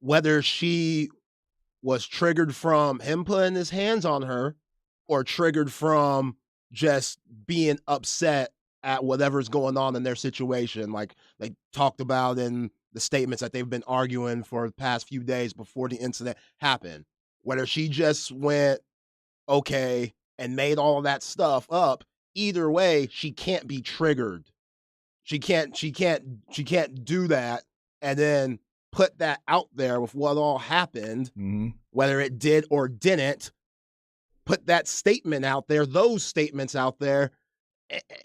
whether she was triggered from him putting his hands on her or triggered from just being upset at whatever's going on in their situation. Like they talked about in the statements that they've been arguing for the past few days before the incident happened. Whether she just went, okay, and made all that stuff up, either way, she can't be triggered. She can't do that and then put that out there with what all happened, whether it did or didn't. Put that statement out there, those statements out there,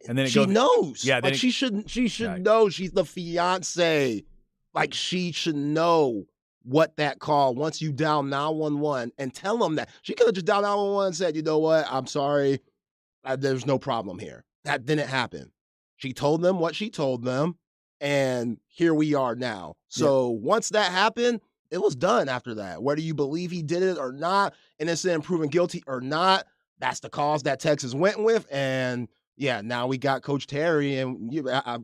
and then she knows. Yeah, like she should know. She's the fiance. Like she should know what that call. Once you dial 911 and tell them that, she could have just dialed 911 and said, "You know what? I'm sorry. There's no problem here." That didn't happen. She told them what she told them, and here we are now. So once that happened, it was done after that. Whether you believe he did it or not, innocent and proven guilty or not, that's the cause that Texas went with. And yeah, now we got Coach Terry, and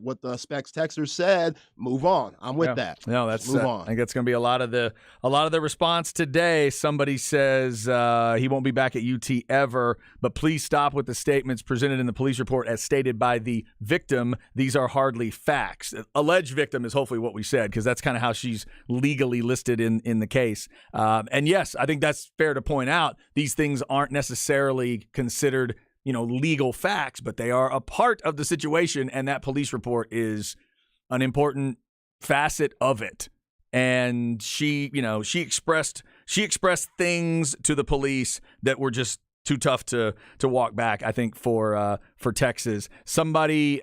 what the Specs Texter said, move on. I'm with that. No, that's move on. I think that's going to be a lot of the response today. Somebody says he won't be back at UT ever, but please stop with the statements presented in the police report as stated by the victim. These are hardly facts. Alleged victim is hopefully what we said, because that's kind of how she's legally listed in the case. And yes, I think that's fair to point out. These things aren't necessarily considered legal facts, but they are a part of the situation, and that police report is an important facet of it. And she expressed things to the police that were just too tough to walk back, I think, for Texas. Somebody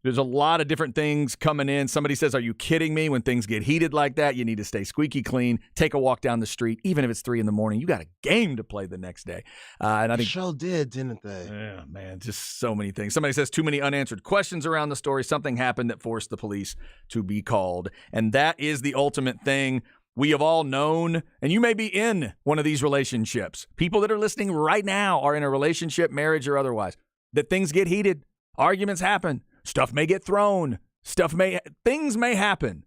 there's a lot of different things coming in. Somebody says, "Are you kidding me? When things get heated like that, you need to stay squeaky clean. Take a walk down the street, even if it's 3 a.m. You got a game to play the next day." And I think sure did, didn't they? Yeah, man, just so many things. Somebody says, "Too many unanswered questions around the story. Something happened that forced the police to be called." And that is the ultimate thing we have all known. And you may be in one of these relationships. People that are listening right now are in a relationship, marriage or otherwise, that things get heated, arguments happen. Stuff may get thrown. Things may happen.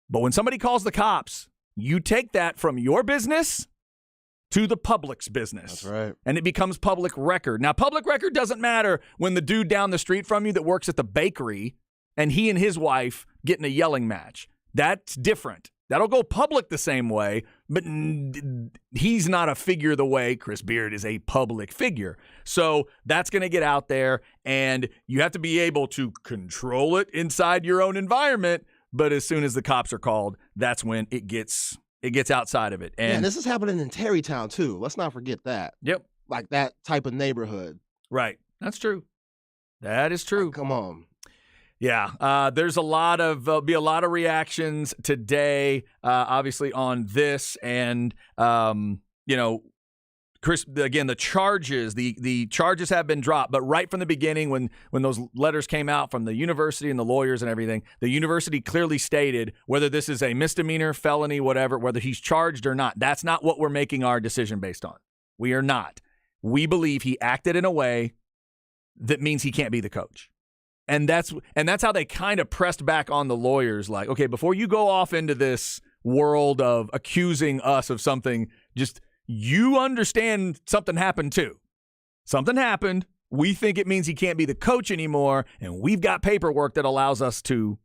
But when somebody calls the cops, you take that from your business to the public's business. That's right. And it becomes public record. Now, public record doesn't matter when the dude down the street from you that works at the bakery and he and his wife get in a yelling match. That's different. That'll go public the same way, but he's not a figure the way Chris Beard is a public figure. So that's going to get out there, and you have to be able to control it inside your own environment. But as soon as the cops are called, that's when it gets outside of it. And this is happening in Terrytown too. Let's not forget that. Yep. Like that type of neighborhood. Right. That's true. That is true. Come on. Yeah, there's there'll be a lot of reactions today, obviously on this, and Chris. Again, the charges have been dropped, but right from the beginning, when those letters came out from the university and the lawyers and everything, the university clearly stated whether this is a misdemeanor, felony, whatever, whether he's charged or not. That's not what we're making our decision based on. We are not. We believe he acted in a way that means he can't be the coach. And that's how they kind of pressed back on the lawyers, like, okay, before you go off into this world of accusing us of something, just you understand something happened too. Something happened. We think it means he can't be the coach anymore, and we've got paperwork that allows us to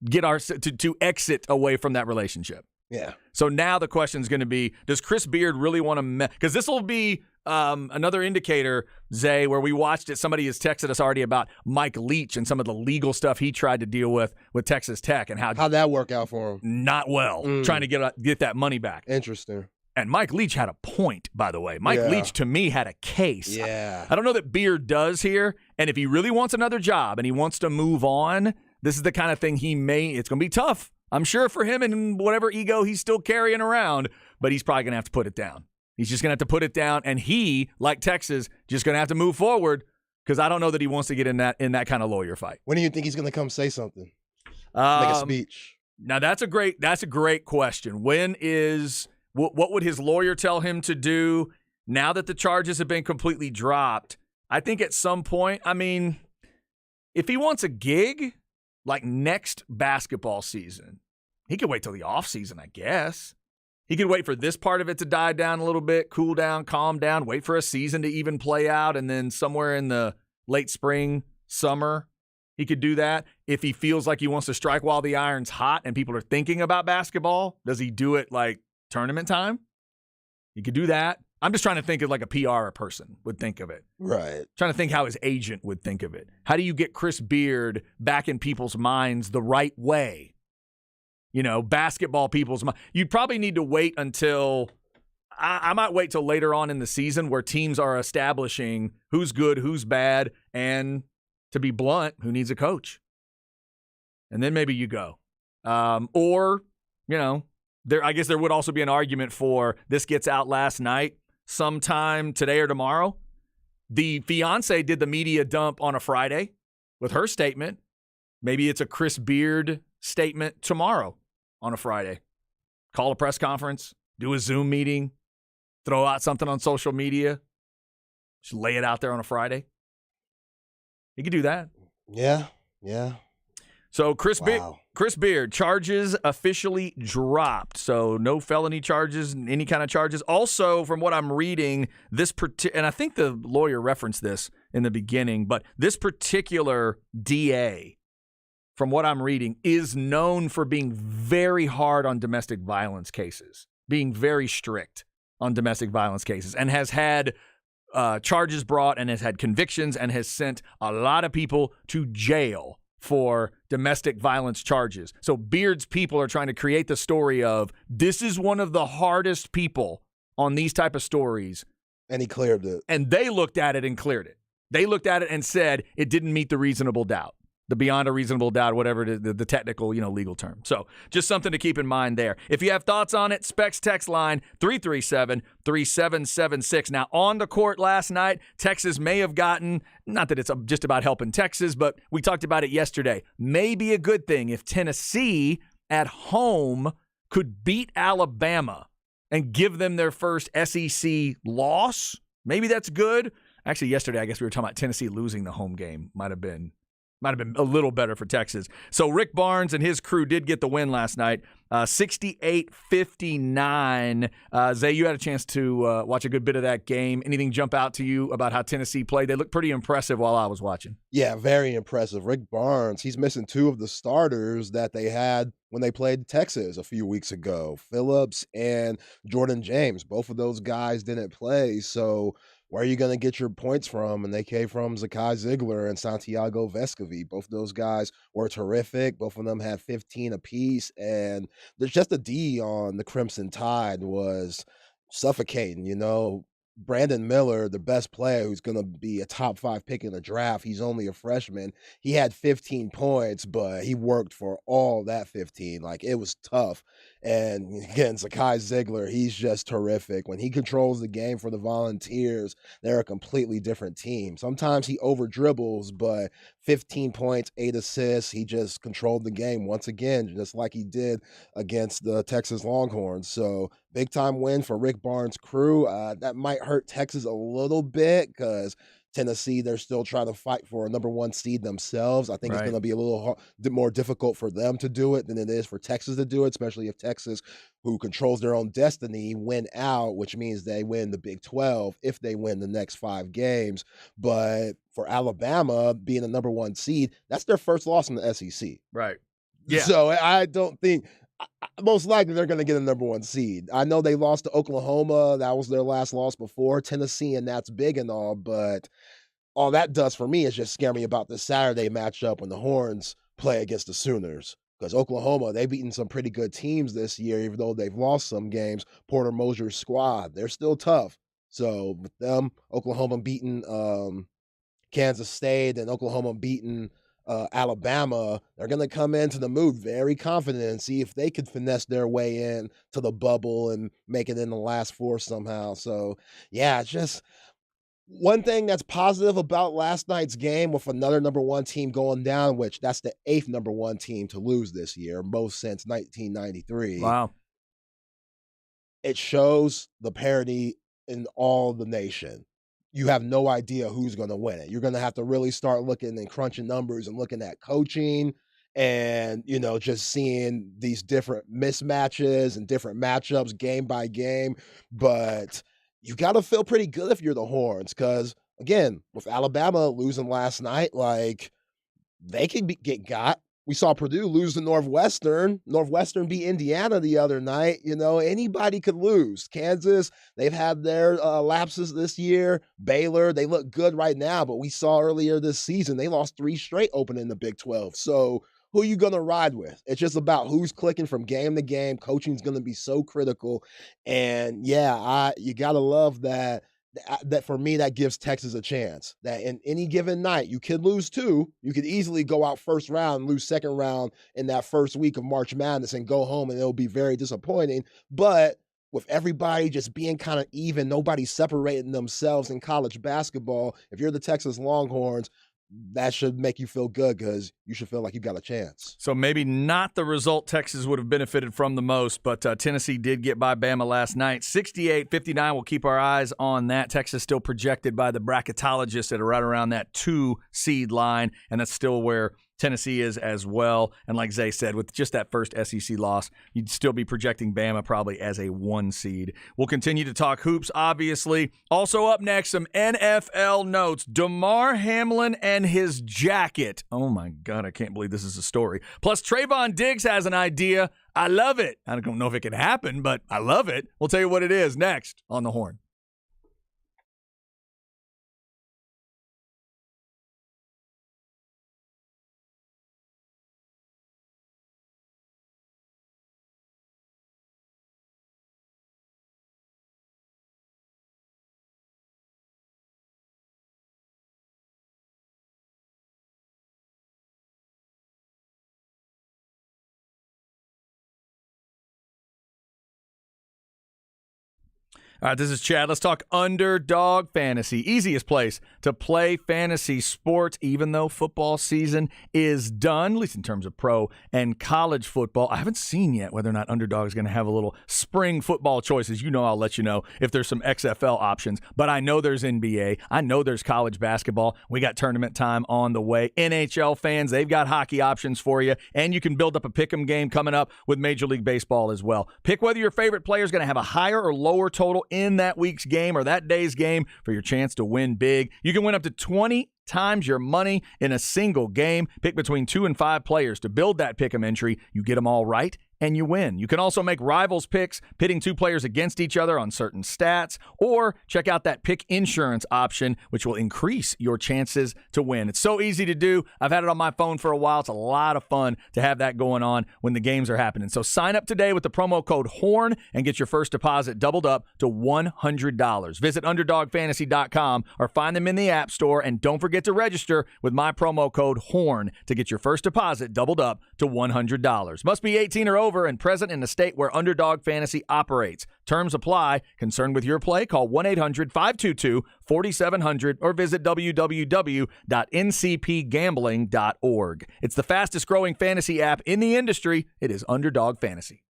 get to exit away from that relationship. Yeah. So now the question is going to be, does Chris Beard really want to because this will be another indicator, Zay, where we watched it. Somebody has texted us already about Mike Leach and some of the legal stuff he tried to deal with Texas Tech and how'd that work out for him? Not well, trying to get that money back. Interesting. And Mike Leach had a point, by the way. Mike Leach, to me, had a case. Yeah. I don't know that Beard does here. And if he really wants another job and he wants to move on, this is the kind of thing it's going to be tough, I'm sure, for him and whatever ego he's still carrying around, but he's probably going to have to put it down. He's just going to have to put it down, and he, like Texas, just going to have to move forward, because I don't know that he wants to get in that kind of lawyer fight. When do you think he's going to come say something? Make a speech? Now, that's a great question. What would his lawyer tell him to do now that the charges have been completely dropped? I think at some point, if he wants a gig, like next basketball season, He could wait till the offseason, I guess. He could wait for this part of it to die down a little bit, cool down, calm down, wait for a season to even play out, and then somewhere in the late spring, summer, he could do that. If he feels like he wants to strike while the iron's hot and people are thinking about basketball, does he do it like tournament time? He could do that. I'm just trying to think of like a PR person would think of it. Right. Trying to think how his agent would think of it. How do you get Chris Beard back in people's minds the right way? You know, basketball people's mind. You'd probably need to wait until I might wait till later on in the season where teams are establishing who's good, who's bad, and to be blunt, who needs a coach. And then maybe you go. Or, you know, I guess there would also be an argument for this gets out last night, sometime today or tomorrow. The fiance did the media dump on a Friday with her statement. Maybe it's a Chris Beard statement tomorrow on a Friday. Call a press conference, do a Zoom meeting, throw out something on social media, just lay it out there on a Friday. You could do that. Yeah. So Chris Beard, charges officially dropped. So no felony charges, any kind of charges. Also, from what I'm reading, and I think the lawyer referenced this in the beginning, but this particular DA, from what I'm reading, is known for being very hard on domestic violence cases, being very strict on domestic violence cases, and has had charges brought and has had convictions and has sent a lot of people to jail for domestic violence charges. So Beard's people are trying to create the story of this is one of the hardest people on these type of stories. And he cleared it. And they looked at it and cleared it. They looked at it and said it didn't meet the reasonable doubt. The beyond a reasonable doubt, whatever the technical, legal term. So just something to keep in mind there. If you have thoughts on it, Specs text line 337-3776. Now, on the court last night, Texas may have gotten, not that it's just about helping Texas, but we talked about it yesterday, may be a good thing if Tennessee at home could beat Alabama and give them their first SEC loss. Maybe that's good. Actually, yesterday, I guess we were talking about Tennessee losing the home game. Might have been a little better for Texas. So Rick Barnes and his crew did get the win last night, 68-59. Zay, you had a chance to watch a good bit of that game. Anything jump out to you about how Tennessee played? They looked pretty impressive while I was watching. Yeah, very impressive. Rick Barnes, he's missing two of the starters that they had when they played Texas a few weeks ago. Phillips and Jordan James. Both of those guys didn't play, so where are you going to get your points from? And they came from Zakai Ziegler and Santiago Vescovi. Both of those guys were terrific. Both of them had 15 apiece. And there's just a D on the Crimson Tide was suffocating, Brandon Miller, the best player who's going to be a top 5 pick in the draft, he's only a freshman. He had 15 points, but he worked for all that 15. Like, it was tough. And again, Zakai Ziegler, he's just terrific. When he controls the game for the Volunteers, they're a completely different team. Sometimes he over dribbles, but 15 points, 8 assists. He just controlled the game once again, just like he did against the Texas Longhorns. So big time win for Rick Barnes' crew. That might hurt Texas a little bit because Tennessee, they're still trying to fight for a number 1 seed themselves. I think It's going to be a little more difficult for them to do it than it is for Texas to do it, especially if Texas, who controls their own destiny, win out, which means they win the Big 12 if they win the next 5 games. But for Alabama, being a number 1 seed, that's their first loss in the SEC. Right. Yeah. So I don't think most likely they're going to get a number 1 seed. I know they lost to Oklahoma. That was their last loss before Tennessee, and that's big and all, but all that does for me is just scare me about this Saturday matchup when the Horns play against the Sooners. Because Oklahoma, they've beaten some pretty good teams this year, even though they've lost some games. Porter Moser's squad, they're still tough. So with them, Oklahoma beating Kansas State and Oklahoma beating Alabama, they're going to come into the mood very confident and see if they could finesse their way in to the bubble and make it in the last 4 somehow. So, yeah, it's just one thing that's positive about last night's game with another number 1 team going down, which that's the 8th number 1 team to lose this year, most since 1993. Wow. It shows the parity in all the nation. You have no idea who's going to win it. You're going to have to really start looking and crunching numbers and looking at coaching and, just seeing these different mismatches and different matchups game by game. But you got to feel pretty good if you're the Horns because, again, with Alabama losing last night, like, they can get got. We saw Purdue lose to Northwestern. Northwestern beat Indiana the other night. Anybody could lose. Kansas, they've had their lapses this year. Baylor, they look good right now, but we saw earlier this season they lost 3 straight opening the Big 12. So who are you going to ride with? It's just about who's clicking from game to game. Coaching is going to be so critical. And yeah, you got to love that for me, that gives Texas a chance. That in any given night, you could lose 2. You could easily go out first round, lose second round in that first week of March Madness and go home, and it'll be very disappointing. But with everybody just being kind of even, nobody separating themselves in college basketball, if you're the Texas Longhorns, that should make you feel good because you should feel like you got a chance. So maybe not the result Texas would have benefited from the most, but Tennessee did get by Bama last night. 68-59, we'll keep our eyes on that. Texas still projected by the bracketologists at right around that 2 seed line, and that's still where Tennessee is as well. And like Zay said, with just that first SEC loss, you'd still be projecting Bama probably as a 1 seed. We'll continue to talk hoops, obviously. Also up next, some NFL notes. Damar Hamlin and his jacket. Oh my God, I can't believe this is a story. Plus, Trayvon Diggs has an idea. I love it. I don't know if it can happen, but I love it. We'll tell you what it is next on The Horn. All right, this is Chad. Let's talk Underdog Fantasy. Easiest place to play fantasy sports, even though football season is done, at least in terms of pro and college football. I haven't seen yet whether or not Underdog is going to have a little spring football choices. I'll let you know if there's some XFL options. But I know there's NBA. I know there's college basketball. We got tournament time on the way. NHL fans, they've got hockey options for you. And you can build up a pick'em game coming up with Major League Baseball as well. Pick whether your favorite player is going to have a higher or lower total in that week's game or that day's game for your chance to win big. You can win up to 20 times your money in a single game. Pick between 2 and 5 players to build that pick'em entry. You get them all right, and you win. You can also make rivals picks, pitting 2 players against each other on certain stats, or check out that pick insurance option, which will increase your chances to win. It's so easy to do. I've had it on my phone for a while. It's a lot of fun to have that going on when the games are happening. So sign up today with the promo code HORN and get your first deposit doubled up to $100. Visit UnderdogFantasy.com or find them in the App Store, and don't forget to register with my promo code HORN to get your first deposit doubled up to $100. Must be 18 or over and present in the state where Underdog Fantasy operates. Terms apply. Concerned with your play? Call 1-800-522-4700 or visit www.ncpgambling.org. It's the fastest growing fantasy app in the industry. It is Underdog Fantasy.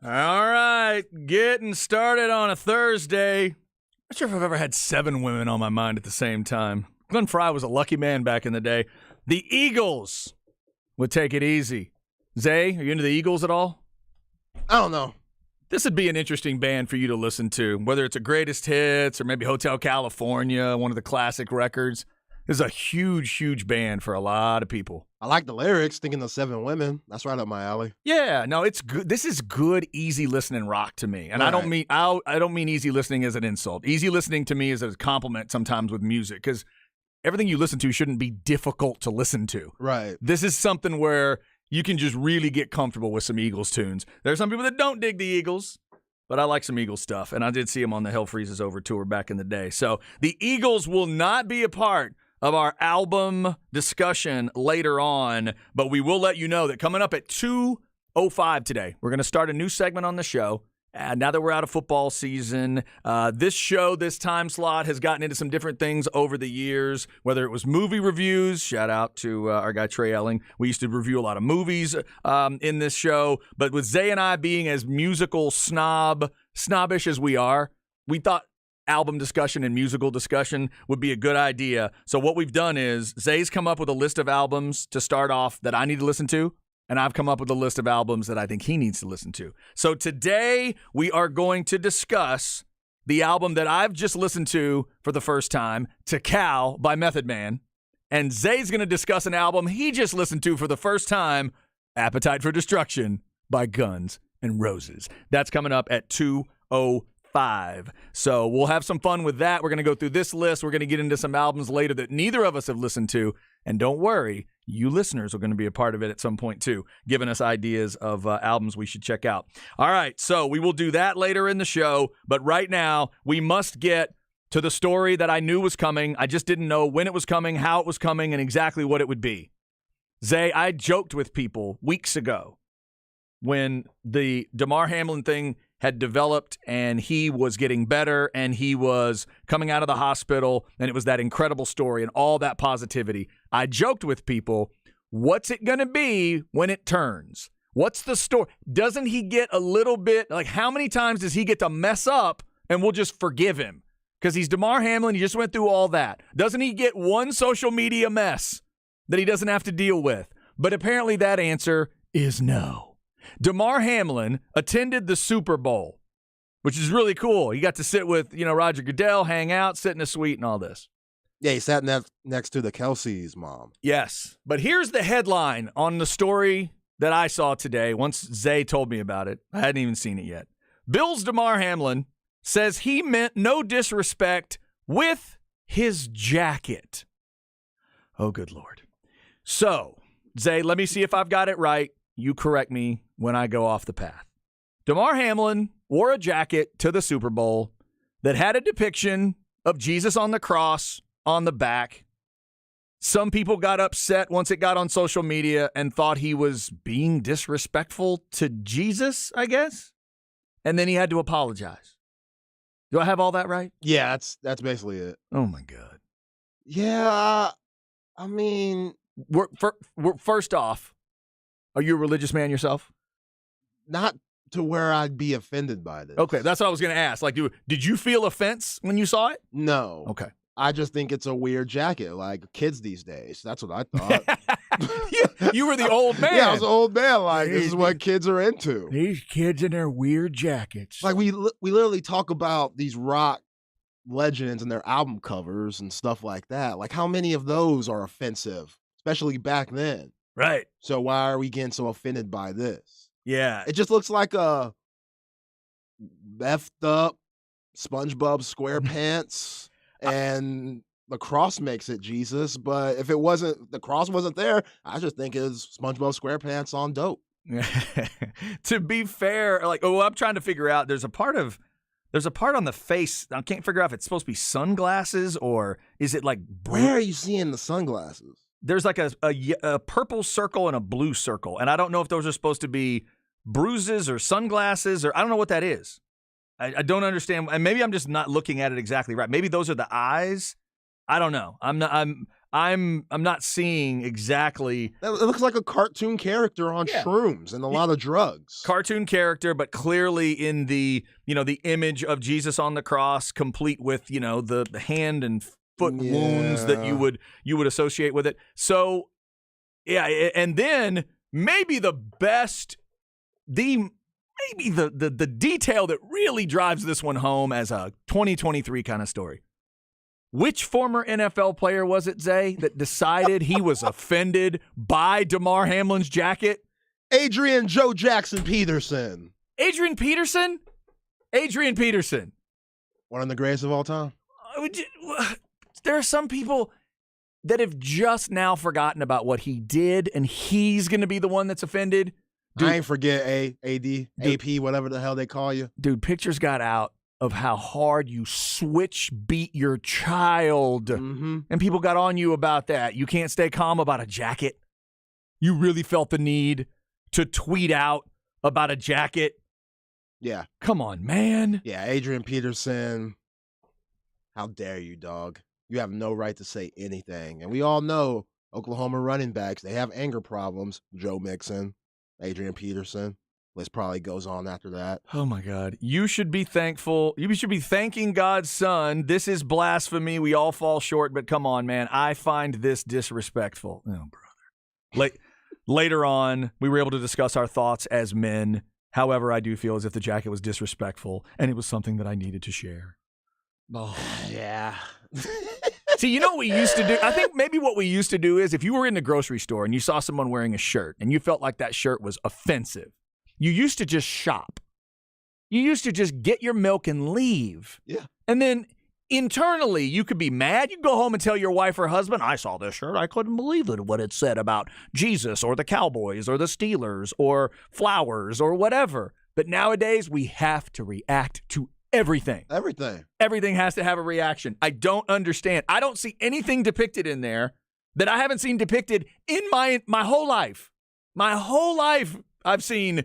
All right, getting started on a Thursday. Not sure if I've ever had 7 women on my mind at the same time. Glenn Fry was a lucky man back in the day. The Eagles would take it easy. Zay, are you into the Eagles at all? I don't know. This would be an interesting band for you to listen to, whether it's a greatest hits or maybe Hotel California, one of the classic records. This is a huge, huge band for a lot of people. I like the lyrics, thinking of 7 women. That's right up my alley. Yeah, no, it's good. This is good, easy listening rock to me. And Right. I don't mean easy listening as an insult. Easy listening to me is a compliment sometimes with music, because everything you listen to shouldn't be difficult to listen to. Right. This is something where you can just really get comfortable with some Eagles tunes. There are some people that don't dig the Eagles, but I like some Eagles stuff. And I did see them on the Hell Freezes Over tour back in the day. So the Eagles will not be a part of our album discussion later on, but we will let you know that coming up at 2:05 today, we're going to start a new segment on the show. Now that we're out of football season, this time slot has gotten into some different things over the years, whether it was movie reviews. Shout out to our guy Trey Elling. We used to review a lot of movies in this show. But with Zay and I being as musical snobbish as we are, we thought album discussion and musical discussion would be a good idea. So what we've done is Zay's come up with a list of albums to start off that I need to listen to, and I've come up with a list of albums that I think he needs to listen to. So today we are going to discuss the album that I've just listened to for the first time, To Cal by Method Man, and Zay's going to discuss an album he just listened to for the first time, Appetite for Destruction by Guns N' Roses. That's coming up at 2:05. So we'll have some fun with that. We're going to go through this list. We're going to get into some albums later that neither of us have listened to. And don't worry, you listeners are going to be a part of it at some point too, giving us ideas of albums we should check out. All right, so we will do that later in the show. But right now, we must get to the story that I knew was coming. I just didn't know when it was coming, how it was coming, and exactly what it would be. Zay, I joked with people weeks ago when the Damar Hamlin thing had developed and he was getting better and he was coming out of the hospital and it was that incredible story and all that positivity. I joked with people, what's it going to be when it turns? What's the story? Doesn't he get a little bit, like how many times does he get to mess up and we'll just forgive him? Because he's Damar Hamlin, he just went through all that. Doesn't he get one social media mess that he doesn't have to deal with? But apparently that answer is no. Damar Hamlin attended the Super Bowl, which is really cool. He got to sit with, Roger Goodell, hang out, sit in a suite and all this. Yeah, he sat next to the Kelsey's mom. Yes. But here's the headline on the story that I saw today once Zay told me about it. I hadn't even seen it yet. Bills Damar Hamlin says he meant no disrespect with his jacket. Oh, good Lord. So, Zay, let me see if I've got it right. You correct me when I go off the path. Damar Hamlin wore a jacket to the Super Bowl that had a depiction of Jesus on the cross on the back. Some people got upset once it got on social media and thought he was being disrespectful to Jesus, I guess. And then he had to apologize. Do I have all that right? Yeah, that's basically it. Oh, my God. Yeah, I mean... First off, are you a religious man yourself? Not to where I'd be offended by this. Okay, that's what I was going to ask. Like, did you feel offense when you saw it? No. Okay. I just think it's a weird jacket, like kids these days. That's what I thought. You were the old man. Yeah, I was an old man. Like, this is what kids are into. These kids in their weird jackets. Like, we literally talk about these rock legends and their album covers and stuff like that. Like, how many of those are offensive, especially back then? Right. So why are we getting so offended by this? Yeah. It just looks like a effed up SpongeBob SquarePants, and the cross makes it Jesus. But if the cross wasn't there, I just think it's SpongeBob SquarePants on dope. To be fair, I'm trying to figure out. There's a part on the face. I can't figure out if it's supposed to be sunglasses or is it like. Where are you seeing the sunglasses? There's like a purple circle and a blue circle. And I don't know if those are supposed to be bruises or sunglasses, or I don't know what that is. I don't understand. And maybe I'm just not looking at it exactly right. Maybe those are the eyes. I don't know. I'm I'm not seeing exactly. It looks like a cartoon character on shrooms and a lot of drugs. Cartoon character, but clearly in the the image of Jesus on the cross, complete with the hand and foot wounds that you would associate with it. So yeah, and then maybe the detail that really drives this one home as a 2023 kind of story. Which former NFL player was it, Zay, that decided he was offended by Damar Hamlin's jacket? Adrian Joe Jackson Peterson. Adrian Peterson? Adrian Peterson. One of the greatest of all time. There are some people that have just now forgotten about what he did, and he's going to be the one that's offended. Dude, I ain't forget AD, AP, whatever the hell they call you. Dude, pictures got out of how hard you switch beat your child. Mm-hmm. And people got on you about that. You can't stay calm about a jacket. You really felt the need to tweet out about a jacket. Yeah. Come on, man. Yeah, Adrian Peterson. How dare you, dog? You have no right to say anything. And we all know Oklahoma running backs, they have anger problems. Joe Mixon, Adrian Peterson. List probably goes on after that. Oh, my God. You should be thankful. You should be thanking God's son. This is blasphemy. We all fall short, but come on, man. I find this disrespectful. Oh, brother. Later on, we were able to discuss our thoughts as men. However, I do feel as if the jacket was disrespectful, and it was something that I needed to share. Oh, yeah. See, you know what we used to do? I think maybe what we used to do is if you were in the grocery store and you saw someone wearing a shirt and you felt like that shirt was offensive, you used to just shop. You used to just get your milk and leave. Yeah. And then internally, you could be mad. You could go home and tell your wife or husband, I saw this shirt. I couldn't believe it, what it said about Jesus or the Cowboys or the Steelers or flowers or whatever. But nowadays, we have to react to everything. Everything has to have a reaction. I don't understand. I don't see anything depicted in there that I haven't seen depicted in my whole life. My whole life, I've seen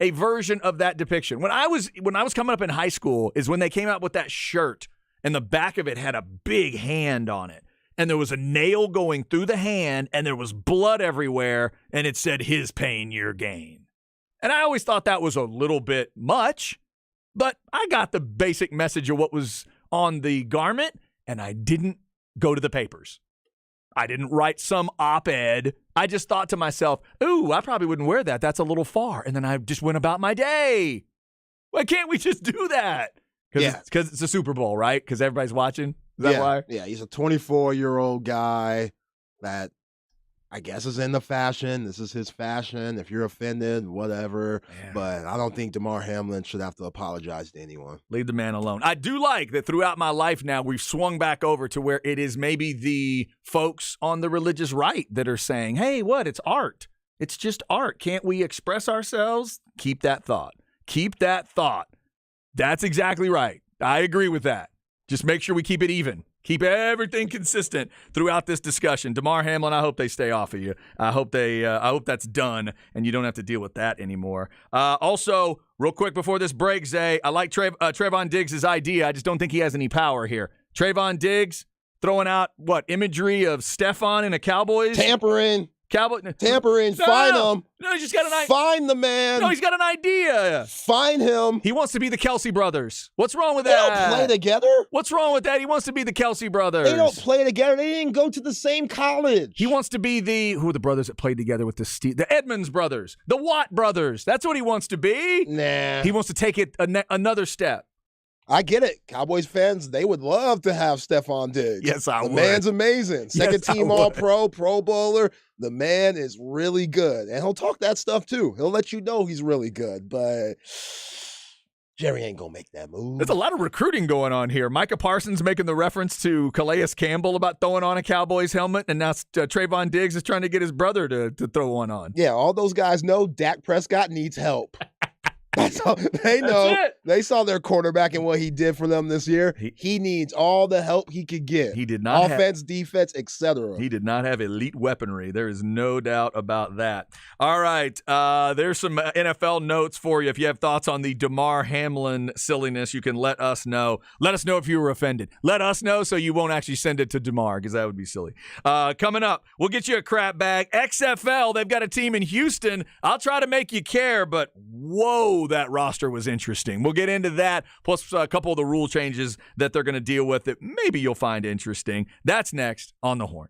a version of that depiction. When I was coming up in high school is when they came out with that shirt and the back of it had a big hand on it. And there was a nail going through the hand and there was blood everywhere and it said, his pain, your gain. And I always thought that was a little bit much, but I got the basic message of what was on the garment and I didn't go to the papers. I didn't write some op-ed. I just thought to myself, ooh, I probably wouldn't wear that. That's a little far. And then I just went about my day. Why can't we just do that? Because it's a Super Bowl, right? Because everybody's watching. Is that why? Yeah, he's a 24-year-old guy that I guess is in the fashion. This is his fashion. If you're offended, whatever. Yeah. But I don't think Damar Hamlin should have to apologize to anyone. Leave the man alone. I do like that throughout my life now we've swung back over to where it is maybe the folks on the religious right that are saying, hey, it's art. It's just art. Can't we express ourselves? Keep that thought. Keep that thought. That's exactly right. I agree with that. Just make sure we keep it even. Keep everything consistent throughout this discussion. Damar Hamlin, I hope they stay off of you. I hope that's done and you don't have to deal with that anymore. Also, real quick before this break, Zay, I like Trevon Diggs' idea. I just don't think he has any power here. Trevon Diggs throwing out, imagery of Stefan in a Cowboys? Tampering. No, find him. No, he's just got an idea. Find the man. No, he's got an idea. Find him. He wants to be the Kelsey brothers. What's wrong with that? They don't play together. What's wrong with that? He wants to be the Kelsey brothers. They don't play together. They didn't go to the same college. He wants to be who are the brothers that played together with the Edmonds brothers, the Watt brothers. That's what he wants to be. Nah. He wants to take it another step. I get it. Cowboys fans, they would love to have Stefon Diggs. Yes, I would. The man's amazing. Second team All-Pro, Pro Bowler. The man is really good. And he'll talk that stuff too. He'll let you know he's really good. But Jerry ain't going to make that move. There's a lot of recruiting going on here. Micah Parsons making the reference to Calais Campbell about throwing on a Cowboys helmet. And now Trevon Diggs is trying to get his brother to throw one on. Yeah, all those guys know Dak Prescott needs help. That's all they know. That's it. They saw their quarterback and what he did for them this year. He needs all the help he could get. He did not offense, defense, etc. He did not have elite weaponry. There is no doubt about that. All right, there's some NFL notes for you. If you have thoughts on the Damar Hamlin silliness, you can let us know. Let us know if you were offended. Let us know so you won't actually send it to Damar because that would be silly. Coming up, we'll get you a crap bag. XFL, they've got a team in Houston. I'll try to make you care, but whoa, that roster was interesting. We'll get into that, plus a couple of the rule changes that they're going to deal with that maybe you'll find interesting. That's next on The Horn.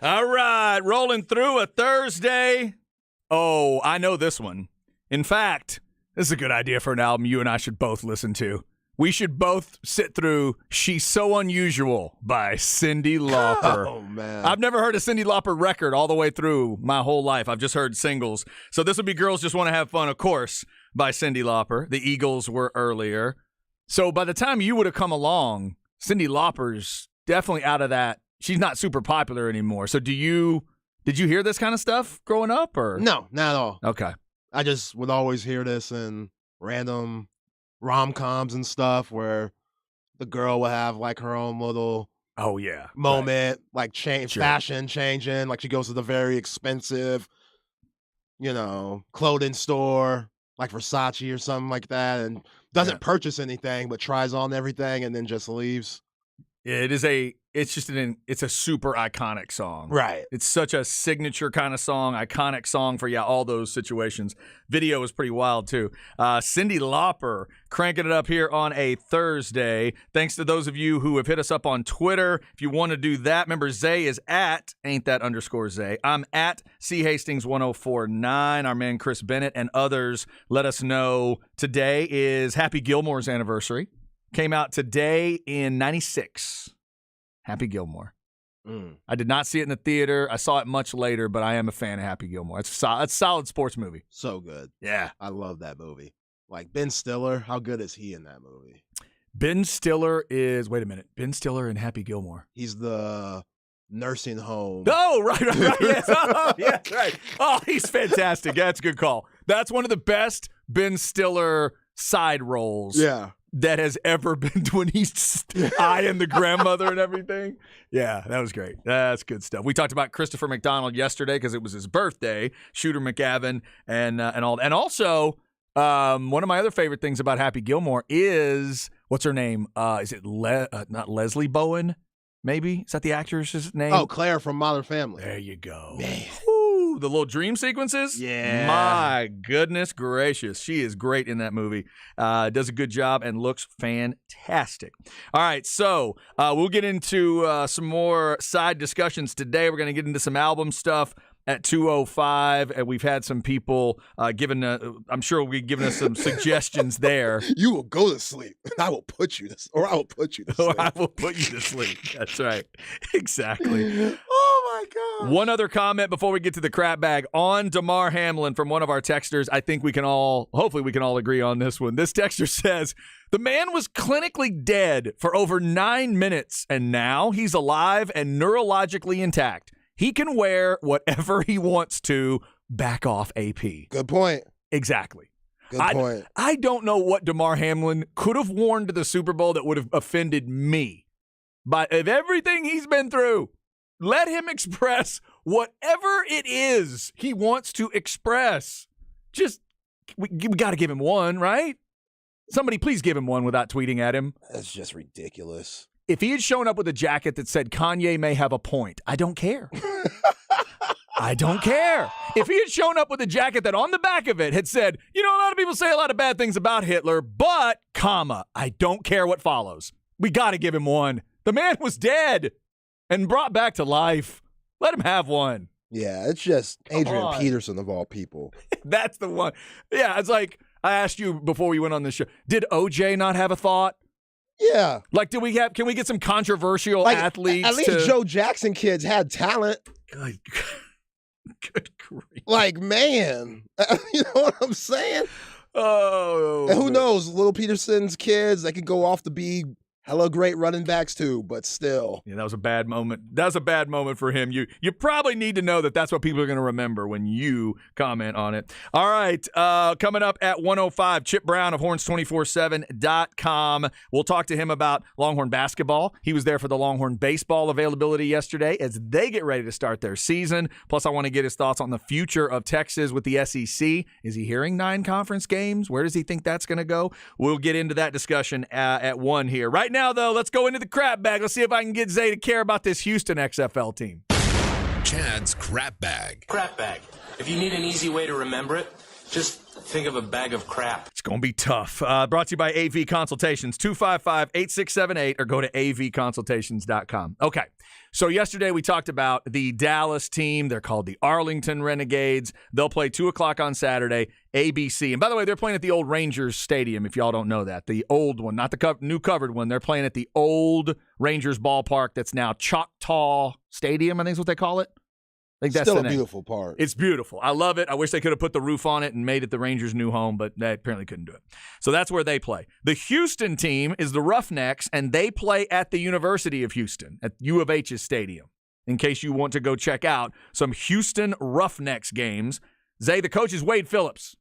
All right, rolling through a Thursday. Oh, I know this one. In fact, this is a good idea for an album you and I should both listen to. We should both sit through She's So Unusual by Cyndi Lauper. Oh, man. I've never heard a Cyndi Lauper record all the way through my whole life. I've just heard singles. So this would be Girls Just Want to Have Fun, of course, by Cyndi Lauper. The Eagles were earlier. So by the time you would have come along, Cyndi Lauper's definitely out of that. She's not super popular anymore. So did you hear this kind of stuff growing up? Or No, not at all. Okay. I just would always hear this in random rom-coms and stuff where the girl would have like her own little moment, like fashion changing. Like she goes to the very expensive, clothing store like Versace or something like that and doesn't purchase anything but tries on everything and then just leaves. It's a super iconic song. Right. It's such a signature kind of song, iconic song for, all those situations. Video was pretty wild, too. Cyndi Lauper cranking it up here on a Thursday. Thanks to those of you who have hit us up on Twitter. If you want to do that, remember Zay is at @Zay. I'm at CHastings1049. Our man Chris Bennett and others let us know today is Happy Gilmore's anniversary. Came out today in 96. Happy Gilmore. I did not see it in the theater. I saw it much later, but I am a fan of Happy Gilmore. It's a solid sports movie. So good. Yeah. I love that movie. Like Ben Stiller, how good is he in that movie? Ben Stiller Ben Stiller in Happy Gilmore. He's the nursing home. Oh, right. Yes. Oh, yes, right. Oh, he's fantastic. That's a good call. That's one of the best Ben Stiller side roles. Yeah. That has ever been when he's eyeing the grandmother and everything. Yeah, that was great. That's good stuff. We talked about Christopher McDonald yesterday because it was his birthday, Shooter McGavin, and all. And also, one of my other favorite things about Happy Gilmore is what's her name? Is it not Leslie Bowen? Maybe is that the actress's name? Oh, Claire from Modern Family. There you go. Man. Woo, the little dream sequences. Yeah. My goodness gracious, she is great in that movie. Does a good job and looks fantastic. All right, so we'll get into some more side discussions today. We're going to get into some album stuff at 2:05, and we've had some people giving. I'm sure we'll be giving us some suggestions there. You will go to sleep, and I will put you to sleep. Or I will put you to sleep. Or I will put you to sleep. That's right. Exactly. Oh, my God. One other comment before we get to the crap bag on Damar Hamlin from one of our texters. I think hopefully we can all agree on this one. This texter says, the man was clinically dead for over 9 minutes, and now he's alive and neurologically intact. He can wear whatever he wants to. Back off, AP. Good point. Exactly. Good point. I don't know what Damar Hamlin could have worn to the Super Bowl that would have offended me. But of everything he's been through, let him express whatever it is he wants to express. We got to give him one, right? Somebody please give him one without tweeting at him. That's just ridiculous. If he had shown up with a jacket that said Kanye may have a point, I don't care. I don't care. If he had shown up with a jacket that on the back of it had said, a lot of people say a lot of bad things about Hitler, but, I don't care what follows. We got to give him one. The man was dead and brought back to life. Let him have one. Yeah, it's just Adrian Peterson of all people. That's the one. Yeah, it's like I asked you before we went on this show, did OJ not have a thought? Yeah. Like, can we get some controversial athletes? At least Joe Jackson kids had talent. Good grief. Like, man, you know what I'm saying? Oh. And who knows? Little Peterson's kids, they could go off to be hella great running backs too, but still. Yeah, that was a bad moment. That was a bad moment for him. You probably need to know that that's what people are going to remember when you comment on it. All right, coming up at 1:05, Chip Brown of Horns247.com. We'll talk to him about Longhorn basketball. He was there for the Longhorn baseball availability yesterday as they get ready to start their season. Plus, I want to get his thoughts on the future of Texas with the SEC. Is he hearing 9 conference games? Where does he think that's going to go? We'll get into that discussion at 1 here. Right now, though, let's go into the crap bag. Let's see if I can get Zay to care about this Houston XFL team. Chad's crap bag. Crap bag. If you need an easy way to remember it, just Think of a bag of crap. It's going to be tough. Brought to you by AV Consultations, 255-8678, or go to avconsultations.com. Okay, so yesterday we talked about the Dallas team. They're called the Arlington Renegades. They'll play 2 o'clock on Saturday, ABC. And by the way, they're playing at the old Rangers Stadium, if y'all don't know that. The old one, not the new covered one. They're playing at the old Rangers ballpark that's now Choctaw Stadium, I think is what they call it. I think that's still the a name. beautiful part. It's beautiful. I love it. I wish they could have put the roof on it and made it the Rangers' new home, but they apparently couldn't do it. So that's where they play. The Houston team is the Roughnecks, and they play at the University of Houston, at U of H's stadium, in case you want to go check out some Houston Roughnecks games. Zay, the coach is Wade Phillips,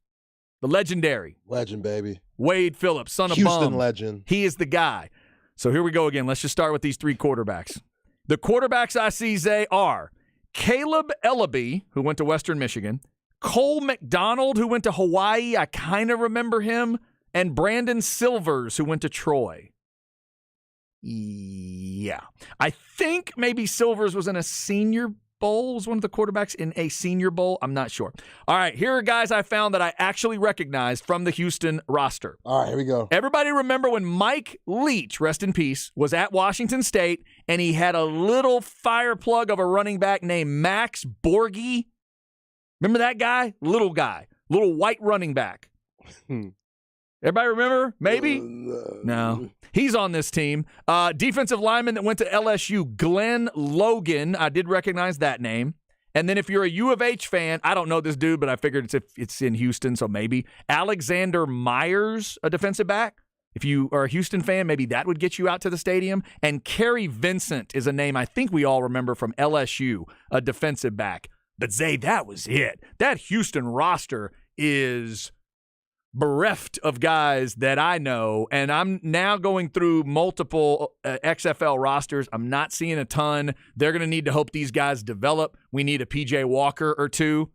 the legendary. Legend, baby. Wade Phillips, son of Houston Bum. legend. He is the guy. So here we go again. Let's just start with these 3 quarterbacks. The quarterbacks I see, Zay, are Caleb Ellaby, who went to Western Michigan, Cole McDonald, who went to Hawaii, I kind of remember him, and Brandon Silvers, who went to Troy. Yeah. I think maybe Silvers was in a Senior Bowl, was one of the quarterbacks in a Senior Bowl. I'm not sure. All right, here are guys I found that I actually recognized from the Houston roster. All right, here we go. Everybody remember when Mike Leach, rest in peace, was at Washington State and he had a little fire plug of a running back named Max Borghi? Remember that guy? Little white running back. Everybody remember? Maybe? No. He's on this team. Defensive lineman that went to LSU, Glenn Logan. I did recognize that name. And then if you're a U of H fan, I don't know this dude, but I figured it's in Houston, so maybe. Alexander Myers, a defensive back. If you are a Houston fan, maybe that would get you out to the stadium. And Kerry Vincent is a name I think we all remember from LSU, a defensive back. But Zay, that was it. That Houston roster is bereft of guys that I know, and I'm now going through multiple XFL rosters. I'm not seeing a ton. They're going to need to hope these guys develop. We need a PJ Walker or two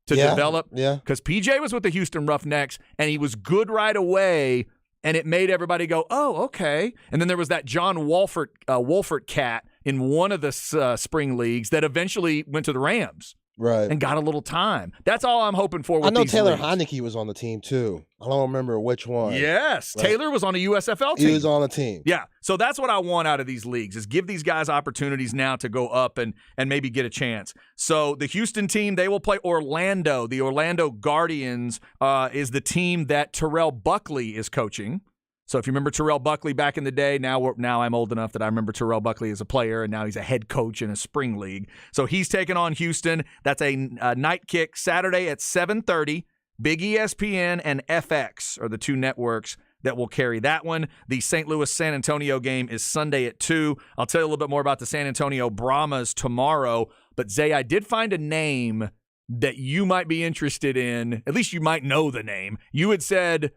to develop. Yeah. Because PJ was with the Houston Roughnecks, and he was good right away, and it made everybody go, oh, okay. And then there was that John Wolford cat in one of the spring leagues that eventually went to the Rams. Right. And got a little time. That's all I'm hoping for with I know these Taylor leagues. Heineke was on the team, too. I don't remember which one. Yes. Right. Taylor was on a USFL team. He was on the team. Yeah. So that's what I want out of these leagues is give these guys opportunities now to go up and maybe get a chance. So the Houston team, they will play Orlando. The Orlando Guardians is the team that Terrell Buckley is coaching. So if you remember Terrell Buckley back in the day, now I'm old enough that I remember Terrell Buckley as a player, and now he's a head coach in a spring league. So he's taking on Houston. That's a night kick Saturday at 7:30. Big ESPN and FX are the 2 networks that will carry that one. The St. Louis-San Antonio game is Sunday at 2. I'll tell you a little bit more about the San Antonio Brahmas tomorrow. But, Zay, I did find a name that you might be interested in. At least you might know the name. You had said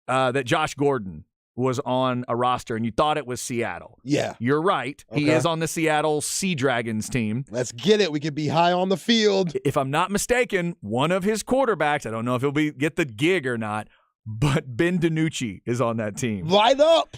that Josh Gordon was on a roster, and you thought it was Seattle. Yeah. You're right. Okay. He is on the Seattle Sea Dragons team. Let's get it. We could be high on the field. If I'm not mistaken, one of his quarterbacks, I don't know if he'll get the gig or not, but Ben DiNucci is on that team. Light up.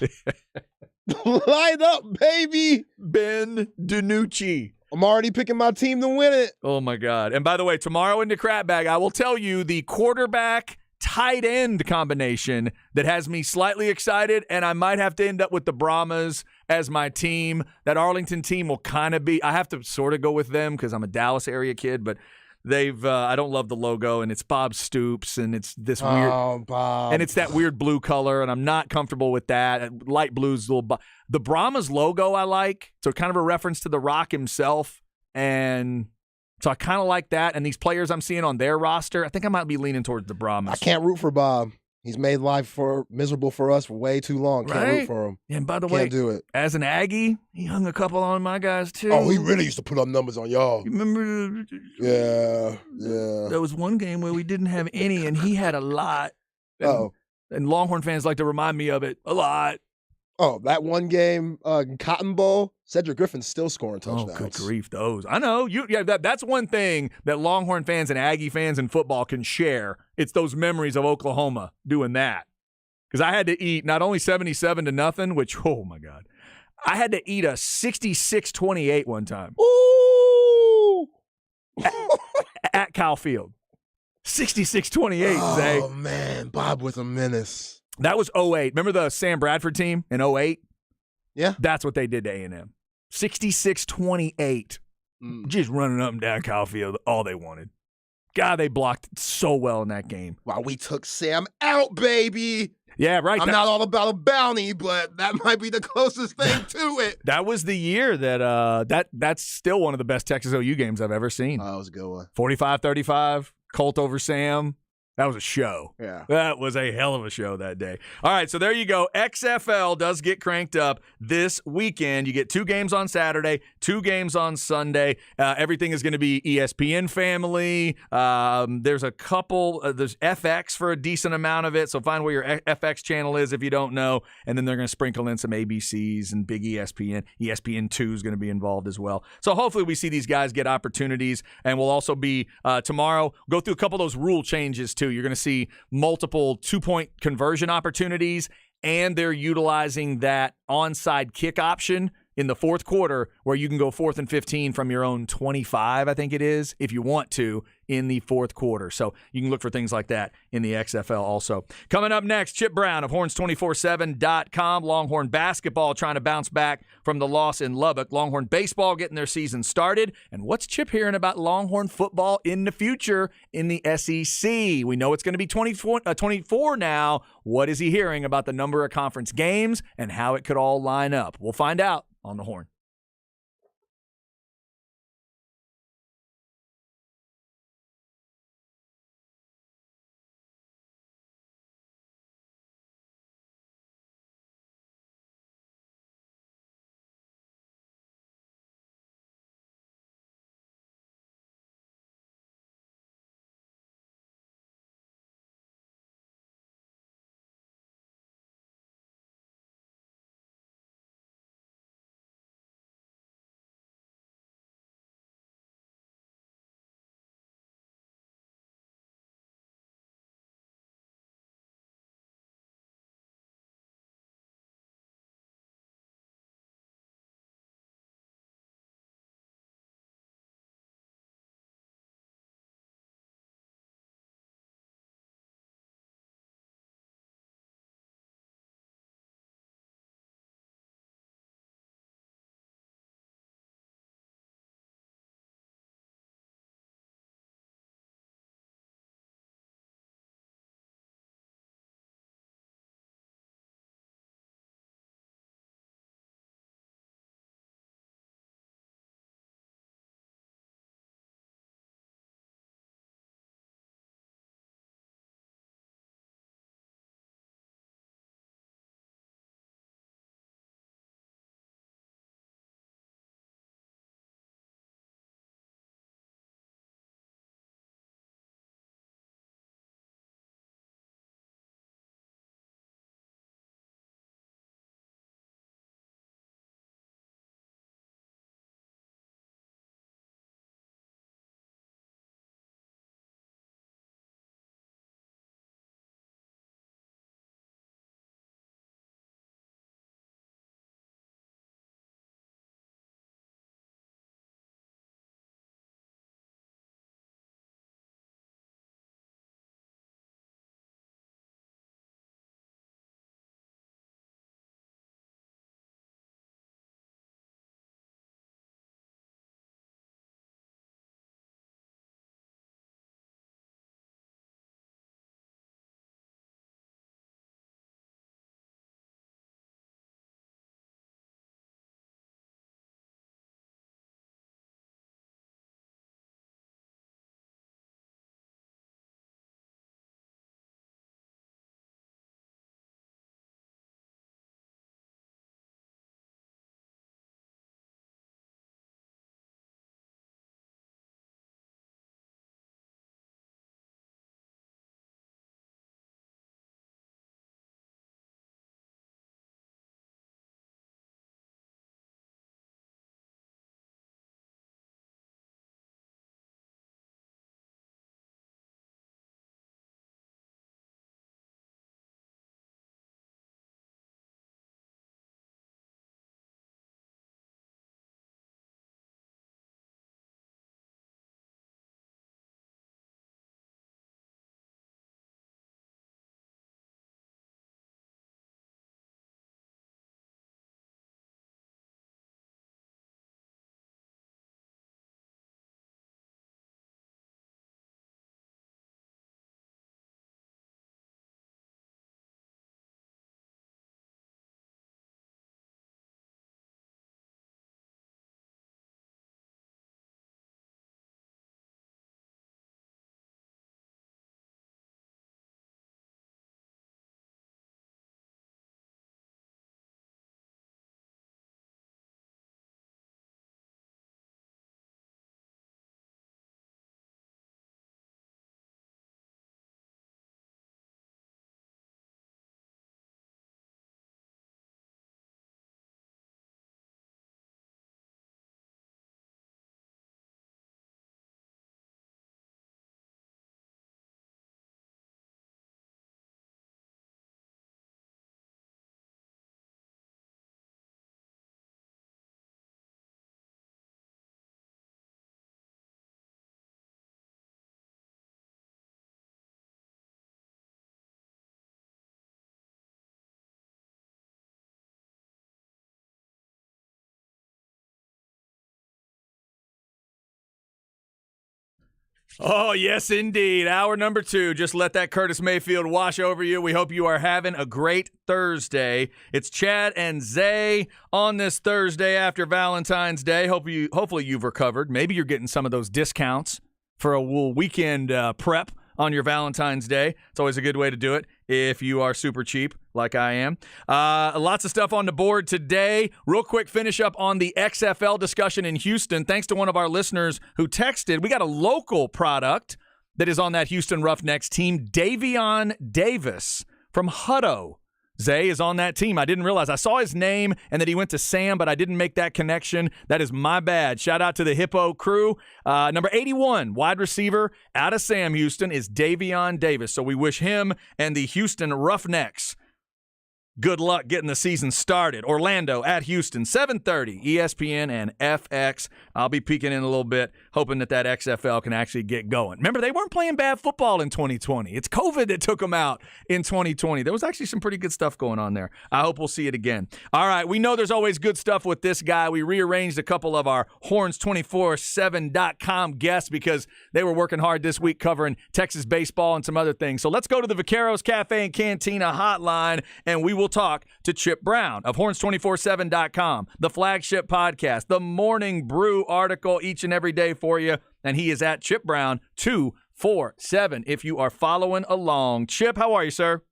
Light up, baby. Ben DiNucci. I'm already picking my team to win it. Oh, my God. And by the way, tomorrow in the crap bag, I will tell you the quarterback tight end combination that has me slightly excited, and I might have to end up with the Brahmas as my team. That Arlington team will kind of be – I have to sort of go with them because I'm a Dallas area kid, but they've I don't love the logo, and it's Bob Stoops, and it's this weird – Bob. and it's that weird blue color, and I'm not comfortable with that. Light blue's a little – the Brahmas logo I like, so kind of a reference to The Rock himself, and – so I kind of like that. And these players I'm seeing on their roster, I think I might be leaning towards the Brahmas. I can't root for Bob. He's made life miserable for us for way too long. Can't root for him. And by the way, can't do it. As an Aggie, he hung a couple on my guys too. Oh, he really used to put up numbers on y'all. You remember? Yeah. There was one game where we didn't have any, and he had a lot. And Longhorn fans like to remind me of it a lot. Oh, that one game, Cotton Bowl, Cedric Griffin's still scoring touchdowns. Oh, good grief, those. I know. That's one thing that Longhorn fans and Aggie fans in football can share. It's those memories of Oklahoma doing that. Because I had to eat not only 77-0, which, oh, my God. I had to eat a 66-28 one time. Ooh! At Kyle Field. 66-28, Zay. Oh, man. Bob was a menace. That was 08. Remember the Sam Bradford team in 08? Yeah. That's what they did to A&M. 66-28. Just running up and down Kyle Field, all they wanted. God, they blocked so well in that game. Wow, we took Sam out, baby. Yeah, right. I'm not all about a bounty, but that might be the closest thing to it. That was the year that that's still one of the best Texas OU games I've ever seen. Oh, that was a good one. 45-35, Colt over Sam. That was a show. Yeah. That was a hell of a show that day. All right, so there you go. XFL does get cranked up this weekend. You get 2 games on Saturday, 2 games on Sunday. Everything is going to be ESPN family. There's a couple. There's FX for a decent amount of it, so find where your FX channel is if you don't know. And then they're going to sprinkle in some ABCs and big ESPN. ESPN2 is going to be involved as well. So hopefully we see these guys get opportunities. And we'll also be tomorrow, go through a couple of those rule changes too. You're going to see multiple 2-point conversion opportunities, and they're utilizing that onside kick option in the fourth quarter where you can go 4th and 15 from your own 25, I think it is, if you want to, in the fourth quarter. So you can look for things like that in the XFL also. Coming up next, Chip Brown of Horns247.com. Longhorn basketball trying to bounce back from the loss in Lubbock. Longhorn baseball getting their season started. And what's Chip hearing about Longhorn football in the future in the SEC? We know it's going to be 24 now. What is he hearing about the number of conference games and how it could all line up? We'll find out on the Horn. Oh, yes, indeed. Hour number 2. Just let that Curtis Mayfield wash over you. We hope you are having a great Thursday. It's Chad and Zay on this Thursday after Valentine's Day. Hopefully you've recovered. Maybe you're getting some of those discounts for a weekend prep on your Valentine's Day. It's always a good way to do it if you are super cheap like I am. Lots of stuff on the board today. Real quick finish up on the XFL discussion in Houston. Thanks to one of our listeners who texted. We got a local product that is on that Houston Roughnecks team. Davion Davis from Hutto. Zay is on that team. I didn't realize. I saw his name and that he went to Sam, but I didn't make that connection. That is my bad. Shout out to the Hippo crew. Number 81, wide receiver out of Sam Houston is Davion Davis. So we wish him and the Houston Roughnecks good luck getting the season started. Orlando at Houston, 7:30, ESPN and FX. I'll be peeking in a little bit, hoping that XFL can actually get going. Remember, they weren't playing bad football in 2020. It's COVID that took them out in 2020. There was actually some pretty good stuff going on there. I hope we'll see it again. All right, we know there's always good stuff with this guy. We rearranged a couple of our Horns247.com guests because they were working hard this week covering Texas baseball and some other things. So let's go to the Vaqueros Cafe and Cantina hotline, and we will talk to Chip Brown of Horns247.com, the flagship podcast, the Morning Brew article each and every day for you. And he is at Chip Brown 247 if you are following along. Chip, how are you, sir?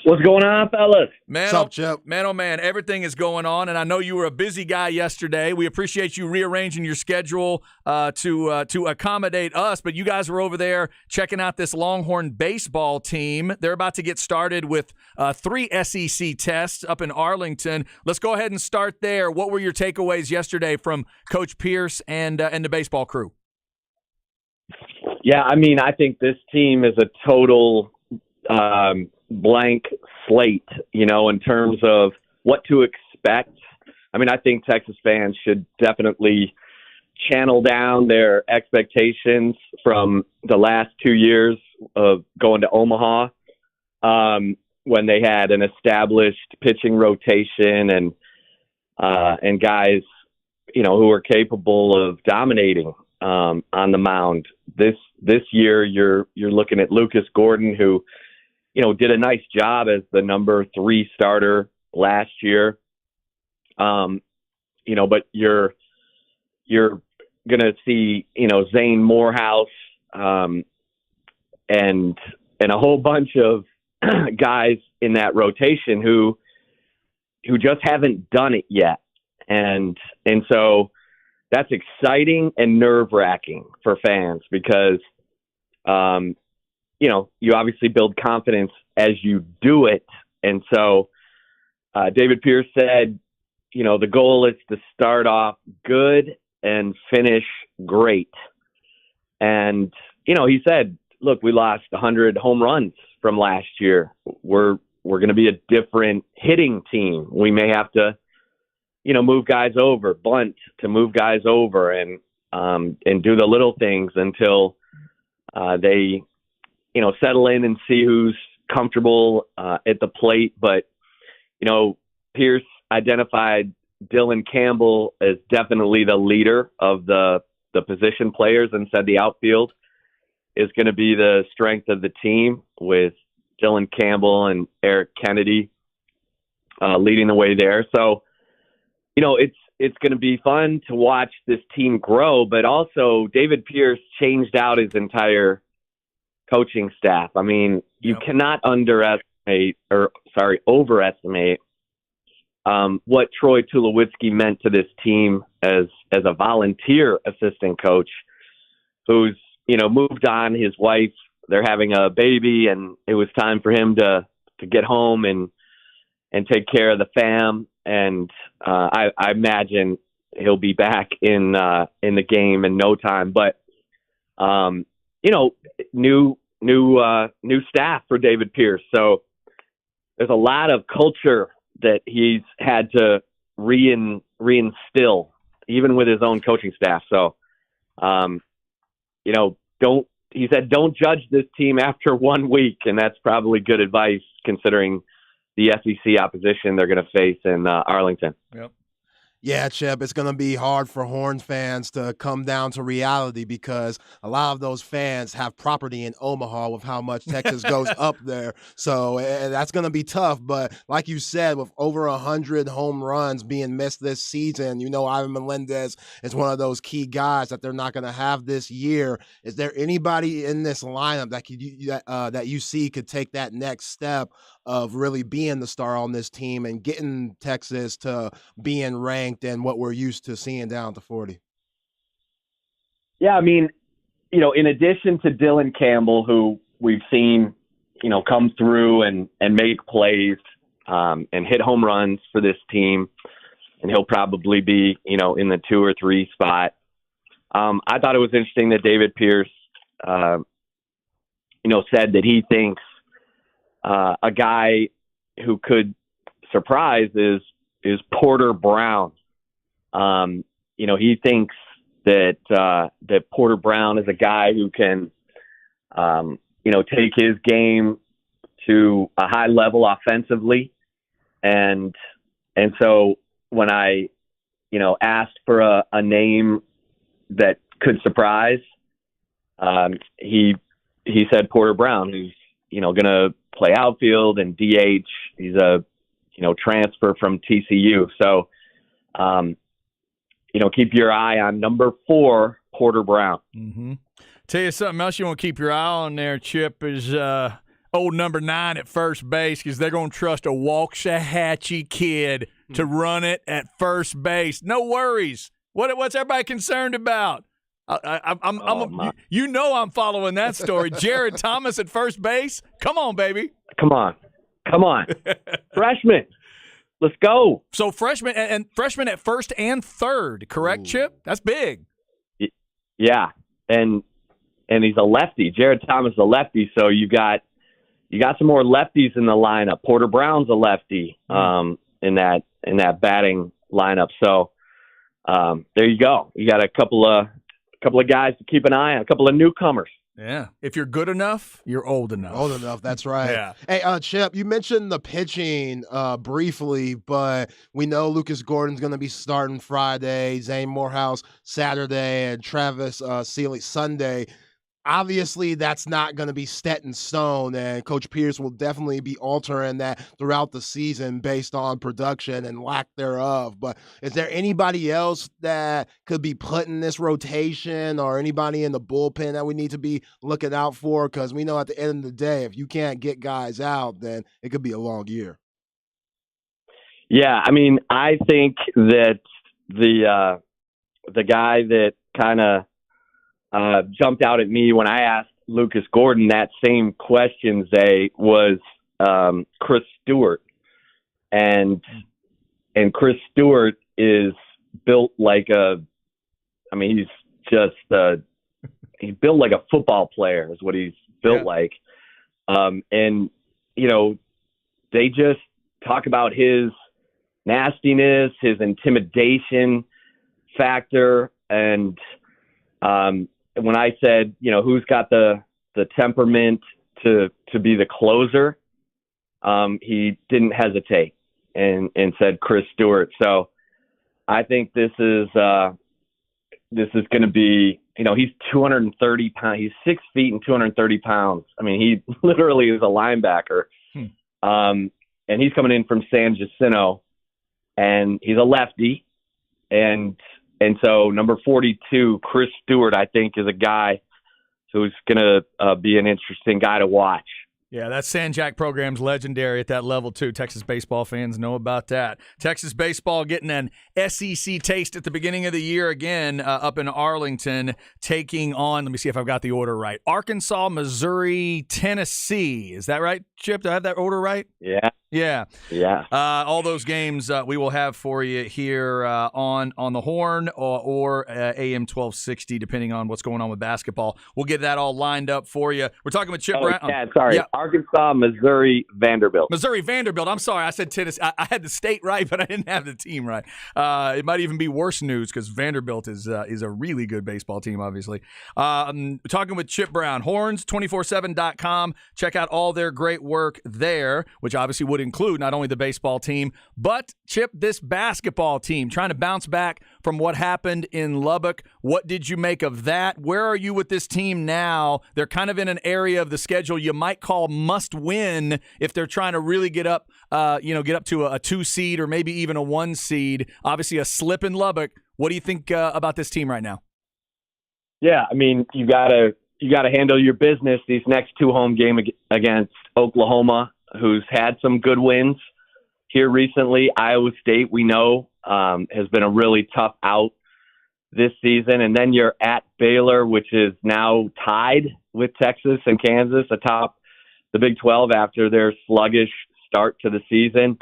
What's going on, fellas? Man, What's up, Chip? Man, oh man, everything is going on, and I know you were a busy guy yesterday. We appreciate you rearranging your schedule to accommodate us, but you guys were over there checking out this Longhorn baseball team. They're about to get started with 3 SEC tests up in Arlington. Let's go ahead and start there. What were your takeaways yesterday from Coach Pierce and the baseball crew? Yeah, I mean, I think this team is a total blank slate, you know, in terms of what to expect. I mean, I think Texas fans should definitely channel down their expectations from the last 2 years of going to Omaha, when they had an established pitching rotation and guys, you know, who are capable of dominating on the mound. This year, you're looking at Lucas Gordon, who, you know, did a nice job as the number 3 starter last year. You know, but you're going to see, you know, Zane Morehouse, and a whole bunch of guys in that rotation who just haven't done it yet. And so that's exciting and nerve-wracking for fans because, you know, you obviously build confidence as you do it. And so David Pierce said, you know, the goal is to start off good and finish great. And, you know, he said, look, we lost 100 home runs from last year. We're going to be a different hitting team. We may have to, you know, move guys over, bunt to move guys over and do the little things until they, you know, settle in and see who's comfortable at the plate. But, you know, Pierce identified Dylan Campbell as definitely the leader of the position players and said the outfield is going to be the strength of the team with Dylan Campbell and Eric Kennedy leading the way there. So, you know, it's going to be fun to watch this team grow, but also David Pierce changed out his entire coaching staff. I mean, you cannot overestimate what Troy Tulowitzki meant to this team as a volunteer assistant coach who's, you know, moved on. His wife, they're having a baby, and it was time for him to get home and take care of the fam. And I imagine he'll be back in the game in no time. But you know, new staff for David Pierce. So there's a lot of culture that he's had to reinstill, even with his own coaching staff. So, you know, he said, don't judge this team after 1 week. And that's probably good advice considering the SEC opposition they're going to face in Arlington. Yep. Yeah, Chip, it's going to be hard for Horns fans to come down to reality because a lot of those fans have property in Omaha with how much Texas goes up there. So that's going to be tough. But like you said, with over 100 home runs being missed this season, Ivan Melendez is one of those key guys that they're not going to have this year. Is there anybody in this lineup that you see could take that next step of really being the star on this team and getting Texas to being ranked and what we're used to seeing down to 40? Yeah, I mean, in addition to Dylan Campbell, who we've seen, come through and make plays and hit home runs for this team, and he'll probably be, in the 2 or 3 spot. I thought it was interesting that David Pierce, said that he thinks a guy who could surprise is Porter Brown. He thinks that Porter Brown is a guy who can, take his game to a high level offensively. And so when I, asked for a name that could surprise, he said Porter Brown, who's, going to play outfield and DH. He's a, transfer from TCU. So, keep your eye on number 4, Porter Brown. Mm-hmm. Tell you something else you want to keep your eye on there, Chip, is old number 9 at first base, because they're going to trust a Waxahachie kid to run it at first base. No worries. What's everybody concerned about? I'm following that story. Jared Thomas at first base. Come on, baby. Come on. Freshman. Let's go. So freshman at first and third, correct, Ooh. Chip? That's big. Yeah, and he's a lefty. Jared Thomas is a lefty, so you got some more lefties in the lineup. Porter Brown's a lefty in that batting lineup. So there you go. You got a couple of guys to keep an eye on, a couple of newcomers. Yeah. If you're good enough, you're old enough. Old enough, that's right. Yeah. Hey, Chip, you mentioned the pitching briefly, but we know Lucas Gordon's going to be starting Friday, Zane Morehouse Saturday, and Travis Seeley Sunday. Obviously, that's not going to be set in stone, and Coach Pierce will definitely be altering that throughout the season based on production and lack thereof. But is there anybody else that could be put in this rotation or anybody in the bullpen that we need to be looking out for? Because we know at the end of the day, if you can't get guys out, then it could be a long year. Yeah, I mean, I think that the guy that kind of jumped out at me when I asked Lucas Gordon that same question, Zay, was Chris Stewart. And Chris Stewart is built like he's built like a football player is what he's built like. And, they just talk about his nastiness, his intimidation factor. And when I said, who's got the temperament to be the closer, he didn't hesitate and said Chris Stewart. So I think this is going to be, he's 230 pounds. He's 6 feet and 230 pounds. I mean, he literally is a linebacker. And he's coming in from San Jacinto, and he's a lefty. And so number 42, Chris Stewart, I think, is a guy who's going to be an interesting guy to watch. Yeah, that Sanjak program's legendary at that level, too. Texas baseball fans know about that. Texas baseball getting an SEC taste at the beginning of the year again up in Arlington, taking on, let me see if I've got the order right, Arkansas, Missouri, Tennessee. Is that right, Chip? Do I have that order right? Yeah. Yeah. Yeah. All those games we will have for you here on the Horn or AM 1260, depending on what's going on with basketball. We'll get that all lined up for you. We're talking with Chip Brown. Yeah, sorry. Yeah. Arkansas, Missouri, Vanderbilt. Missouri Vanderbilt. I'm sorry, I said Tennessee. I had the state right, but I didn't have the team right. It might even be worse news because Vanderbilt is a really good baseball team, obviously. Talking with Chip Brown, horns247.com. Check out all their great work there, which obviously would include not only the baseball team, but Chip, this basketball team, trying to bounce back from what happened in Lubbock. What did you make of that? Where are you with this team now? They're kind of in an area of the schedule you might call must win if they're trying to really get up to a 2 seed or maybe even a 1 seed. Obviously a slip in Lubbock. What do you think about this team right now? Yeah, I mean, you gotta handle your business these next 2 home games against Oklahoma, who's had some good wins here recently. Iowa State, we know, has been a really tough out this season. And then you're at Baylor, which is now tied with Texas and Kansas atop the Big 12 after their sluggish start to the season.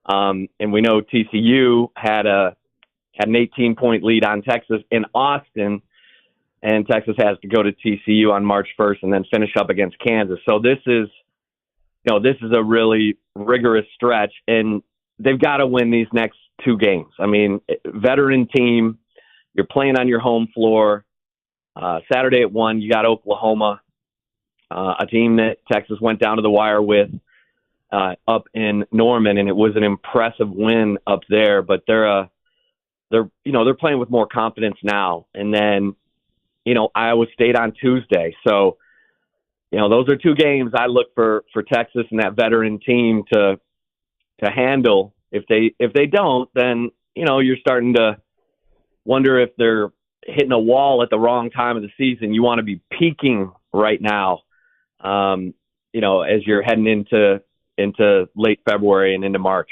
And we know TCU had an 18-point lead on Texas in Austin, and Texas has to go to TCU on March 1st and then finish up against Kansas. So this is a really rigorous stretch, and they've got to win these next 2 games. I mean, veteran team, you're playing on your home floor. Saturday at 1, you got Oklahoma, a team that Texas went down to the wire with up in Norman, and it was an impressive win up there. But they're playing with more confidence now. And then, Iowa State on Tuesday. So, those are 2 games I look for Texas and that veteran team to handle. If they don't, then you're starting to wonder if they're hitting a wall at the wrong time of the season. You want to be peaking right now, as you're heading into late February and into March.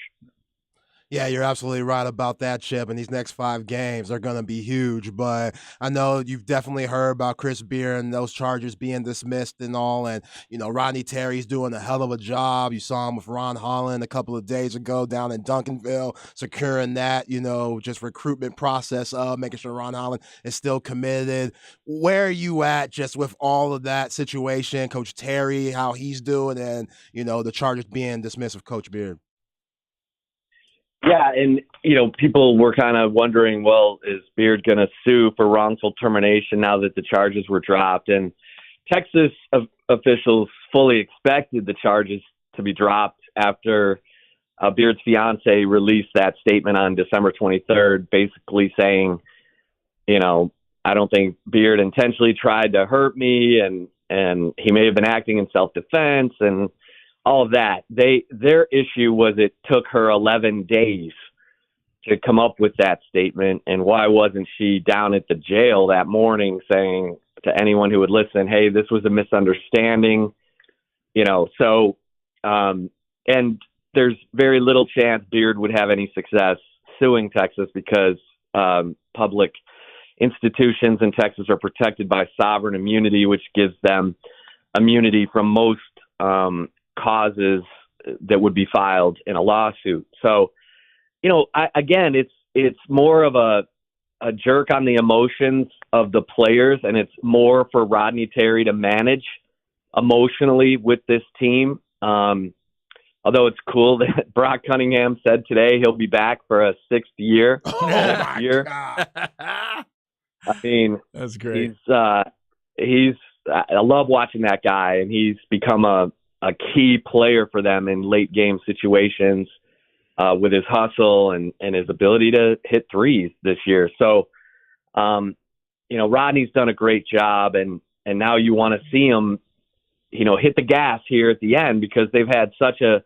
Yeah, you're absolutely right about that, Chip. And these next 5 games are going to be huge. But I know you've definitely heard about Chris Beard and those charges being dismissed and all. And, Rodney Terry's doing a hell of a job. You saw him with Ron Holland a couple of days ago down in Duncanville, securing that, just recruitment process of making sure Ron Holland is still committed. Where are you at just with all of that situation, Coach Terry, how he's doing, and, the charges being dismissed of Coach Beard? Yeah, and, people were kind of wondering, well, is Beard going to sue for wrongful termination now that the charges were dropped? And Texas officials fully expected the charges to be dropped after Beard's fiance released that statement on December 23rd, basically saying, I don't think Beard intentionally tried to hurt me, and he may have been acting in self-defense, and all of that. Their issue was it took her 11 days to come up with that statement. And why wasn't she down at the jail that morning saying to anyone who would listen, hey, this was a misunderstanding, so, and there's very little chance Beard would have any success suing Texas because public institutions in Texas are protected by sovereign immunity, which gives them immunity from most causes that would be filed in a lawsuit. So, it's more of a jerk on the emotions of the players, and it's more for Rodney Terry to manage emotionally with this team. Although it's cool that Brock Cunningham said today he'll be back for a 6th year next year. God. I mean, that's great. I love watching that guy, and he's become a key player for them in late game situations with his hustle and his ability to hit threes this year. So, Rodney's done a great job, and now you want to see him, hit the gas here at the end because they've had such a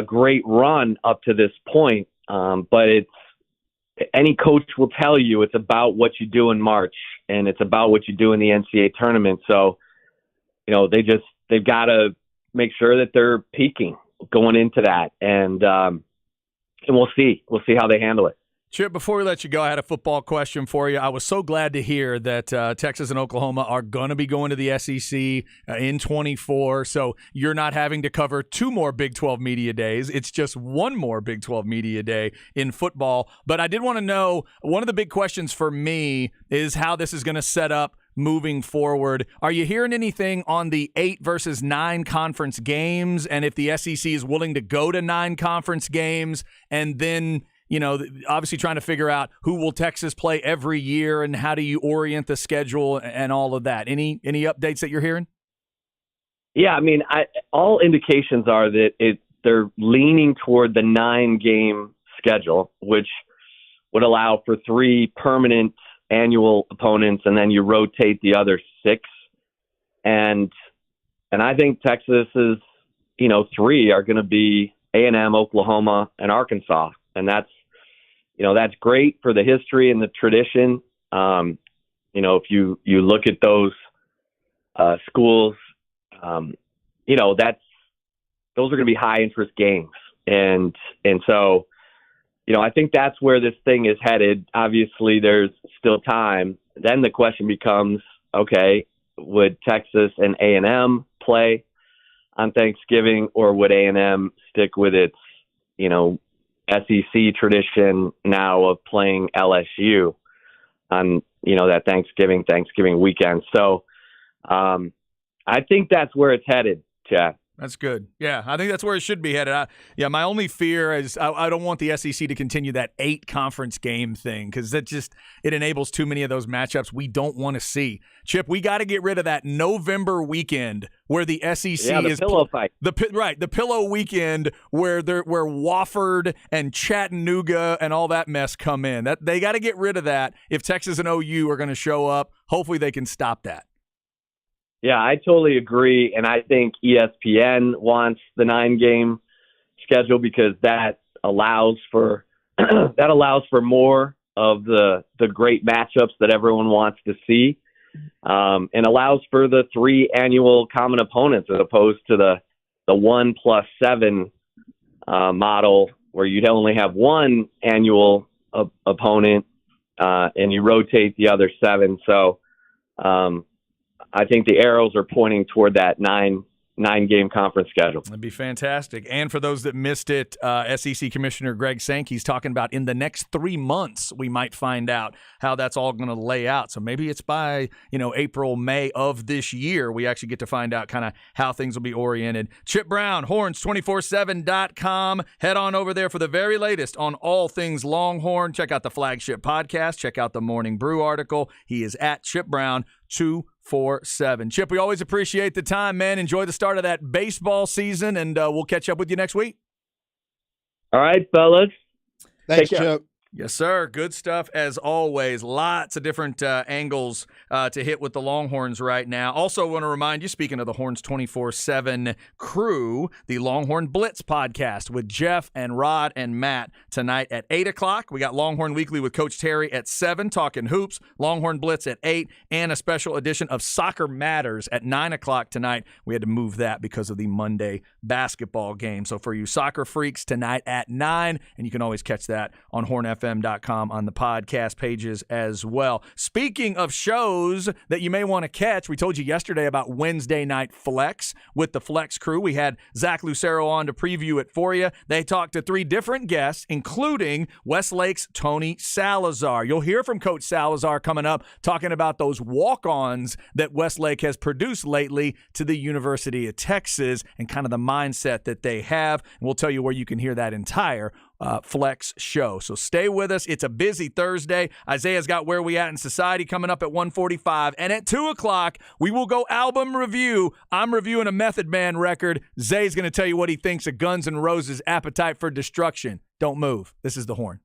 great run up to this point. But any coach will tell you it's about what you do in March, and it's about what you do in the NCAA tournament. So, they've got to make sure that they're peaking going into that. And we'll see. We'll see how they handle it. Chip, before we let you go, I had a football question for you. I was so glad to hear that Texas and Oklahoma are going to be going to the SEC in 24, so you're not having to cover 2 more Big 12 media days. It's just 1 more Big 12 media day in football. But I did want to know, one of the big questions for me is how this is going to set up moving forward. Are you hearing anything on the 8 versus 9 conference games, and if the SEC is willing to go to 9 conference games, and then, you know, obviously trying to figure out who will Texas play every year and how do you orient the schedule and all of that? Any updates that you're hearing? Yeah, I mean, all indications are that they're leaning toward the 9-game schedule, which would allow for 3 permanent annual opponents, and then you rotate the other 6. And I think Texas's, 3 are going to be A&M, Oklahoma, and Arkansas, and that's great for the history and the tradition. If you look at those schools, those are going to be high interest games, and so. I think that's where this thing is headed. Obviously, there's still time. Then the question becomes, okay, would Texas and A&M play on Thanksgiving, or would A&M stick with its, SEC tradition now of playing LSU on, that Thanksgiving weekend? So I think that's where it's headed, Chad. That's good. Yeah, I think that's where it should be headed. My only fear is I don't want the SEC to continue that 8 conference game thing, because it enables too many of those matchups we don't want to see. Chip, we got to get rid of that November weekend where the SEC is pillow fight. The pillow weekend where Wofford and Chattanooga and all that mess come in. That they got to get rid of that if Texas and OU are going to show up. Hopefully they can stop that. Yeah, I totally agree, and I think ESPN wants the 9-game schedule because that allows for more of the great matchups that everyone wants to see, and allows for the 3 annual common opponents as opposed to the 1+7 model where you'd only have 1 annual opponent and you rotate the other 7. So. I think the arrows are pointing toward that 9-game conference schedule. That'd be fantastic. And for those that missed it, SEC Commissioner Greg Sankey's talking about in the next 3 months, we might find out how that's all going to lay out. So maybe it's by, April, May of this year, we actually get to find out kind of how things will be oriented. Chip Brown, horns247.com. Head on over there for the very latest on all things Longhorn. Check out the flagship podcast. Check out the Morning Brew article. He is at Chip Brown 247. Chip, we always appreciate the time, man. Enjoy the start of that baseball season, and we'll catch up with you next week. All right, fellas. Thanks, Chip. Yes, sir. Good stuff as always. Lots of different angles to hit with the Longhorns right now. Also want to remind you, speaking of the Horns 24/7 crew, the Longhorn Blitz podcast with Jeff and Rod and Matt tonight at 8 o'clock. We got Longhorn Weekly with Coach Terry at 7, talking hoops. Longhorn Blitz at 8, and a special edition of Soccer Matters at 9 o'clock tonight. We had to move that because of the Monday basketball game. So for you soccer freaks, tonight at 9, and you can always catch that on hornfm.com on the podcast pages as well. Speaking of shows that you may want to catch, we told you yesterday about Wednesday Night Flex with the Flex crew. We had Zach Lucero on to preview it for you. They talked to 3 different guests, including Westlake's Tony Salazar. You'll hear from Coach Salazar coming up, talking about those walk-ons that Westlake has produced lately to the University of Texas and kind of the mindset that they have. And we'll tell you where you can hear that entire Flex show. So stay with us. It's a busy Thursday. Isaiah's got Where We At in Society coming up at 1:45. And at 2 o'clock, we will go album review. I'm reviewing a Method Man record. Zay's going to tell you what he thinks of Guns N' Roses' Appetite for Destruction. Don't move. This is The Horn.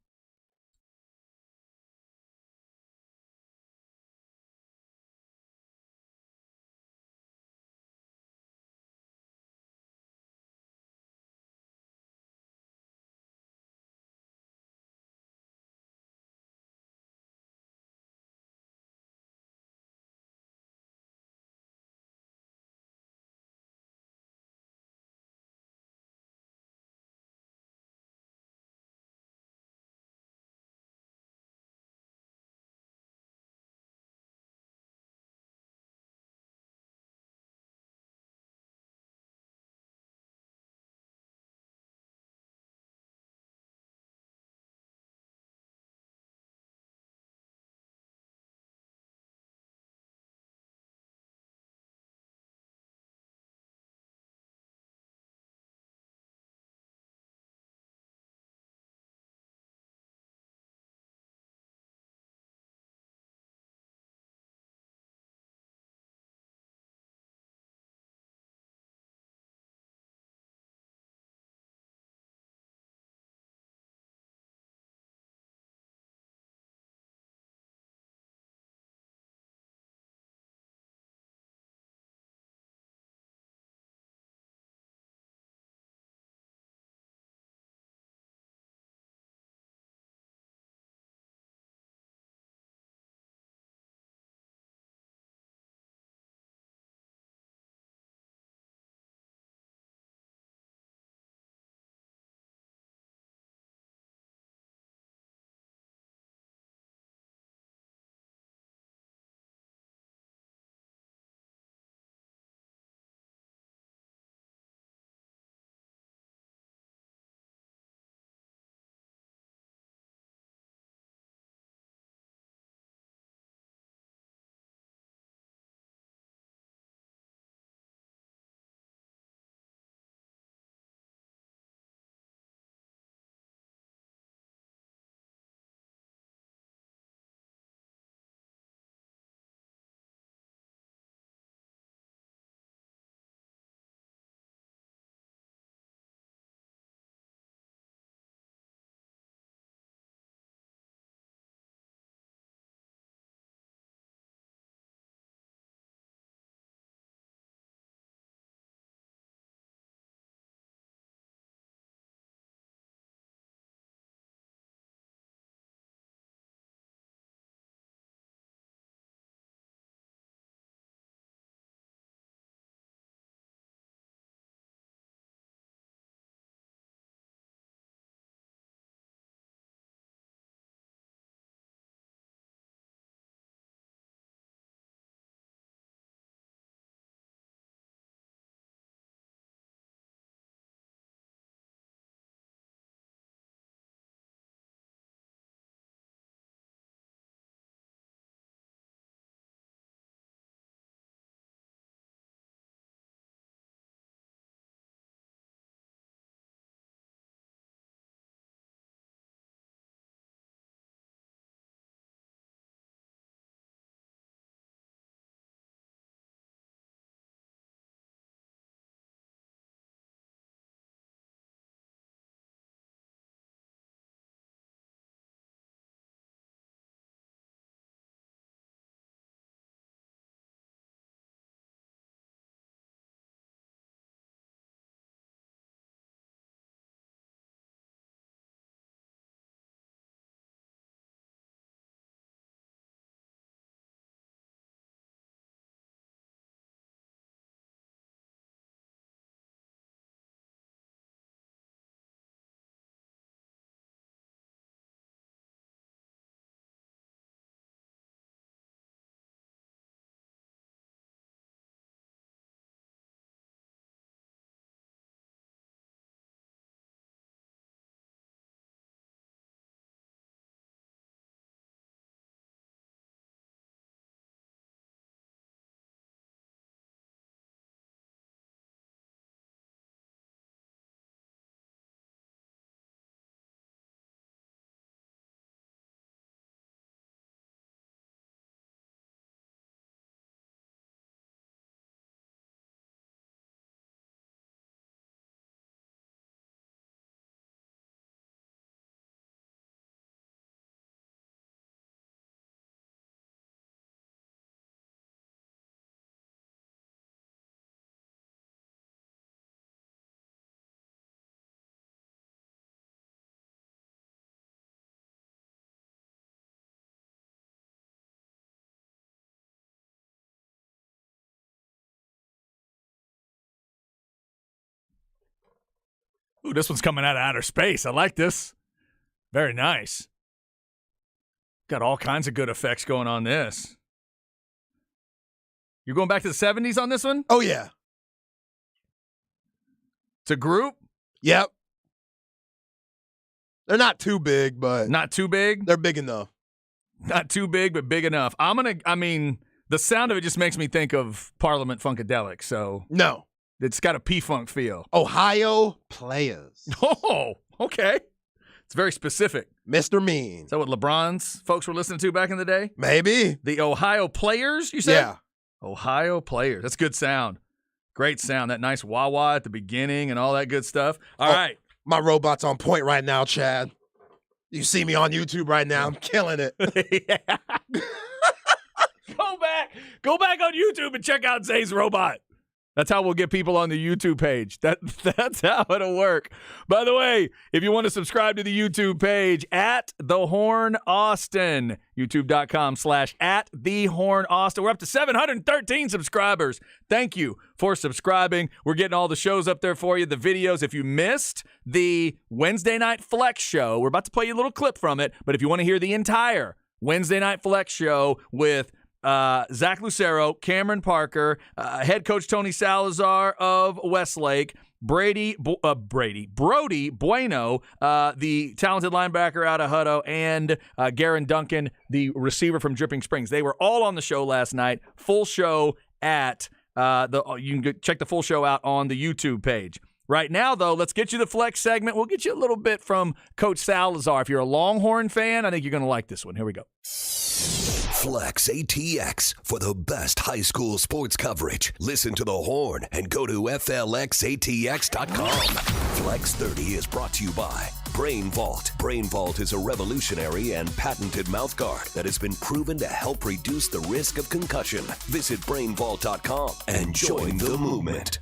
Ooh, this one's coming out of outer space. I like this. Very nice. Got all kinds of good effects going on this. You're going back to the 70s on this one? Oh, yeah. It's a group? Yep. They're not too big, but Not too big? they're big enough. Not too big, but big enough. The sound of it just makes me think of Parliament Funkadelic, so No. it's got a P-Funk feel. Ohio Players. Oh, okay. It's very specific. Mr. Mean. Is that what LeBron's folks were listening to back in the day? Maybe. The Ohio Players, you said? Yeah. Ohio Players. That's good sound. Great sound. That nice wah-wah at the beginning and all that good stuff. All right. My robot's on point right now, Chad. You see me on YouTube right now. I'm killing it. Yeah. Go back on YouTube and check out Zay's robot. That's how we'll get people on the YouTube page. That's how it'll work. By the way, if you want to subscribe to the YouTube page, at The Horn Austin, youtube.com/@TheHornAustin. We're up to 713 subscribers. Thank you for subscribing. We're getting all the shows up there for you, the videos. If you missed the Wednesday Night Flex show, we're about to play you a little clip from it, but if you want to hear the entire Wednesday Night Flex show with Zach Lucero, Cameron Parker, head coach Tony Salazar of Westlake, Brody Bueno, the talented linebacker out of Hutto, and Garen Duncan, the receiver from Dripping Springs. They were all on the show last night. Full show at you can check the full show out on the YouTube page. Right now, though, let's get you the Flex segment. We'll get you a little bit from Coach Salazar. If you're a Longhorn fan, I think you're going to like this one. Here we go. Flex ATX for the best high school sports coverage. Listen to The Horn and go to FLXATX.com. Flex 30 is brought to you by Brain Vault. Brain Vault is a revolutionary and patented mouthguard that has been proven to help reduce the risk of concussion. Visit BrainVault.com and join the movement.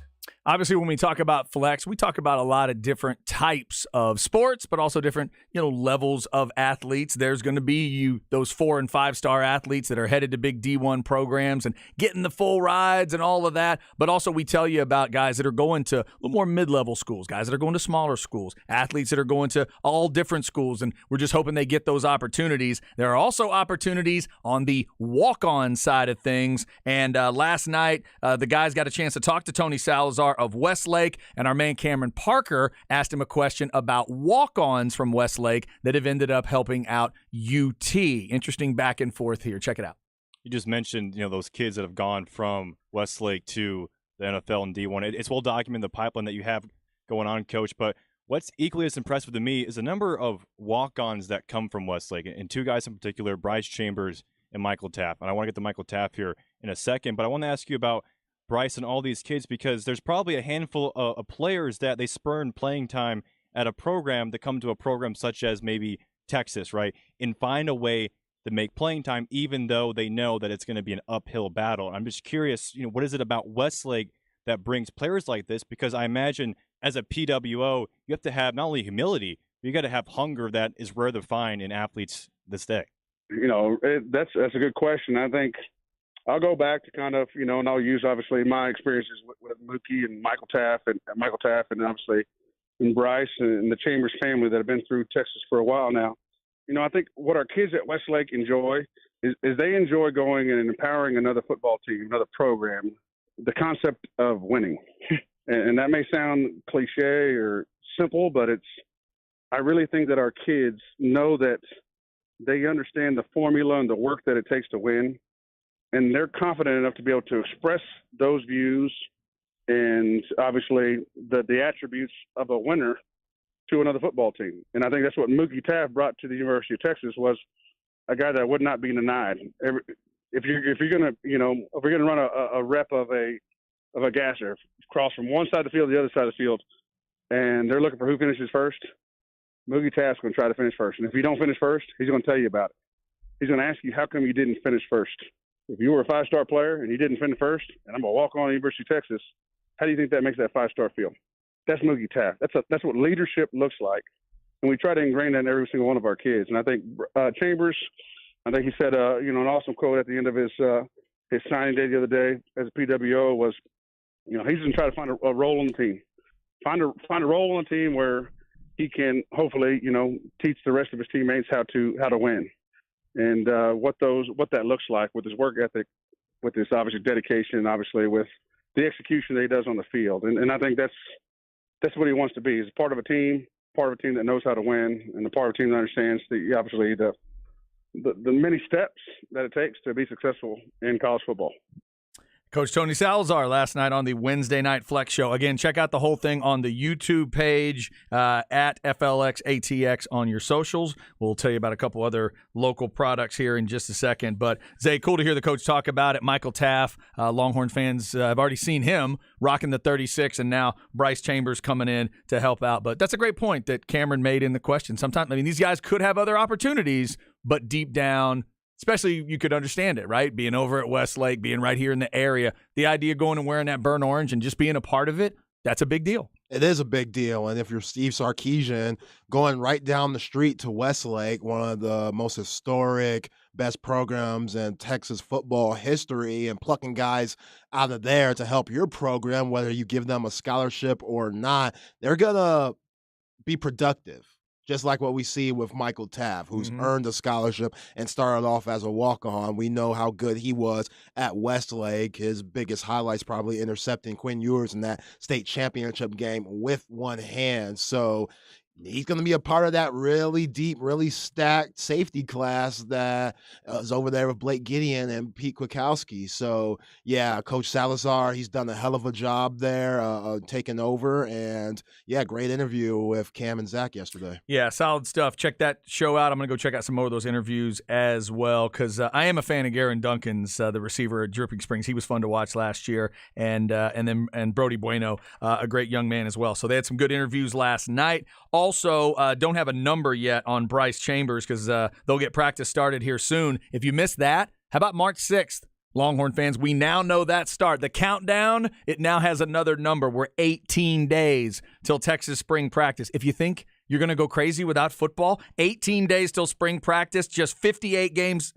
Obviously, when we talk about Flex, we talk about a lot of different types of sports, but also different, levels of athletes. There's going to be those 4- and 5-star athletes that are headed to big D1 programs and getting the full rides and all of that. But also we tell you about guys that are going to a little more mid-level schools, guys that are going to smaller schools, athletes that are going to all different schools, and we're just hoping they get those opportunities. There are also opportunities on the walk-on side of things. And last night, the guys got a chance to talk to Tony Salazar of Westlake, and our man Cameron Parker asked him a question about walk-ons from Westlake that have ended up helping out UT. Interesting back and forth here. Check it out. You just mentioned, those kids that have gone from Westlake to the NFL and D1. It's well documented, the pipeline that you have going on, Coach. But what's equally as impressive to me is the number of walk-ons that come from Westlake, and two guys in particular, Bryce Chambers and Michael Taff. And I want to get to Michael Taff here in a second, but I want to ask you about Bryce and all these kids, because there's probably a handful of players that they spurn playing time at a program to come to a program such as maybe Texas, right, and find a way to make playing time even though they know that it's going to be an uphill battle. I'm just curious, what is it about Westlake that brings players like this? Because I imagine as a PWO, you have to have not only humility, but you got to have hunger that is rare to find in athletes this day. That's a good question. I think I'll go back to kind of, and I'll use obviously my experiences with Mookie and Michael Taff and obviously and Bryce and the Chambers family that have been through Texas for a while now. I think what our kids at Westlake enjoy is they enjoy going and empowering another football team, another program, the concept of winning. And that may sound cliche or simple, but I really think that our kids know that they understand the formula and the work that it takes to win. And they're confident enough to be able to express those views and obviously the attributes of a winner to another football team. And I think that's what Mookie Taff brought to the University of Texas, was a guy that would not be denied. If you're gonna run a rep of a gasser, cross from one side of the field to the other side of the field, and they're looking for who finishes first, Mookie Taff's going to try to finish first. And if you don't finish first, he's going to tell you about it. He's going to ask you, how come you didn't finish first? If you were a 5-star player and you didn't finish first, and I'm going to walk on University of Texas, how do you think that makes that 5-star feel? That's Mookie Taff. That's what leadership looks like. And we try to ingrain that in every single one of our kids. And I think Chambers, I think he said, an awesome quote at the end of his signing day the other day as a PWO was, he's going to try to find a role on the team. find a role on the team where he can hopefully, teach the rest of his teammates how to win, and what that looks like with his work ethic, with his obviously dedication, and obviously with the execution that he does on the field. And I think that's what he wants to be. He's part of a team that knows how to win, and a part of a team that understands obviously the many steps that it takes to be successful in college football. Coach Tony Salazar last night on the Wednesday Night Flex Show. Again, check out the whole thing on the YouTube page at FLXATX on your socials. We'll tell you about a couple other local products here in just a second. But, Zay, cool to hear the coach talk about it. Michael Taff, Longhorn fans, I've already seen him rocking the 36, and now Bryce Chambers coming in to help out. But that's a great point that Cameron made in the question. Sometimes, these guys could have other opportunities, but deep down, especially you could understand it, right? Being over at Westlake, being right here in the area, the idea of going and wearing that burnt orange and just being a part of it, that's a big deal. It is a big deal. And if you're Steve Sarkisian, going right down the street to Westlake, one of the most historic, best programs in Texas football history, and plucking guys out of there to help your program, whether you give them a scholarship or not, they're going to be productive. Just like what we see with Michael Taff, who's earned a scholarship and started off as a walk-on. We know how good he was at Westlake. His biggest highlights probably intercepting Quinn Ewers in that state championship game with one hand. So he's going to be a part of that really deep, really stacked safety class that is over there with Blake Gideon and Pete Kwiatkowski. So, yeah, Coach Salazar, he's done a hell of a job there, taking over. And, yeah, great interview with Cam and Zach yesterday. Yeah, solid stuff. Check that show out. I'm going to go check out some more of those interviews as well, because I am a fan of Garen Duncans, the receiver at Dripping Springs. He was fun to watch last year. And Brody Bueno, a great young man as well. So they had some good interviews last night. Also, don't have a number yet on Bryce Chambers because they'll get practice started here soon. If you missed that, how about March 6th? Longhorn fans, we now know that start. The countdown, it now has another number. We're 18 days till Texas spring practice. If you think you're going to go crazy without football, 18 days till spring practice, just 58 days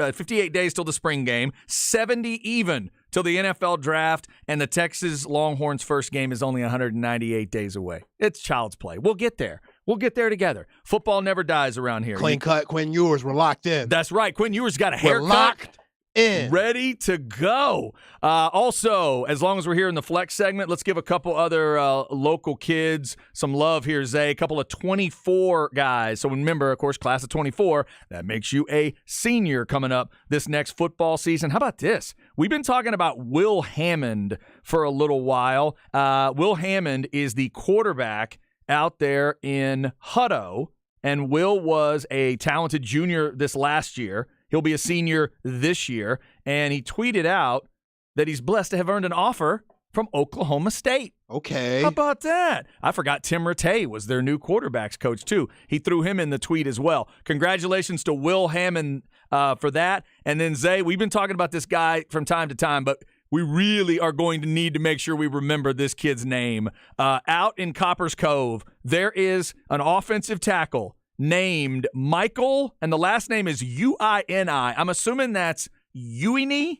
till the spring game, 70 even till the NFL draft, and the Texas Longhorns' first game is only 198 days away. It's child's play. We'll get there. We'll get there together. Football never dies around here. Clean cut, Quinn Ewers, we're locked in. That's right. Quinn Ewers got a haircut. We're locked in. Ready to go. Also, as long as we're here in the flex segment, let's give a couple other local kids some love here, Zay. A couple of 24 guys. So remember, of course, class of 24, that makes you a senior coming up this next football season. How about this? We've been talking about Will Hammond for a little while. Will Hammond is the quarterback out there in Hutto, and Will was a talented junior this last year. He'll be a senior this year, and he tweeted out that he's blessed to have earned an offer from Oklahoma State. Okay. How about that? I forgot Tim Rattay was their new quarterbacks coach, too. He threw him in the tweet as well. Congratulations to Will Hammond for that. And then, Zay, we've been talking about this guy from time to time, but we really are going to need to make sure we remember this kid's name. Out in Copper's Cove, there is an offensive tackle named Michael, and the last name is Uini. I'm assuming that's Uini,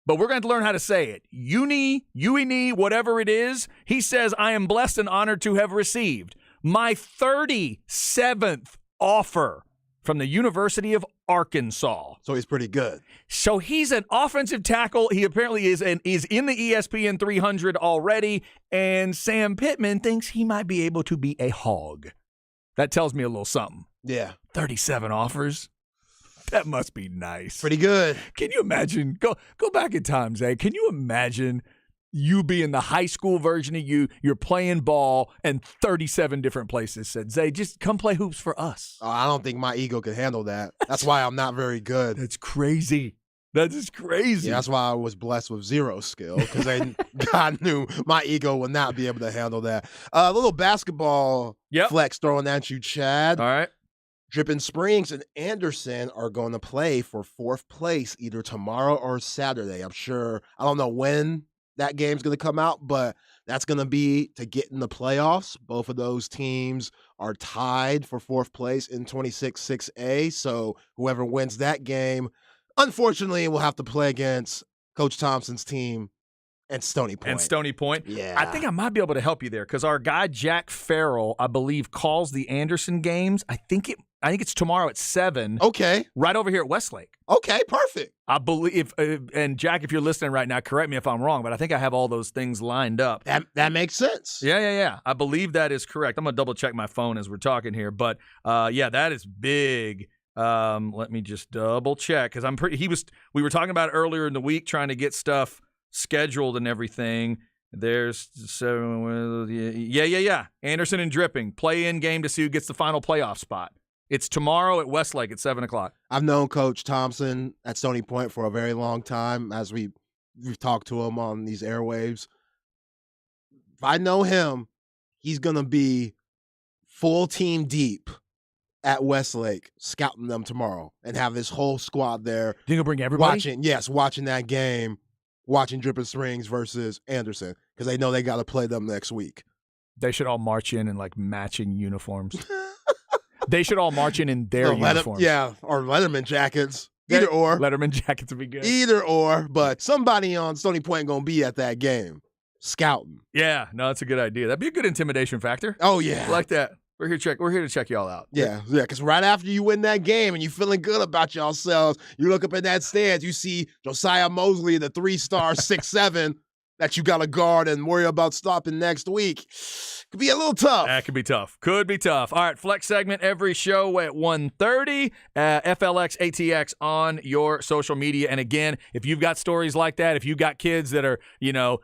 but we're going to learn how to say it. Uini, whatever it is. He says, I am blessed and honored to have received my 37th offer from the University of Arkansas. So he's pretty good. So he's an offensive tackle. He apparently is in the ESPN 300 already, and Sam Pittman thinks he might be able to be a hog. That tells me a little something. Yeah. 37 offers. That must be nice. Pretty good. Can you imagine? Go back in time, Zay. Can you imagine you being the high school version of you? You're playing ball, and 37 different places said, Zay, just come play hoops for us. I don't think my ego could handle that. That's why I'm not very good. That's crazy. That is crazy. Yeah, that's why I was blessed with zero skill, because God knew my ego would not be able to handle that. A little basketball flex throwing at you, Chad. All right. Dripping Springs and Anderson are going to play for fourth place either tomorrow or Saturday. I'm sure. I don't know when that game's going to come out, but that's going to be to get in the playoffs. Both of those teams are tied for fourth place in 26-6A. So whoever wins that game, unfortunately, will have to play against Coach Thompson's team And Stony Point. And Stony Point. Yeah. I think I might be able to help you there because our guy Jack Farrell, I believe, calls the Anderson games. I think it's tomorrow at 7. Okay. Right over here at Westlake. Okay, perfect. I believe, and Jack, if you're listening right now, correct me if I'm wrong, but I think I have all those things lined up. That makes sense. Yeah. I believe that is correct. I'm gonna double check my phone as we're talking here, but yeah, that is big. Let me just double check because we were talking about it earlier in the week, trying to get stuff scheduled and everything. There's 7. Yeah. Anderson and Dripping play-in game to see who gets the final playoff spot. It's tomorrow at Westlake at 7:00. I've known Coach Thompson at Stony Point for a very long time as we've talked to him on these airwaves. If I know him, he's going to be full team deep at Westlake scouting them tomorrow and have this whole squad there. You think he'll bring everybody? Watching that game, watching Dripping Springs versus Anderson because they know they got to play them next week. They should all march in like matching uniforms. They should all march in their uniforms. Or Letterman jackets. Either or. Letterman jackets would be good. Either or, but somebody on Stony Point going to be at that game scouting. Yeah, no, that's a good idea. That'd be a good intimidation factor. Oh, yeah. I like that. We're here to check y'all out. Yeah, because right after you win that game and you're feeling good about yourselves, you look up in that stands, you see Josiah Mosley, the 3-star 6'7", that you got to guard and worry about stopping next week. Could be a little tough. That could be tough. Could be tough. All right, Flex segment every show at 1:30. FLX ATX on your social media. And again, if you've got stories like that, if you've got kids that are, you know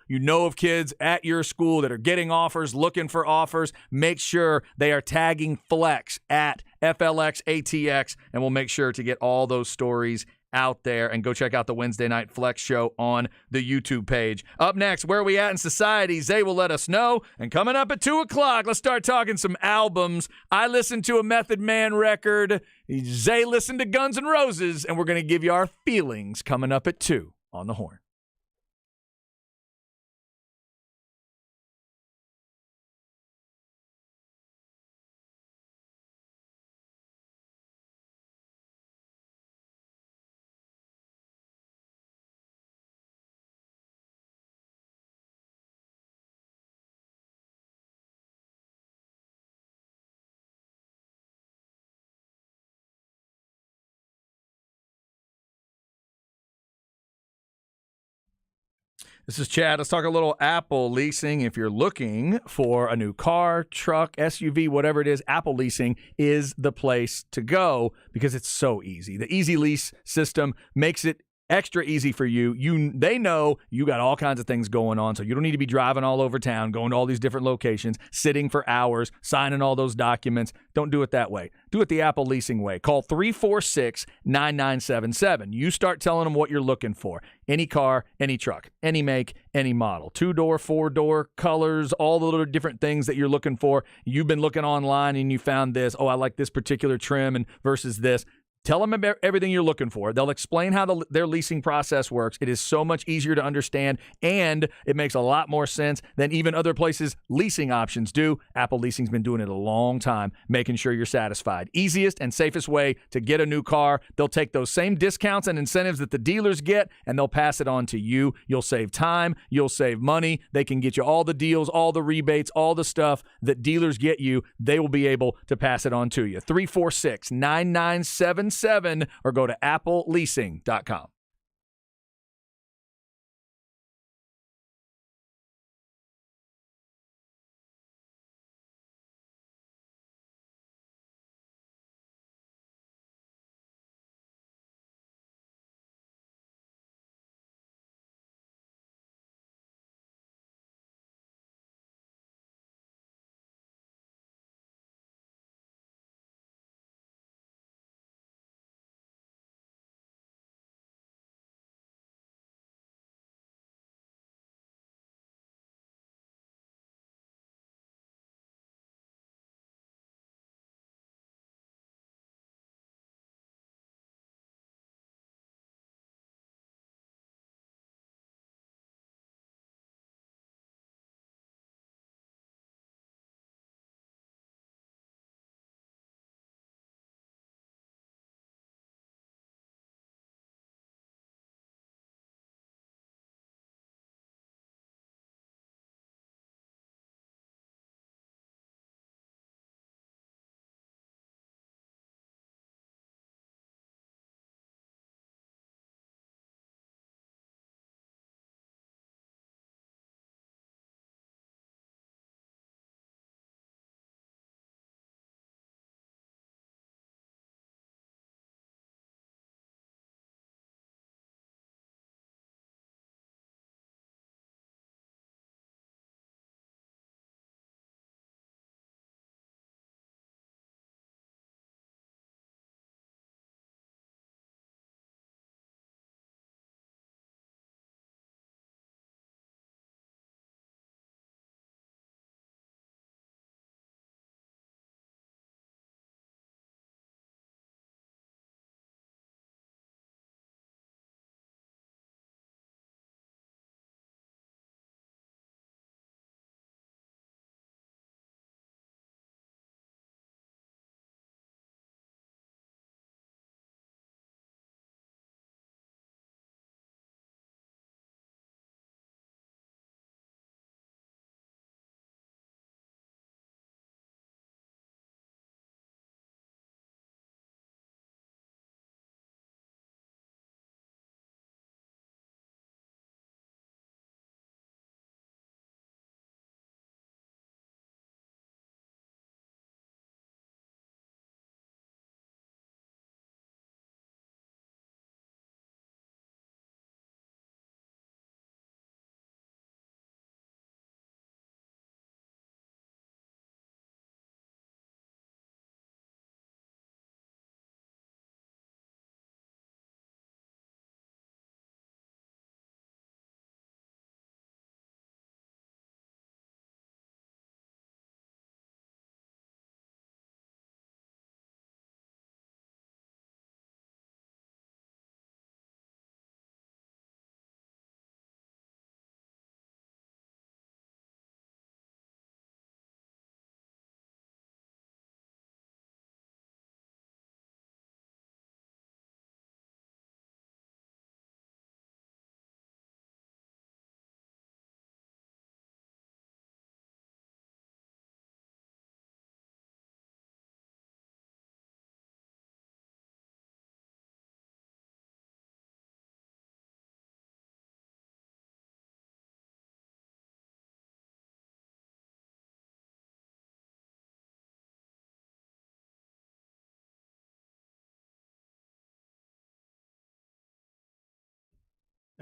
of kids at your school that are getting offers, looking for offers, make sure they are tagging Flex at FLX ATX, and we'll make sure to get all those stories out there. And go check out the Wednesday Night Flex show on the YouTube page. Up next, where are we at in society? Zay will let us know. And coming up at 2:00, let's start talking some albums. I listened to a Method Man record. Zay listened to Guns N' Roses. And we're going to give you our feelings coming up at 2 on the Horn. This is Chad. Let's talk a little Apple leasing. If you're looking for a new car, truck, SUV, whatever it is, Apple leasing is the place to go because it's so easy. The Easy Lease system makes it extra easy for you. They know you got all kinds of things going on, so you don't need to be driving all over town, going to all these different locations, sitting for hours, signing all those documents. Don't do it that way. Do it the Apple leasing way. Call 346-9977. You start telling them what you're looking for. Any car, any truck, any make, any model. 2-door, 4-door, colors, all the little different things that you're looking for. You've been looking online and you found this. Oh, I like this particular trim and versus this. Tell them about everything you're looking for. They'll explain how their leasing process works. It is so much easier to understand, and it makes a lot more sense than even other places' leasing options do. Apple Leasing's been doing it a long time, making sure you're satisfied. Easiest and safest way to get a new car. They'll take those same discounts and incentives that the dealers get, and they'll pass it on to you. You'll save time. You'll save money. They can get you all the deals, all the rebates, all the stuff that dealers get you. They will be able to pass it on to you. 346-9977 or go to appleleasing.com.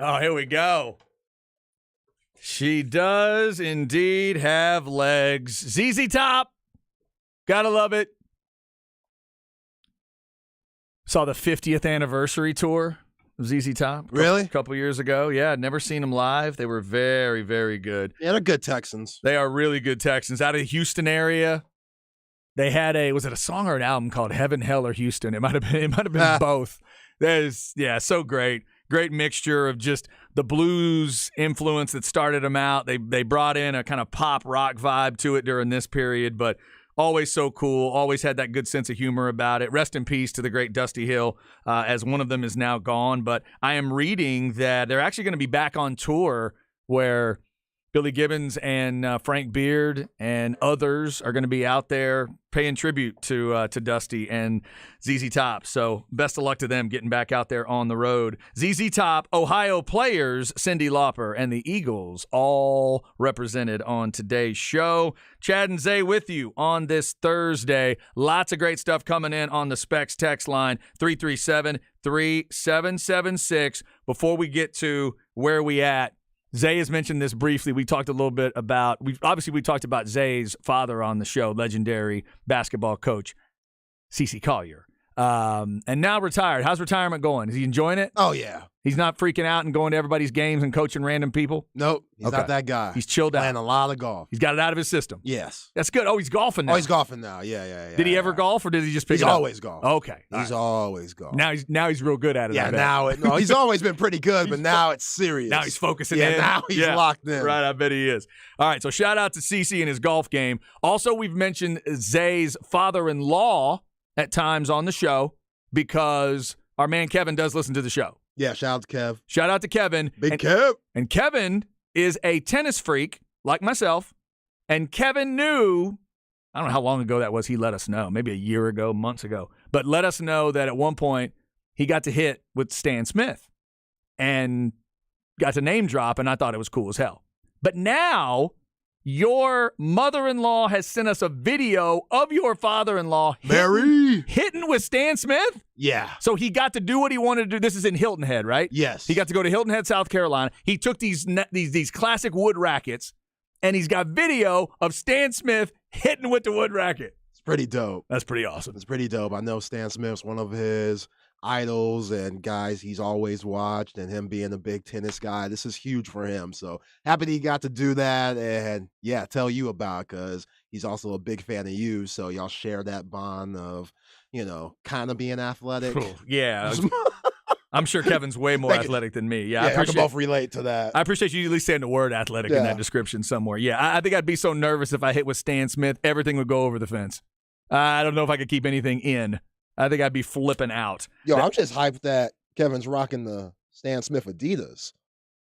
Oh, here we go. She does indeed have legs. ZZ Top. Gotta love it. Saw the 50th anniversary tour of ZZ Top. Really? A couple years ago. Yeah, I'd never seen them live. They were very, very good. Yeah, they're good Texans. They are really good Texans. Out of the Houston area, they had was it a song or an album called Heaven, Hell, or Houston? It might have been both. That is, yeah, so great. Great mixture of just the blues influence that started them out. They brought in a kind of pop rock vibe to it during this period, but always so cool. Always had that good sense of humor about it. Rest in peace to the great Dusty Hill, as one of them is now gone. But I am reading that they're actually going to be back on tour where Billy Gibbons and Frank Beard and others are going to be out there paying tribute to Dusty and ZZ Top. So best of luck to them getting back out there on the road. ZZ Top, Ohio players, Cyndi Lauper, and the Eagles all represented on today's show. Chad and Zay with you on this Thursday. Lots of great stuff coming in on the Specs text line, 337-3776. Before we get to where we at, Zay has mentioned this briefly. We talked a little bit about, we talked about Zay's father on the show, legendary basketball coach, C.C. Collier. And now retired. How's retirement going? Is he enjoying it? Oh, yeah. He's not freaking out and going to everybody's games and coaching random people? Nope. He's Okay. not that guy. He's chilled out. Playing a lot of golf. He's got it out of his system. Yes. That's good. Oh, he's golfing now. Oh, he's golfing now. Yeah. Did he ever golf, or did he just pick He's it up? always golf. Okay. He's always golf. Now he's real good at it. Yeah, I bet. no, he's always been pretty good, but now it's serious. Now he's focusing Yeah, in. now he's locked in. Right, I bet he is. All right, so shout out to CC and his golf game. Also, we've mentioned Zay's father-in-law at times on the show because our man Kevin does listen to the show. Yeah, shout out to Kev. Shout out to Kevin. Big and, Kev. And Kevin is a tennis freak like myself. And Kevin knew, I don't know how long ago that was, he let us know, maybe a year ago, months ago, but let us know that at one point he got to hit with Stan Smith and got to name drop, and I thought it was cool as hell. But now your mother-in-law has sent us a video of your father-in-law hitting with Stan Smith. Yeah. So he got to do what he wanted to do. This is in Hilton Head, right? Yes. He got to go to Hilton Head, South Carolina. He took these classic wood rackets, and he's got video of Stan Smith hitting with the wood racket. It's pretty dope. That's pretty awesome. It's pretty dope. I know Stan Smith's one of his idols and guys he's always watched, and him being a big tennis guy, this is huge for him. So happy that he got to do that, and yeah, tell you about, because he's also a big fan of you. So y'all share that bond of, kind of being athletic. Yeah. I'm sure Kevin's way more athletic than me. Yeah, I can both relate to that. I appreciate you at least saying the word athletic in that description somewhere. Yeah, I think I'd be so nervous if I hit with Stan Smith, everything would go over the fence. I don't know if I could keep anything in. I think I'd be flipping out. I'm just hyped that Kevin's rocking the Stan Smith Adidas.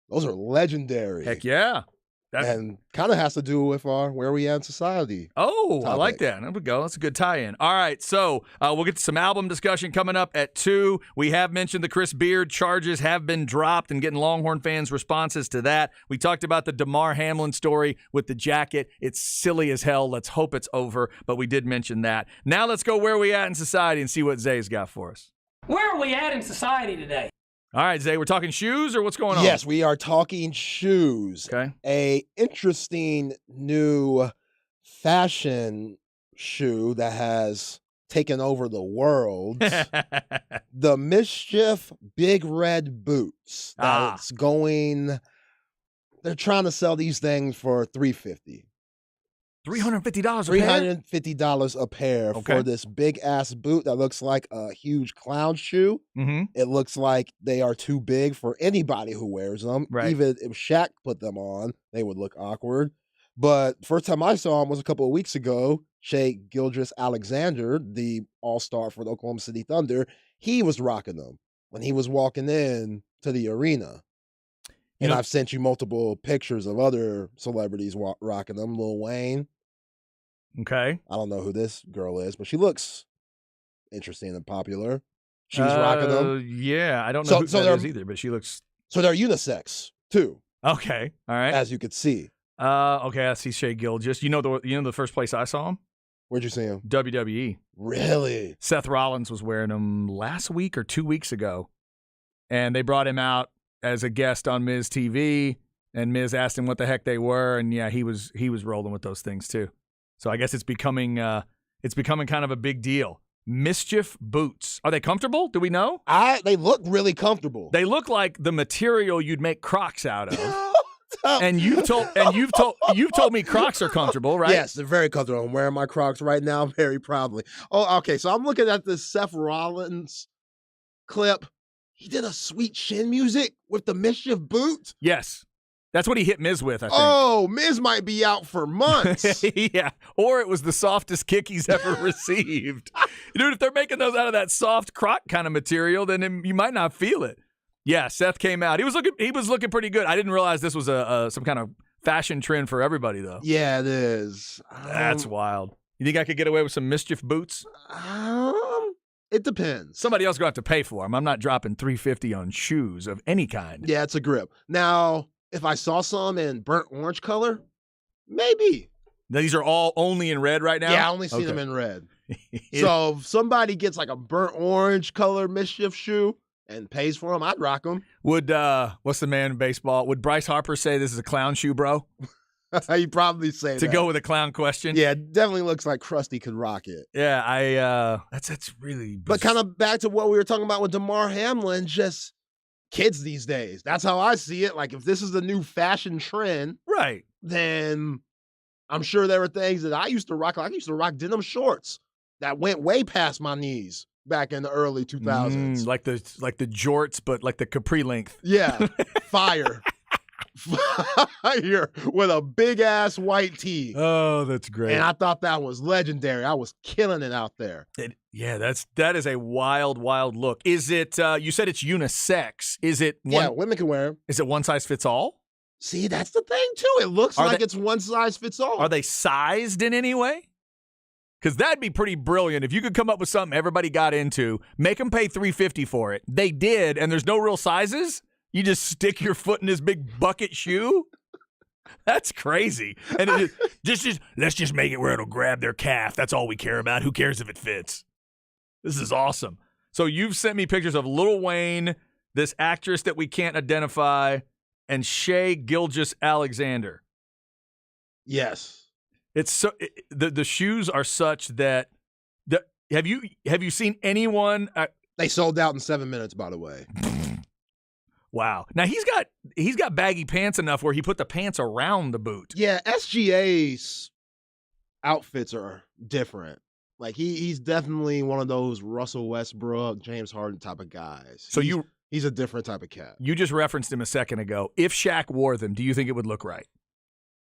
Those are legendary. Heck yeah. And kind of has to do with where we are in society. Oh, I like that. There we go. That's a good tie-in. All right, so we'll get to some album discussion coming up at 2. We have mentioned the Chris Beard charges have been dropped and getting Longhorn fans' responses to that. We talked about the DeMar Hamlin story with the jacket. It's silly as hell. Let's hope it's over, but we did mention that. Now let's go where we at in society and see what Zay's got for us. Where are we at in society today? All right, Zay, we're talking shoes or what's going on? Yes, we are talking shoes. Okay. A interesting new fashion shoe that has taken over the world. The Mischief Big Red Boots. That's going. They're trying to sell these things for $350. $350 a pair? $350 a pair for this big ass boot that looks like a huge clown shoe. Mm-hmm. It looks like they are too big for anybody who wears them. Right. Even if Shaq put them on, they would look awkward. But first time I saw him was a couple of weeks ago. Shai Gilgeous-Alexander, the all-star for the Oklahoma City Thunder, he was rocking them when he was walking in to the arena. And I've sent you multiple pictures of other celebrities rocking them. Lil Wayne. Okay. I don't know who this girl is, but she looks interesting and popular. She's rocking them. Yeah, I don't know who that is either, but she looks... So they're unisex, too. Okay, all right. As you could see. Okay, I see Shai Gilgeous. You know the first place I saw him? Where'd you see him? WWE. Really? Seth Rollins was wearing them last week or 2 weeks ago. And they brought him out as a guest on Miz TV, and Miz asked him what the heck they were, and yeah, he was rolling with those things too. So I guess it's becoming kind of a big deal. Mischief boots. Are they comfortable? Do we know? They look really comfortable. They look like the material you'd make Crocs out of. And you've told me Crocs are comfortable, right? Yes, they're very comfortable. I'm wearing my Crocs right now very proudly. Oh, okay. So I'm looking at this Seth Rollins clip. He did a sweet chin music with the Mischief boot. Yes. That's what he hit Miz with, I think. Oh, Miz might be out for months. Yeah. Or it was the softest kick he's ever received. Dude, if they're making those out of that soft Croc kind of material, then you might not feel it. Yeah, Seth came out. He was looking pretty good. I didn't realize this was some kind of fashion trend for everybody, though. Yeah, it is. That's wild. You think I could get away with some Mischief boots? It depends. Somebody else going to have to pay for them. I'm not dropping $350 on shoes of any kind. Yeah, it's a grip. Now, if I saw some in burnt orange color, maybe. These are all only in red right now? Yeah, I only see them in red. So if somebody gets like a burnt orange color Mischief shoe and pays for them, I'd rock them. Would, what's the man in baseball? Would Bryce Harper say this is a clown shoe, bro? He'd probably say that. To go with a clown question? Yeah, it definitely looks like Krusty could rock it. Yeah, that's really bizarre. But kind of back to what we were talking about with DeMar Hamlin, just kids these days. That's how I see it. Like, if this is the new fashion trend, right, then I'm sure there were things that I used to rock. Like, I used to rock denim shorts that went way past my knees back in the early 2000s. Like the jorts, but like the capri length. Yeah, fire. Fire with a big ass white tee. Oh, that's great. And I thought that was legendary. I was killing it out there. That is a wild look. Is it, you said it's unisex. Is it one? Yeah, women can wear them. Is it one size fits all? See, that's the thing too. It looks like it's one size fits all. Are they sized in any way? Because that'd be pretty brilliant if you could come up with something everybody got into, make them pay $350 for it. They did, and there's no real sizes. You just stick your foot in this big bucket shoe? That's crazy. And let's just make it where it'll grab their calf. That's all we care about. Who cares if it fits? This is awesome. So you've sent me pictures of Lil Wayne, this actress that we can't identify, and Shea Gilgeous-Alexander. Yes. It's so the shoes are such that have you seen anyone? They sold out in 7 minutes, by the way. Wow. Now he's got baggy pants enough where he put the pants around the boot. Yeah, SGA's outfits are different. Like he's definitely one of those Russell Westbrook, James Harden type of guys. So he's a different type of cat. You just referenced him a second ago. If Shaq wore them, do you think it would look right?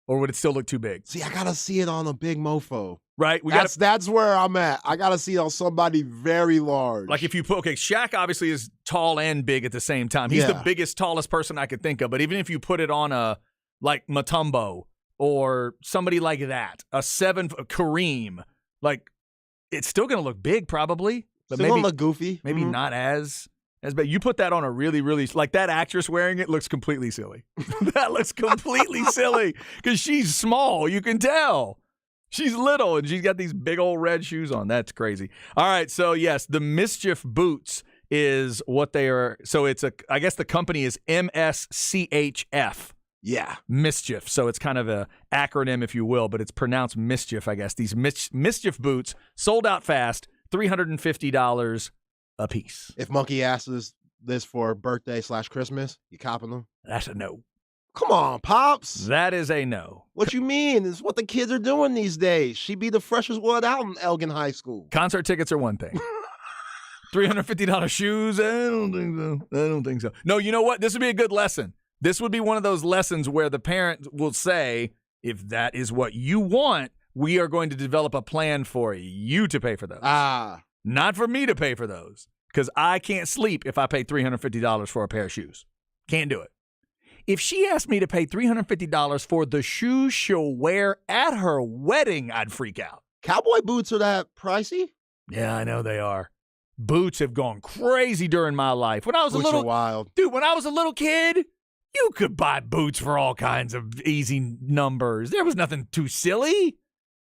Or would it still look too big? See, I gotta see it on a big mofo. Right? That's where I'm at. I gotta see it on somebody very large. Like if you put, Shaq obviously is tall and big at the same time. He's the biggest, tallest person I could think of. But even if you put it on like Mutombo or somebody like that, a Kareem, like it's still gonna look big probably. But still gonna look goofy. Maybe not as bad. You put that on a really, really, like that actress wearing it looks completely silly. That looks completely silly because she's small. You can tell. She's little, and she's got these big old red shoes on. That's crazy. All right, so yes, the Mischief boots is what they are. So I guess the company is MSCHF. Yeah. Mischief. So it's kind of a acronym, if you will, but it's pronounced Mischief, I guess. These Mischief boots sold out fast, $350 a piece. If Monkey asks this for birthday / Christmas, you copping them? That's a no. Come on, Pops. That is a no. What you mean? It's what the kids are doing these days. She be the freshest one out in Elgin High School. Concert tickets are one thing. $350 shoes? I don't think so. No, you know what? This would be a good lesson. This would be one of those lessons where the parent will say, if that is what you want, we are going to develop a plan for you to pay for those. Not for me to pay for those. Because I can't sleep if I pay $350 for a pair of shoes. Can't do it. If she asked me to pay $350 for the shoes she'll wear at her wedding, I'd freak out. Cowboy boots are that pricey? Yeah, I know they are. Boots have gone crazy during my life. When I was boots are wild. Dude, when I was a little kid, you could buy boots for all kinds of easy numbers. There was nothing too silly.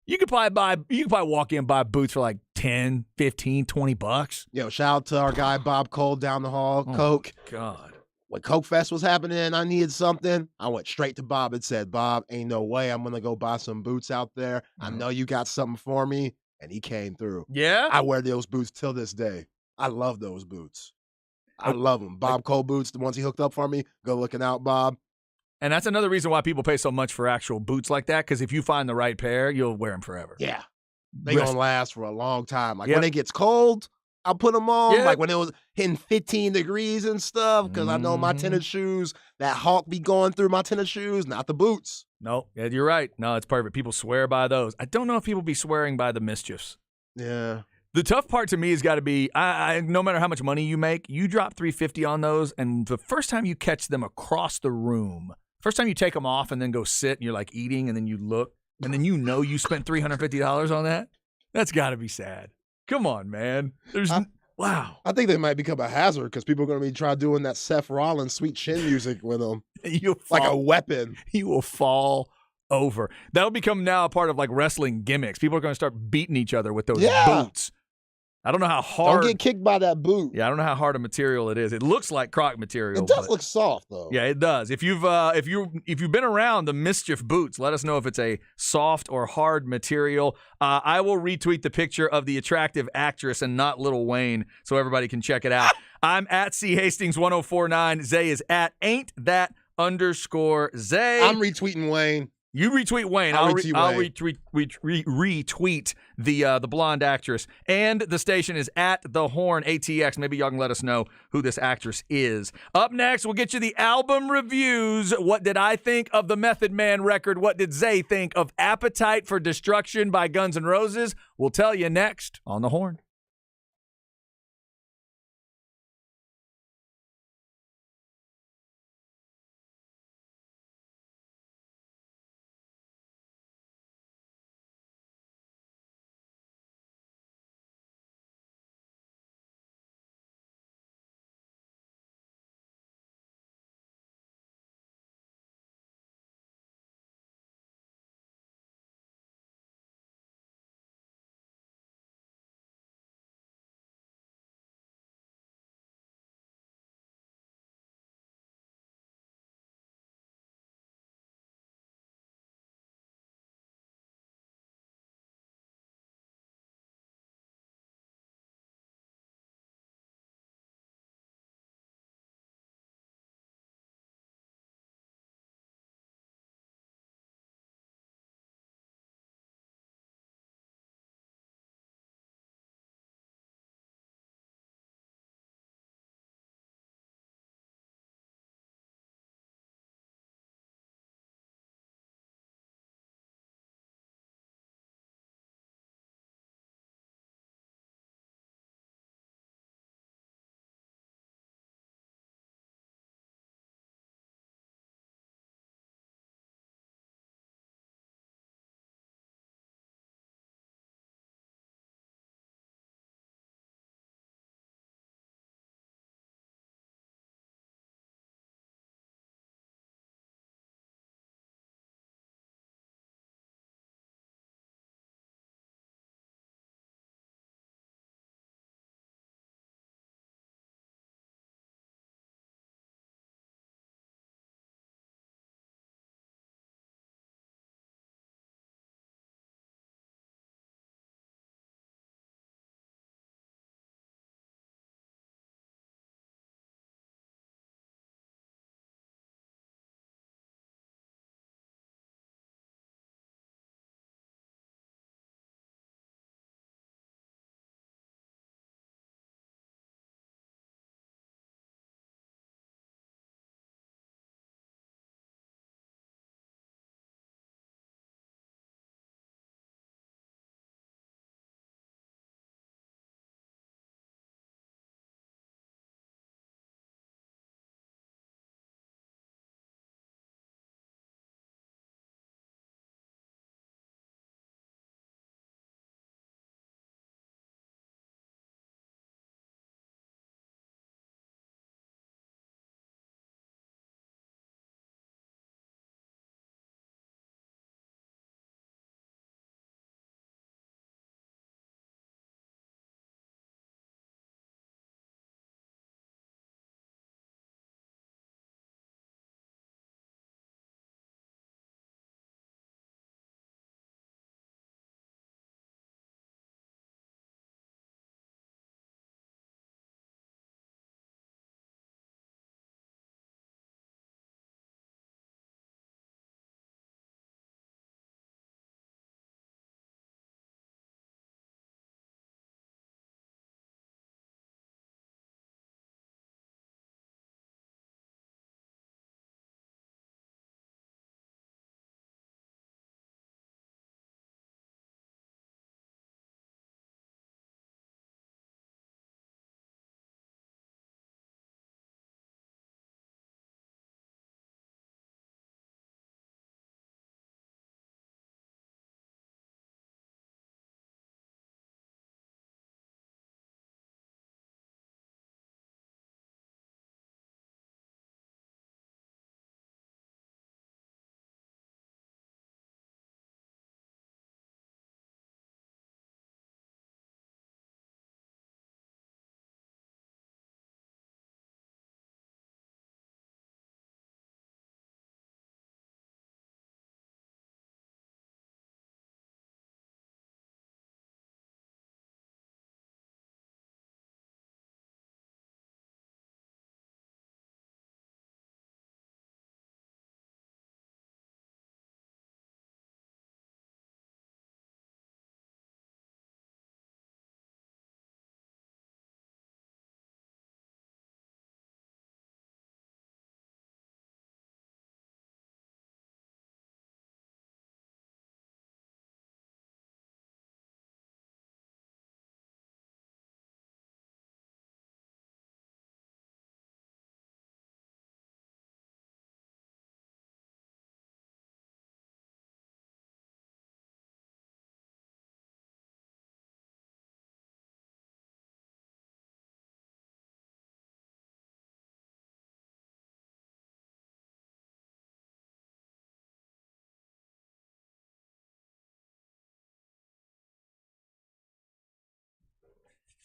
You could probably walk in and buy boots for like 10, 15, $20. Yo, shout out to our guy Bob Cole down the hall. Coke. God. when Coke Fest was happening and I needed something, I went straight to Bob and said, Bob, ain't no way I'm going to go buy some boots out there. I know you got something for me. And he came through. Yeah? I wear those boots till this day. I love those boots. I love them. Bob Cole boots, the ones he hooked up for me. Go looking out, Bob. And that's another reason why people pay so much for actual boots like that, because if you find the right pair, you'll wear them forever. Yeah. They going to last for a long time. Like Yep. when it gets cold, I'll put them on. Yep. Like when it was hitting 15 degrees and stuff, because I know my tennis shoes, that hawk be going through my tennis shoes, not the boots. No, yeah, you're right. No, it's perfect. People swear by those. I don't know if people be swearing by the mischiefs. Yeah. The tough part to me has got to be, no matter how much money you make, you drop $350 on those, and the first time you catch them across the room, first time you take them off and then go sit and you're like eating and then you look and then you spent $350 on that, that's got to be sad. Come on, man. Wow. I think they might become a hazard because people are going to be trying doing that Seth Rollins sweet chin music with them. Like a weapon. You will fall over. That'll become now a part of like wrestling gimmicks. People are going to start beating each other with those boots. I don't know how hard. Don't get kicked by that boot. Yeah, I don't know how hard a material it is. It looks like Croc material. It does look soft though. Yeah, it does. If you've been around the Mischief boots, let us know if it's a soft or hard material. I will retweet the picture of the attractive actress and not Lil Wayne, so everybody can check it out. I'm at C Hastings 1049. Zay is at ain't that _ Zay. I'm retweeting Wayne. You retweet Wayne. I'll retweet the blonde actress. And the station is at The Horn ATX. Maybe y'all can let us know who this actress is. Up next, we'll get you the album reviews. What did I think of the Method Man record? What did Zay think of Appetite for Destruction by Guns N' Roses? We'll tell you next on The Horn.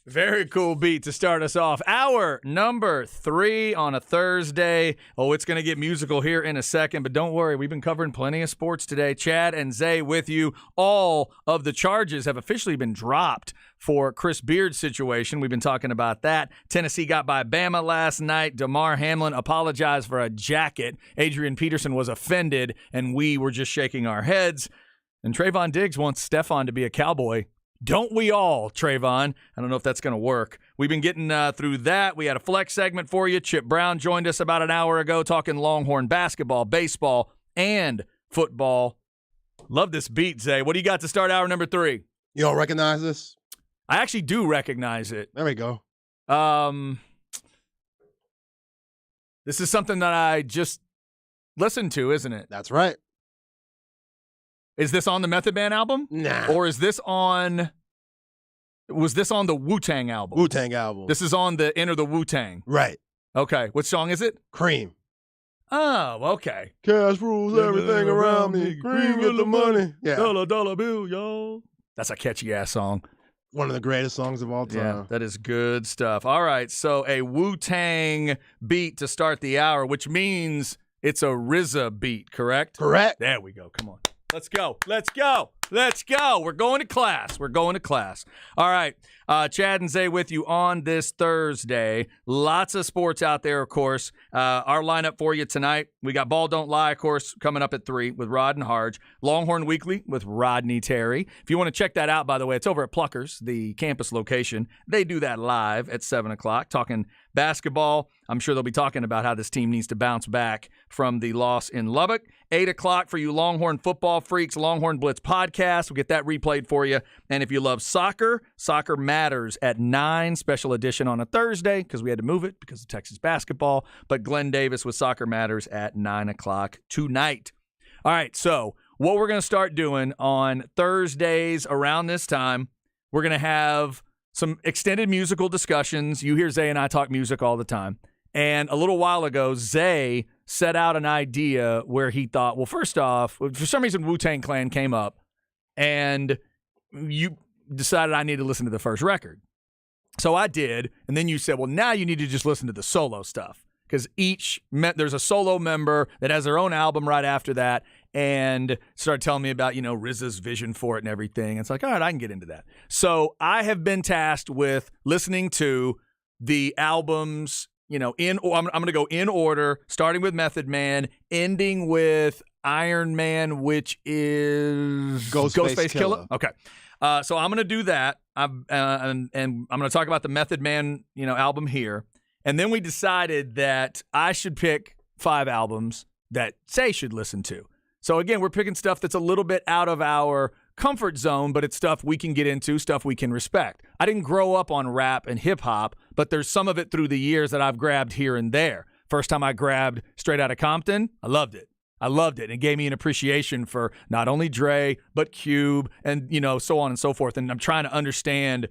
Very cool beat to start us off. Hour number 3 on a Thursday. Oh, it's going to get musical here in a second, but don't worry. We've been covering plenty of sports today. Chad and Zay with you. All of the charges have officially been dropped for Chris Beard's situation. We've been talking about that. Tennessee got by Bama last night. Damar Hamlin apologized for a jacket. Adrian Peterson was offended, and we were just shaking our heads. And Trayvon Diggs wants Stephon to be a Cowboy. Don't we all, Trayvon? I don't know if that's going to work. We've been getting through that. We had a flex segment for you. Chip Brown joined us about an hour ago talking Longhorn basketball, baseball, and football. Love this beat, Zay. What do you got to start hour number 3? You don't recognize this? I actually do recognize it. There we go. This is something that I just listened to, isn't it? That's right. Is this on the Method Man album? Nah. Or was this on the Wu-Tang album? Wu-Tang album. This is on the Enter the Wu-Tang. Right. Okay. What song is it? Cream. Oh, okay. Cash rules everything around me. Cream get the money. Yeah. Dollar bill, y'all. That's a catchy-ass song. One of the greatest songs of all time. Yeah, that is good stuff. All right, so a Wu-Tang beat to start the hour, which means it's a RZA beat, correct? Correct. There we go. Come on. Let's go. Let's go. Let's go. We're going to class. We're going to class. All right. Chad and Zay with you on this Thursday. Lots of sports out there, of course. Our lineup for you tonight. We got Ball Don't Lie, of course, coming up at 3 with Rod and Harge. Longhorn Weekly with Rodney Terry. If you want to check that out, by the way, it's over at Pluckers, the campus location. They do that live at 7 o'clock, talking basketball. I'm sure they'll be talking about how this team needs to bounce back from the loss in Lubbock. 8 o'clock for you Longhorn football freaks, Longhorn Blitz podcast. We'll get that replayed for you. And if you love soccer, Soccer Matters at 9, special edition on a Thursday because we had to move it because of Texas basketball. But Glenn Davis with Soccer Matters at 9 o'clock tonight. All right, so what we're going to start doing on Thursdays around this time, we're going to have some extended musical discussions. You hear Zay and I talk music all the time. And a little while ago, Zay set out an idea where he thought, well, first off, for some reason, Wu-Tang Clan came up, and you decided I need to listen to the first record. So I did, and then you said, well, now you need to just listen to the solo stuff, because there's a solo member that has their own album right after that, and started telling me about, RZA's vision for it and everything. It's like, all right, I can get into that. So I have been tasked with listening to the albums, I'm going to go in order, starting with Method Man, ending with Iron Man, which is Ghostface Killah. Okay. So I'm going to do that. And I'm going to talk about the Method Man, album here. And then we decided that I should pick 5 albums that Zay should listen to. So again, we're picking stuff that's a little bit out of our comfort zone, but it's stuff we can get into, stuff we can respect. I didn't grow up on rap and hip hop, but there's some of it through the years that I've grabbed here and there. First time I grabbed Straight Outta Compton, I loved it. It gave me an appreciation for not only Dre, but Cube and, so on and so forth. And I'm trying to understand,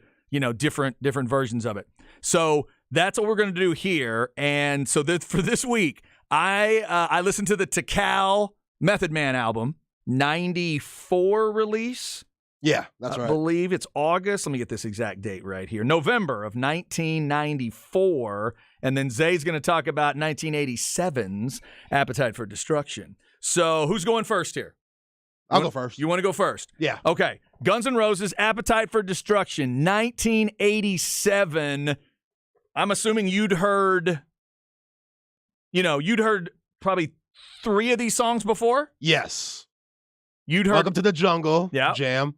different versions of it. So that's what we're going to do here. And so for this week, I listened to the Tikal Method Man album, 94 release. Yeah, that's right. I believe it's August. Let me get this exact date right here. November of 1994. And then Zay's going to talk about 1987's Appetite for Destruction. So who's going first here? I'll go first. You want to go first? Yeah. Okay. Guns N' Roses, Appetite for Destruction, 1987. I'm assuming you'd heard probably 3 of these songs before? Yes. You'd heard Welcome to the Jungle, yeah. Jam,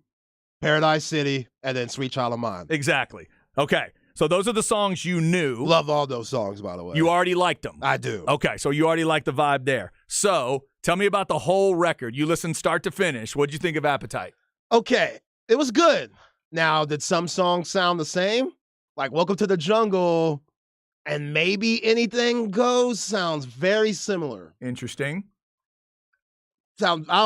Paradise City, and then Sweet Child of Mine. Exactly. Okay. So those are the songs you knew. Love all those songs, by the way. You already liked them. I do. Okay. So you already liked the vibe there. So tell me about the whole record. You listened start to finish. What'd you think of Appetite? Okay. It was good. Now, did some songs sound the same? Like Welcome to the Jungle and Maybe Anything Goes sounds very similar. Interesting.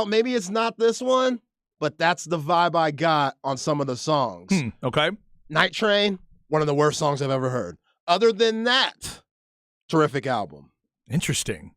Maybe it's not this one, but that's the vibe I got on some of the songs. Okay. Night Train, one of the worst songs I've ever heard. Other than that, terrific album. Interesting.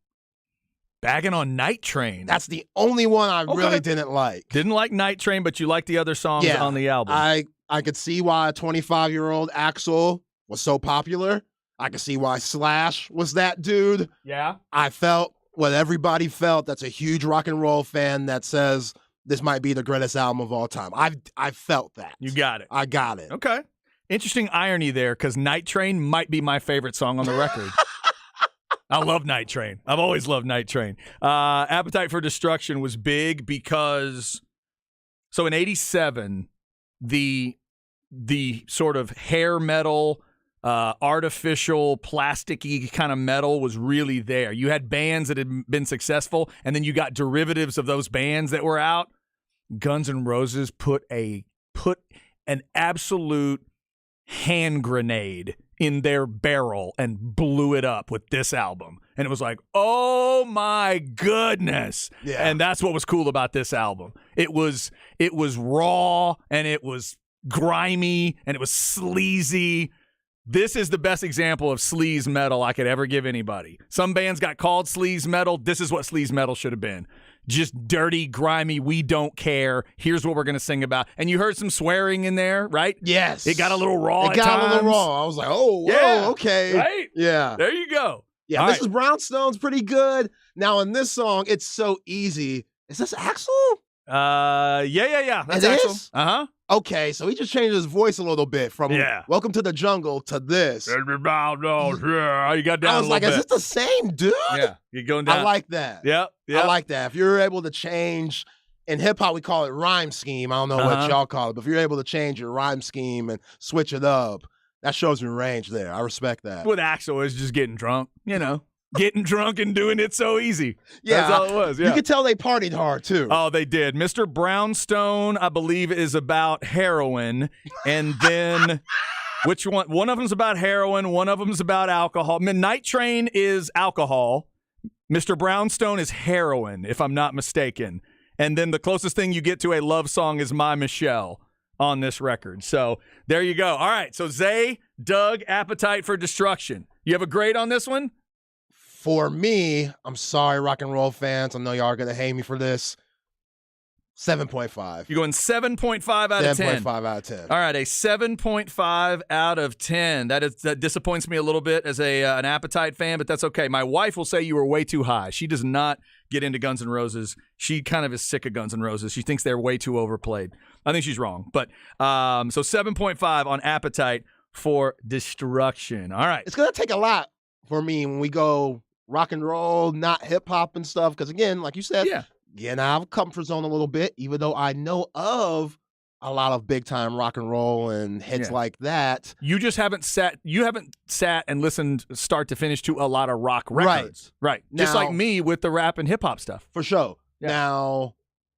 Bagging on Night Train. That's the only one I really didn't like. Didn't like Night Train, but you like the other songs on the album. I I could see why a 25-year-old Axl was so popular. I could see why Slash was that dude. Yeah. I felt what everybody felt. That's a huge rock and roll fan that says this might be the greatest album of all time. I felt that. You got it. I got it. Okay. Interesting irony there, because Night Train might be my favorite song on the record. I love Night Train. I've always loved Night Train. Appetite for Destruction was big because, so in 87, the sort of hair metal, artificial, plasticky kind of metal was really there. You had bands that had been successful, and then you got derivatives of those bands that were out. Guns N' Roses put an absolute hand grenade in their barrel and blew it up with this album. And it was like, oh my goodness. Yeah. And that's what was cool about this album. It was raw, and it was grimy, and it was sleazy. This is the best example of sleaze metal I could ever give anybody. Some bands got called sleaze metal. This is what sleaze metal should have been. Just dirty, grimy, we don't care. Here's what we're going to sing about. And you heard some swearing in there, right? Yes. It got a little raw It got a little raw. I was like, oh, whoa, Yeah. okay. Right? Yeah. There you go. Yeah, All this right. is Brownstone's pretty good. Now, in this song, it's so easy. Is this Axl? Yeah. That's It Axl. is? Uh-huh. Okay, so he just changed his voice a little bit from Yeah. Welcome to the Jungle to this. You got down I was a like, little is bit. this the same dude? Yeah, you're going down. I like that. Yep. I like that. If you're able to change, in hip hop, we call it rhyme scheme. I don't know Uh-huh. what y'all call it, but if you're able to change your rhyme scheme and switch it up, that shows your range there. I respect that. With Axl is just getting drunk, getting drunk and doing it so easy. Yeah, That's all it was. Yeah. You could tell they partied hard too. Oh, they did. Mr. Brownstone, I believe, is about heroin. And then which one? One of them's about heroin. One of them's about alcohol. Night Train is alcohol. Mr. Brownstone is heroin, if I'm not mistaken. And then the closest thing you get to a love song is My Michelle on this record. So there you go. All right. So Zay, Doug, Appetite for Destruction. You have a grade on this one? For me, I'm sorry, rock and roll fans. I know y'all are going to hate me for this. 7.5. You're going 7.5 out of 10. 7.5 out of 10. All right, a 7.5 out of 10. That disappoints me a little bit as an Appetite fan, but that's okay. My wife will say you were way too high. She does not get into Guns N' Roses. She kind of is sick of Guns N' Roses. She thinks they're way too overplayed. I think she's wrong. But so 7.5 on Appetite for Destruction. All right. It's going to take a lot for me when we go rock and roll, not hip hop and stuff. Because again, like you said, getting out of comfort zone a little bit, even though I know of a lot of big time rock and roll and hits like that. You just haven't sat and listened start to finish to a lot of rock records. Right. Just Now, like me with the rap and hip hop stuff. For sure. Yeah. Now,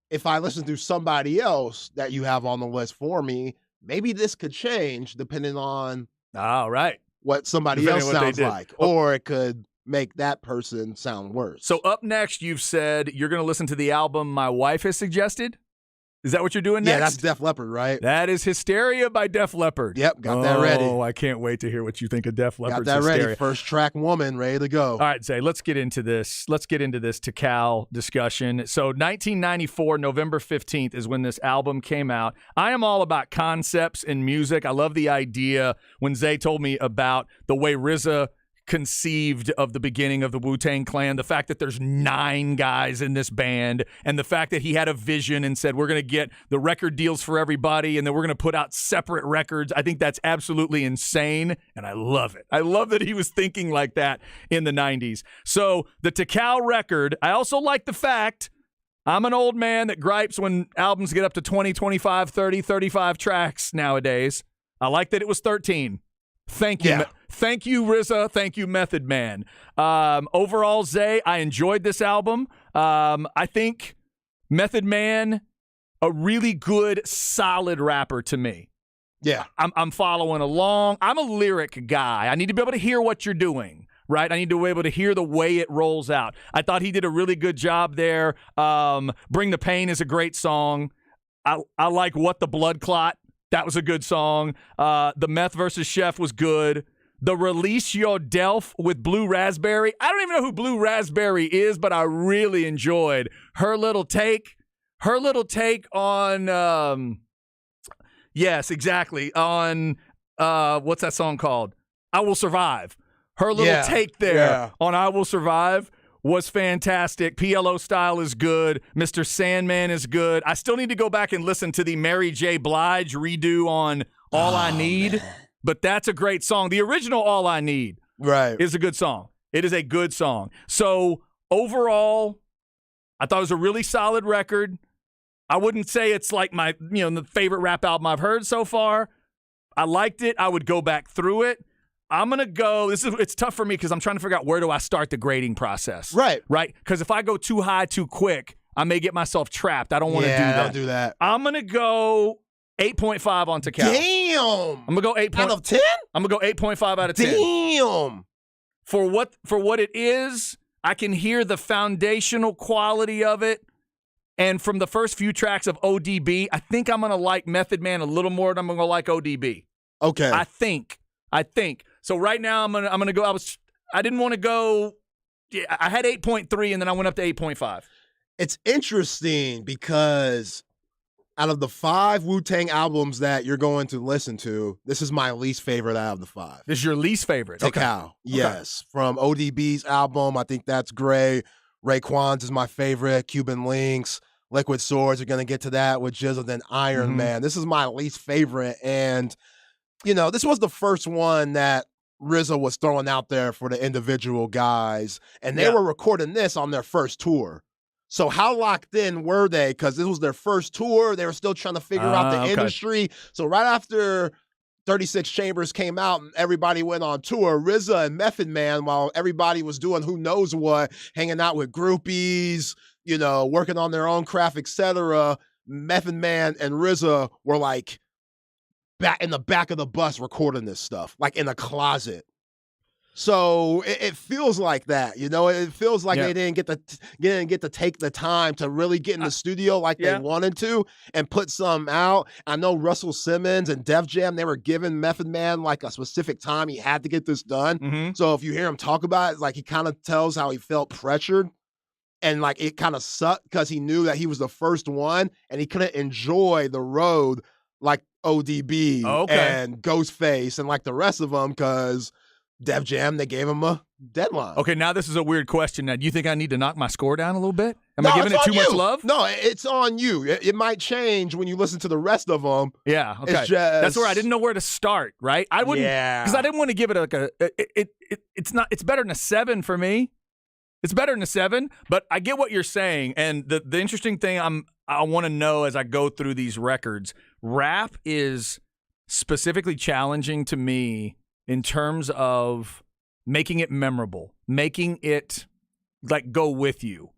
if I listen to somebody else that you have on the list for me, maybe this could change depending on what somebody else sounds like. Or it could make that person sound worse. So up next, you've said you're going to listen to the album my wife has suggested. Is that what you're doing next? Yeah, that's Def Leppard, right? That is Hysteria by Def Leppard. Yep, got that ready. Oh, I can't wait to hear what you think of Def Leppard's Got that Hysteria. ready. First track woman, ready to go. All right, Zay, let's get into this. Let's get into this Tikal discussion. So 1994, November 15th is when this album came out. I am all about concepts in music. I love the idea when Zay told me about the way RZA conceived of the beginning of the Wu-Tang Clan, the fact that there's 9 guys in this band, and the fact that he had a vision and said, we're going to get the record deals for everybody, and then we're going to put out separate records. I think that's absolutely insane, and I love it. I love that he was thinking like that in the 90s. So the Tikal record, I also like the fact I'm an old man that gripes when albums get up to 20, 25, 30, 35 tracks nowadays. I like that it was 13. Thank you. Yeah. Thank you, RZA. Thank you, Method Man. Overall, Zay, I enjoyed this album. I think Method Man, a really good, solid rapper to me. Yeah. I'm following along. I'm a lyric guy. I need to be able to hear what you're doing, right? I need to be able to hear the way it rolls out. I thought he did a really good job there. Bring the Pain is a great song. I like What the Blood Clot. That was a good song. The Meth versus Chef was good. The Release Your Delf with Blue Raspberry. I don't even know who Blue Raspberry is, but I really enjoyed her little take on, Yes, exactly. On what's that song called? I Will Survive. Her little take there on I Will Survive was fantastic. PLO Style is good. Mr. Sandman is good. I still need to go back and listen to the Mary J. Blige redo on All I Need, but that's a great song. The original All I Need is a good song. It is a good song. So overall, I thought it was a really solid record. I wouldn't say it's like my, the favorite rap album I've heard so far. I liked it. I would go back through it. I'm going to go, it's tough for me because I'm trying to figure out where do I start the grading process. Right. Because if I go too high too quick, I may get myself trapped. I don't want to do that. Don't do that. I'm going to go 8.5 on Takao. Damn. I'm going to go 8. Out of 10? I'm going to go 8.5 out of 10. Damn. For what it is, I can hear the foundational quality of it. And from the first few tracks of ODB, I think I'm going to like Method Man a little more than I'm going to like ODB. Okay. I think. So right now I'm gonna go. I didn't want to go. Yeah, I had 8.3 and then I went up to 8.5. It's interesting because out of the 5 Wu-Tang albums that you're going to listen to, this is my least favorite out of the 5. This is your least favorite? Takao. Yes. From ODB's album, I think that's great. Raekwon's is my favorite. Cuban Links, Liquid Swords are gonna get to that with Jizzle, then Iron Man. This is my least favorite, and this was the first one that RZA was throwing out there for the individual guys, and they were recording this on their first tour. So how locked in were they? Because this was their first tour. They were still trying to figure out the industry. So right after 36 Chambers came out and everybody went on tour, RZA and Method Man, while everybody was doing who knows what, hanging out with groupies, working on their own craft, etc., Method Man and RZA were like, back in the back of the bus recording this stuff, like in a closet. So it feels like that, It feels like they didn't get to take the time to really get in the studio like they wanted to and put some out. I know Russell Simmons and Def Jam, they were giving Method Man like a specific time he had to get this done. So if you hear him talk about it, like he kind of tells how he felt pressured. And like it kind of sucked because he knew that he was the first one and he couldn't enjoy the road like ODB and Ghostface and like the rest of them because Def Jam, they gave him a deadline. Okay, now this is a weird question. Now, do you think I need to knock my score down a little bit? Am I giving it too much love? No, it's on you. It might change when you listen to the rest of them. Yeah, okay. That's where I didn't know where to start, right? I wouldn't, because I didn't want to give it it's better than a 7 for me. It's better than a 7, but I get what you're saying. And the interesting thing I want to know as I go through these records, rap is specifically challenging to me in terms of making it memorable, making it like go with you.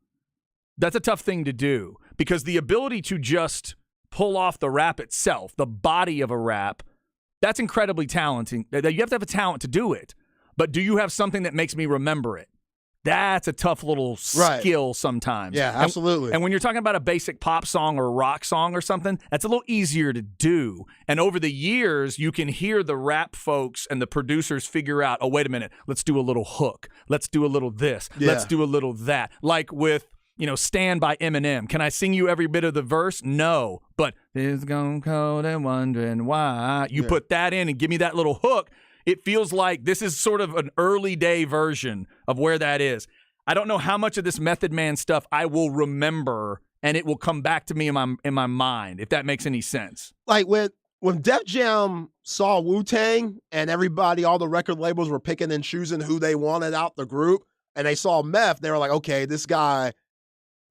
That's a tough thing to do because the ability to just pull off the rap itself, the body of a rap, that's incredibly talented. You have to have a talent to do it. But do you have something that makes me remember it? That's a tough little skill sometimes. Yeah, absolutely. And when you're talking about a basic pop song or a rock song or something, that's a little easier to do. And over the years, you can hear the rap folks and the producers figure out, oh, wait a minute, let's do a little hook. Let's do a little this. Let's do a little that. Like with, Stand by Eminem. Can I sing you every bit of the verse? No. But it's gone cold and wondering why. You put that in and give me that little hook. It feels like this is sort of an early day version of where that is. I don't know how much of this Method Man stuff I will remember and it will come back to me in my mind, if that makes any sense. Like when Def Jam saw Wu-Tang and everybody, all the record labels were picking and choosing who they wanted out the group, and they saw Meth, they were like, okay, this guy,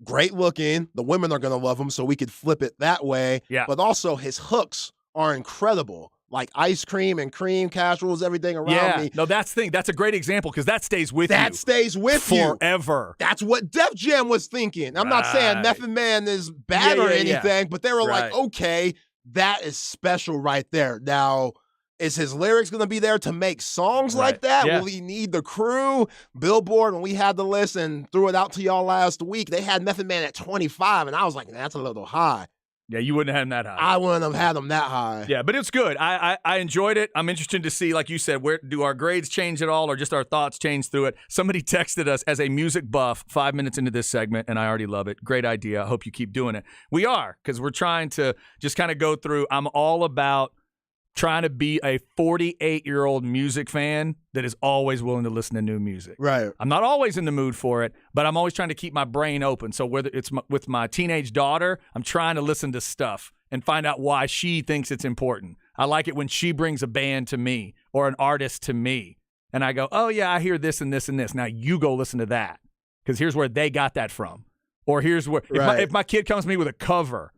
great looking, the women are going to love him, so we could flip it that way. Yeah. But also his hooks are incredible. Like Ice Cream and Cream, Casuals, everything around me. No, that's a great example because that stays with you. That stays with you. Forever. That's what Def Jam was thinking. I'm not saying Method Man is bad or anything, but they were like, okay, that is special right there. Now, is his lyrics going to be there to make songs like that? Yeah. Will he need the crew? Billboard, when we had the list and threw it out to y'all last week, they had Method Man at 25, and I was like, that's a little high. Yeah, you wouldn't have had him that high. I wouldn't have had him that high. Yeah, but it's good. I enjoyed it. I'm interested to see, like you said, where do our grades change at all or just our thoughts change through it? Somebody texted us as a music buff 5 minutes into this segment, and I already love it. Great idea. I hope you keep doing it. We are, because we're trying to just kind of go through. I'm all about trying to be a 48-year-old music fan that is always willing to listen to new music. Right. I'm not always in the mood for it, but I'm always trying to keep my brain open. So whether it's with my teenage daughter, I'm trying to listen to stuff and find out why she thinks it's important. I like it when she brings a band to me or an artist to me, and I go, oh, yeah, I hear this and this and this. Now you go listen to that because here's where they got that from. Or here's where if my kid comes to me with a cover,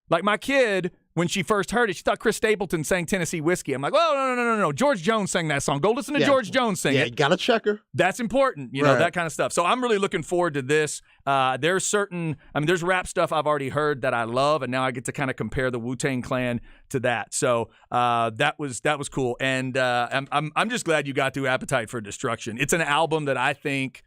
like my kid – when she first heard it, she thought Chris Stapleton sang Tennessee Whiskey. I'm like, oh, no. George Jones sang that song. Go listen to George Jones sing it. Yeah, you got to check her. That's important, you know, that kind of stuff. So I'm really looking forward to this. There's rap stuff I've already heard that I love, and now I get to kind of compare the Wu-Tang Clan to that. So that was cool. And I'm just glad you got through Appetite for Destruction. It's an album that I think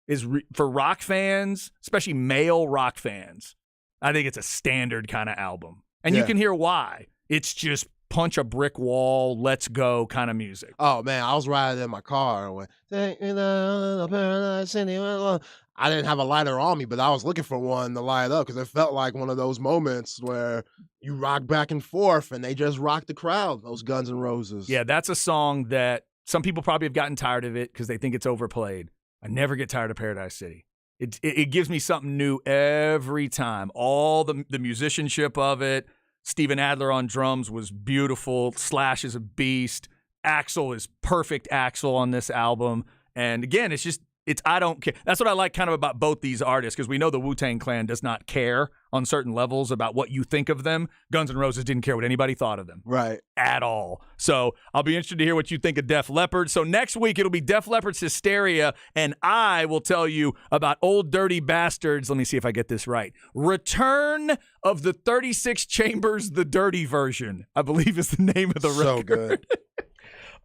is for rock fans, especially male rock fans, I think it's a standard kind of album. And you can hear why. It's just punch a brick wall, let's go kind of music. Oh, man, I was riding in my car and went, take me down to paradise city. I didn't have a lighter on me, but I was looking for one to light up because it felt like one of those moments where you rock back and forth and they just rock the crowd, those Guns N' Roses. Yeah, that's a song that some people probably have gotten tired of it because they think it's overplayed. I never get tired of Paradise City. It gives me something new every time. All the musicianship of it. Steven Adler on drums was beautiful. Slash is a beast. Axl is perfect Axl on this album. And again, I don't care. That's what I like kind of about both these artists, because we know the Wu-Tang Clan does not care on certain levels about what you think of them. Guns N' Roses didn't care what anybody thought of them. Right. At all. So I'll be interested to hear what you think of Def Leppard. So next week it'll be Def Leppard's Hysteria, and I will tell you about Old Dirty Bastards. Let me see if I get this right. Return of the 36 Chambers, the Dirty Version, I believe is the name of the record. So good.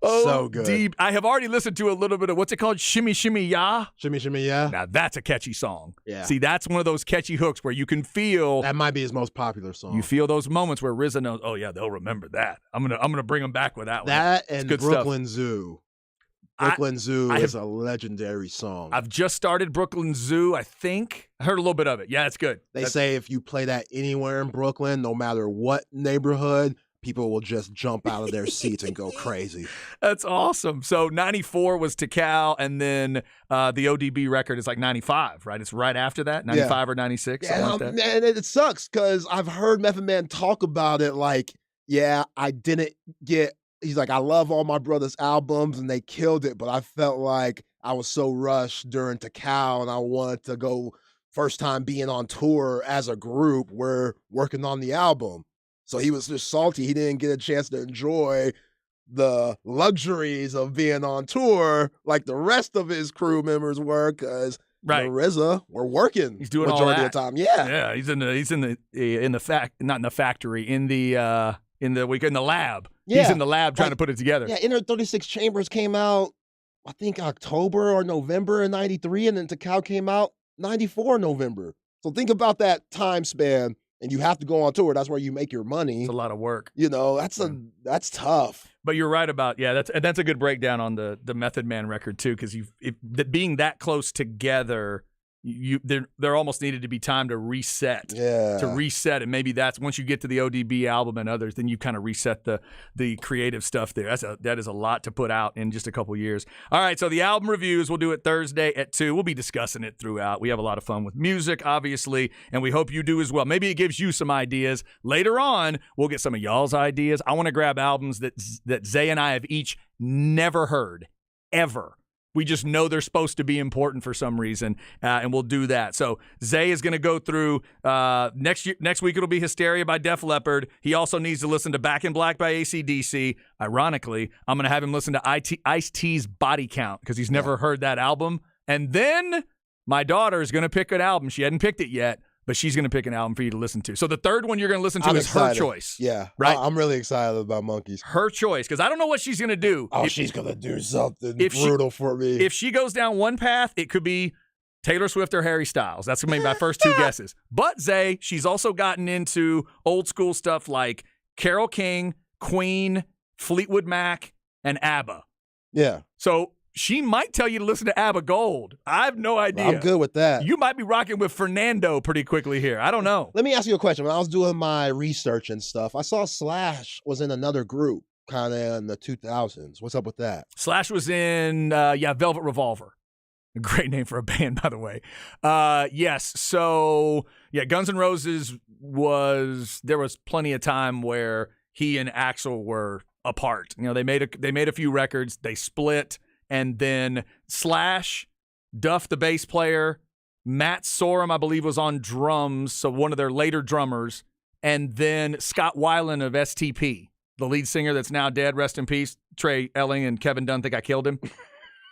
Oh, so good. Deep. I have already listened to a little bit of what's it called? Shimmy Shimmy Ya? Shimmy Shimmy Ya? Now that's a catchy song. Yeah. See, that's one of those catchy hooks where you can feel that might be his most popular song. You feel those moments where RZA knows, oh yeah, they'll remember that. I'm gonna bring them back with that one. That and Brooklyn stuff. Zoo. Brooklyn Zoo is a legendary song. I've just started Brooklyn Zoo, I think. I heard a little bit of it. Yeah, it's good. They say if you play that anywhere in Brooklyn, no matter what neighborhood, people will just jump out of their seats and go crazy. That's awesome. So 94 was Tikal, and then the ODB record is like 95, right? It's right after that, 95 or 96, something like that. Man, it sucks because I've heard Method Man talk about it like, yeah, I didn't get – he's like, I love all my brother's albums, and they killed it, but I felt like I was so rushed during Tikal, and I wanted to go first time being on tour as a group. We're working on the album. So he was just salty. He didn't get a chance to enjoy the luxuries of being on tour like the rest of his crew members were, because RZA were working. He's doing majority all that. of the time. Yeah, yeah. He's in the factory, in the lab. Yeah. He's in the lab trying to put it together. Yeah, Inner 36 Chambers came out, I think October or November in '93, and then Tikal came out '94 November. So think about that time span. And you have to go on tour. That's where you make your money. It's a lot of work. You know, that's tough. But you're right about that's a good breakdown on the Method Man record too, because being that close together, there almost needed to be time to reset. Yeah. To reset, and maybe that's once you get to the ODB album and others, then you kind of reset the creative stuff there. That is a lot to put out in just a couple years. All right, so the album reviews, we'll do it Thursday at 2. We'll be discussing it throughout. We have a lot of fun with music, obviously, and we hope you do as well. Maybe it gives you some ideas. Later on, we'll get some of y'all's ideas. I want to grab albums that Zay and I have each never heard, ever. We just know they're supposed to be important for some reason, and we'll do that. So Zay is going to go through next week. It'll be Hysteria by Def Leppard. He also needs to listen to Back in Black by AC/DC. Ironically, I'm going to have him listen to Ice-T's Body Count because he's never heard that album. And then my daughter is going to pick an album. She hadn't picked it yet, but she's going to pick an album for you to listen to. So the third one you're going to listen to is her choice. Yeah. Right? I'm really excited about Monkeys. Her choice, because I don't know what she's going to do. Oh, she's going to do something brutal for me. If she goes down one path, it could be Taylor Swift or Harry Styles. That's going to be my first two guesses. But, Zay, she's also gotten into old school stuff like Carole King, Queen, Fleetwood Mac, and ABBA. Yeah. So she might tell you to listen to ABBA Gold. I have no idea. I'm good with that. You might be rocking with Fernando pretty quickly here. I don't know. Let me ask you a question. When I was doing my research and stuff, I saw Slash was in another group kind of in the 2000s. What's up with that? Slash was in, Velvet Revolver. A great name for a band, by the way. Yes. So, Guns N' Roses there was plenty of time where he and Axl were apart. They made a few records, they split, and then Slash, Duff the bass player, Matt Sorum, I believe, was on drums, so one of their later drummers, and then Scott Weiland of STP, the lead singer that's now dead, rest in peace. Trey Elling and Kevin Dunn think I killed him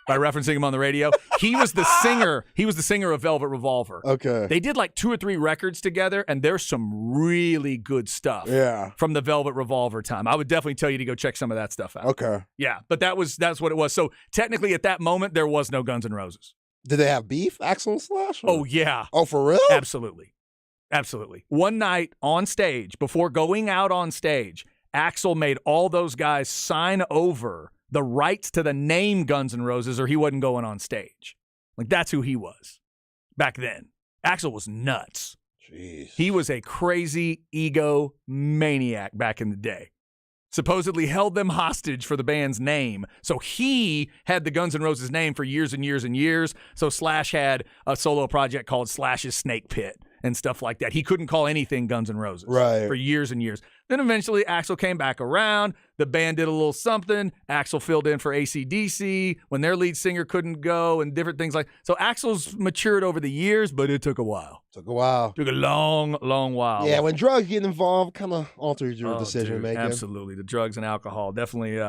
by referencing him on the radio. He was the singer. He was the singer of Velvet Revolver. Okay. They did like 2 or 3 records together, and there's some really good stuff from the Velvet Revolver time. I would definitely tell you to go check some of that stuff out. Okay. Yeah, but that's what it was. So technically at that moment, there was no Guns N' Roses. Did they have beef, Axl and Slash? Or? Oh, yeah. Oh, for real? Absolutely. One night on stage, before going out on stage, Axl made all those guys sign over the rights to the name Guns N' Roses or he wasn't going on stage. Like, that's who he was back then. Axl was nuts. Jeez. He was a crazy ego maniac back in the day. Supposedly held them hostage for the band's name. So he had the Guns N' Roses name for years and years and years. So Slash had a solo project called Slash's Snake Pit and stuff like that. He couldn't call anything Guns N' Roses for years and years. Then eventually Axl came back around. The band did a little something. Axl filled in for AC/DC when their lead singer couldn't go and different things like. So Axl's matured over the years, but it took a while. Took a long, long while. Yeah, when drugs get involved, kind of alters your decision making. Absolutely. The drugs and alcohol definitely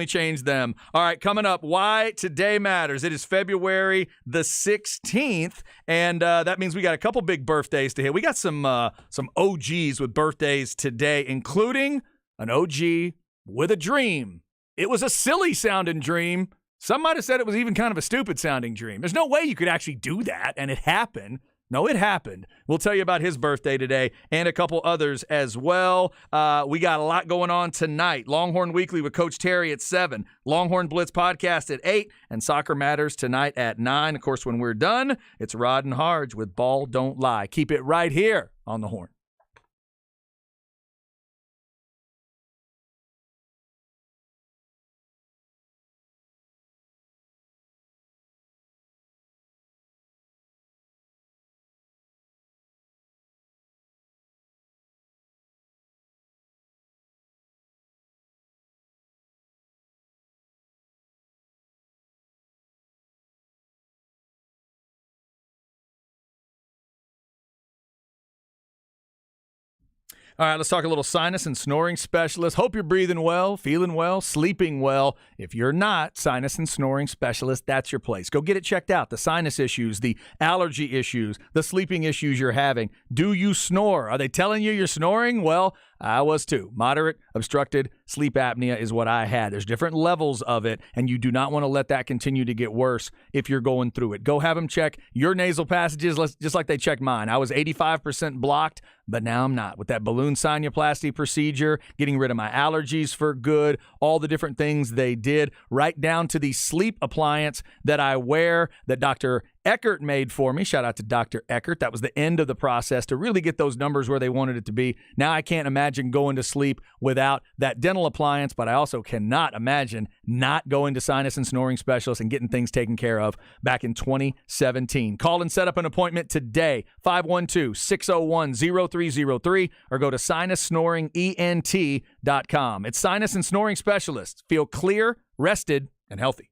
changed them. All right, coming up, why today matters. It is February the 16th, and that means we got a couple big birthdays to hit. We got some OGs with birthdays today, including an OG with a dream. It was a silly-sounding dream. Some might have said it was even kind of a stupid-sounding dream. There's no way you could actually do that, and it happened. No, it happened. We'll tell you about his birthday today and a couple others as well. We got a lot going on tonight. Longhorn Weekly with Coach Terry at 7. Longhorn Blitz podcast at 8. And Soccer Matters tonight at 9. Of course, when we're done, it's Rod and Harge with Ball Don't Lie. Keep it right here on the Horn. All right, let's talk a little sinus and snoring specialist. Hope you're breathing well, feeling well, sleeping well. If you're not, sinus and snoring specialist, that's your place. Go get it checked out. The sinus issues, the allergy issues, the sleeping issues you're having. Do you snore? Are they telling you you're snoring? Well, I was too. Moderate obstructed sleep apnea is what I had. There's different levels of it, and you do not want to let that continue to get worse if you're going through it. Go have them check your nasal passages just like they checked mine. I was 85% blocked, but now I'm not. With that balloon sinuplasty procedure, getting rid of my allergies for good, all the different things they did, right down to the sleep appliance that I wear that Dr. Eckert made for me. Shout out to Dr. Eckert. That was the end of the process to really get those numbers where they wanted it to be. Now I can't imagine going to sleep without that dental appliance, but I also cannot imagine not going to sinus and snoring specialists and getting things taken care of back in 2017. Call and set up an appointment today, 512-601-0303, or go to sinussnoringent.com. It's Sinus and Snoring Specialists. Feel clear, rested, and healthy.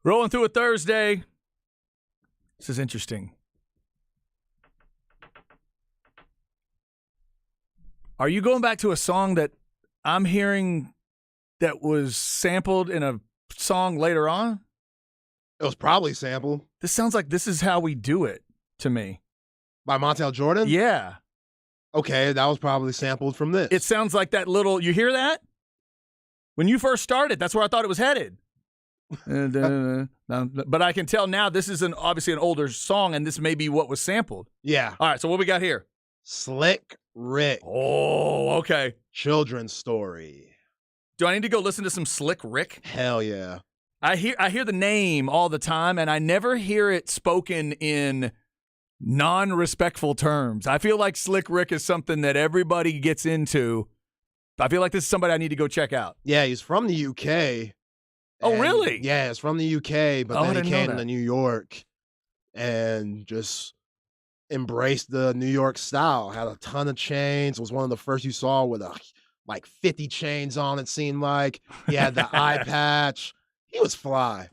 Rolling through a Thursday. This is interesting. Are you going back to a song that I'm hearing that was sampled in a song later on? It was probably sampled This sounds like This Is How We Do It to me. by Montel Jordan. Yeah. Okay, that was probably sampled from this. It sounds like that little, you hear that? When you first started, that's where I thought it was headed. But I can tell now this is obviously an older song, and this may be what was sampled. Yeah. All right, so what we got here? Slick Rick. Oh, okay. Children's story. Do I need to go listen to some Slick Rick? Hell yeah. I hear the name all the time, and I never hear it spoken in non-respectful terms. I feel like Slick Rick is something that everybody gets into. I feel like this is somebody I need to go check out. Yeah, he's from the UK. Oh, really? Yeah, he's from the UK, but Oh, I then he didn't know came that. to New York and just embraced the New York style. Had a ton of chains. Was one of the first you saw with like 50 chains on, it seemed like. He had the eye patch. He was fly.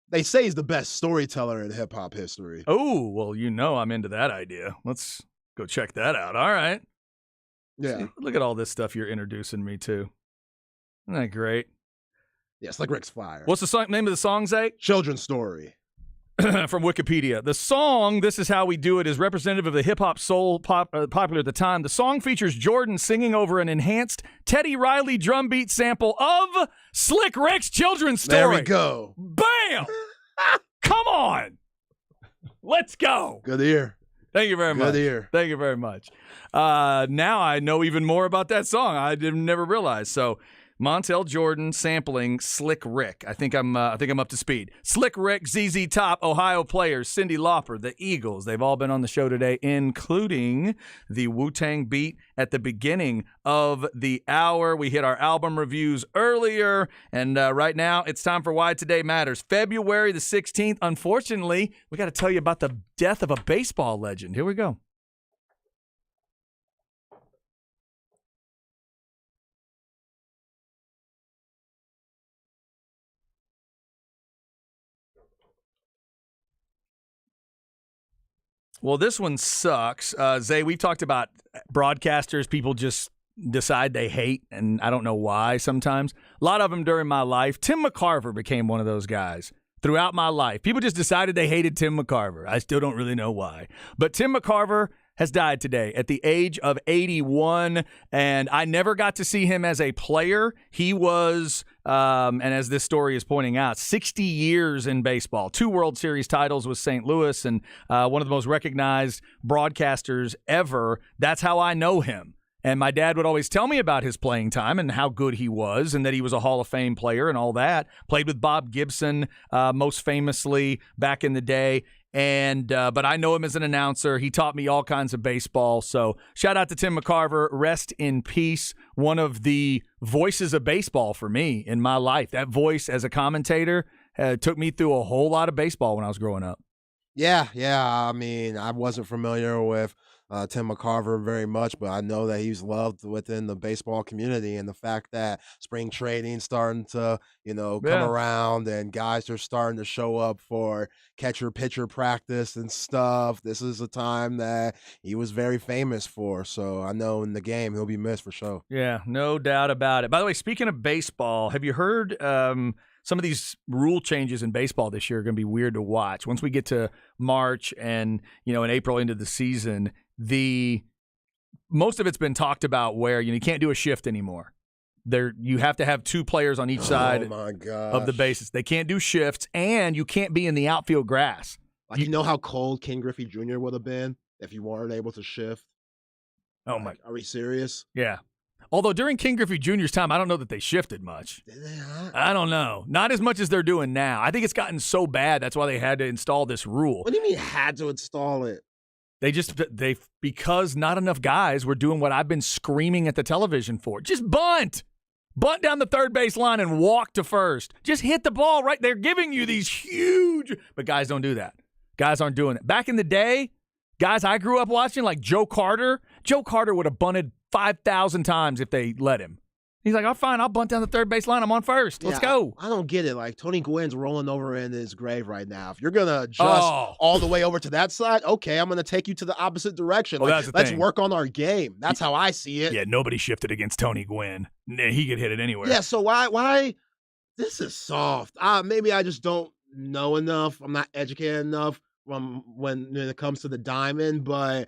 They say he's the best storyteller in hip-hop history. Oh, well, you know I'm into that idea. Let's go check that out. All right. Yeah. See, look at all this stuff you're introducing me to. Isn't that great? Yeah, Slick Rick's fire. What's the name of the song, Zach? Children's story. From Wikipedia. The song, This Is How We Do It, is representative of the hip-hop soul popular at the time. The song features Jordan singing over an enhanced Teddy Riley drum beat sample of Slick Rick's children's story. There we go. Bam! Come on! Let's go. Good ear. Thank you very much. Good ear. Thank you very much. Now I know even more about that song. I never realized. So Montel Jordan sampling Slick Rick. I think I'm up to speed. Slick Rick, ZZ Top, Ohio players, Cyndi Lauper, the Eagles. They've all been on the show today, including the Wu-Tang beat at the beginning of the hour. We hit our album reviews earlier, and right now it's time for Why Today Matters. February the 16th. Unfortunately, we got to tell you about the death of a baseball legend. Here we go. Well, this one sucks. Zay, we talked about broadcasters people just decide they hate, and I don't know why sometimes. A lot of them during my life. Tim McCarver became one of those guys throughout my life. People just decided they hated Tim McCarver. I still don't really know why. But Tim McCarver has died today at the age of 81, and I never got to see him as a player. He was, and as this story is pointing out, 60 years in baseball, 2 World Series titles with St. Louis, and one of the most recognized broadcasters ever. That's how I know him. And my dad would always tell me about his playing time and how good he was and that he was a Hall of Fame player and all that. Played with Bob Gibson most famously back in the day. And but I know him as an announcer. He taught me all kinds of baseball. So shout out to Tim McCarver. Rest in peace. One of the voices of baseball for me in my life. That voice as a commentator took me through a whole lot of baseball when I was growing up. Yeah. I mean, I wasn't familiar with Tim McCarver very much, but I know that he's loved within the baseball community, and the fact that spring training starting to, come around and guys are starting to show up for catcher pitcher practice and stuff. This is a time that he was very famous for. So I know in the game he'll be missed for sure. Yeah, no doubt about it. By the way, speaking of baseball, have you heard some of these rule changes in baseball this year are going to be weird to watch. Once we get to March and, in April into the season, most of it's been talked about where, you can't do a shift anymore. You have to have 2 players on each side of the bases. They can't do shifts, and you can't be in the outfield grass. Like, you know how cold Ken Griffey Jr. would have been if you weren't able to shift? Oh, my. Are we serious? Yeah. Although during Ken Griffey Jr.'s time, I don't know that they shifted much. Did they not? I don't know. Not as much as they're doing now. I think it's gotten so bad, that's why they had to install this rule. What do you mean had to install it? Because not enough guys were doing what I've been screaming at the television for. Just bunt. Bunt down the third base line and walk to first. Just hit the ball right. They're giving you these huge, but guys don't do that. Guys aren't doing it. Back in the day, guys I grew up watching, like Joe Carter would have bunted 5,000 times if they let him. He's like, "Oh, fine. I'll bunt down the third base line. I'm on first. Let's go." I don't get it. Like, Tony Gwynn's rolling over in his grave right now. If you're going to adjust all the way over to that side, okay, I'm going to take you to the opposite direction. Well, that's the let's thing. work on our game. That's how I see it. Yeah, nobody shifted against Tony Gwynn. He could hit it anywhere. Yeah, so why? This is soft. Maybe I just don't know enough. I'm not educated enough when it comes to the diamond, but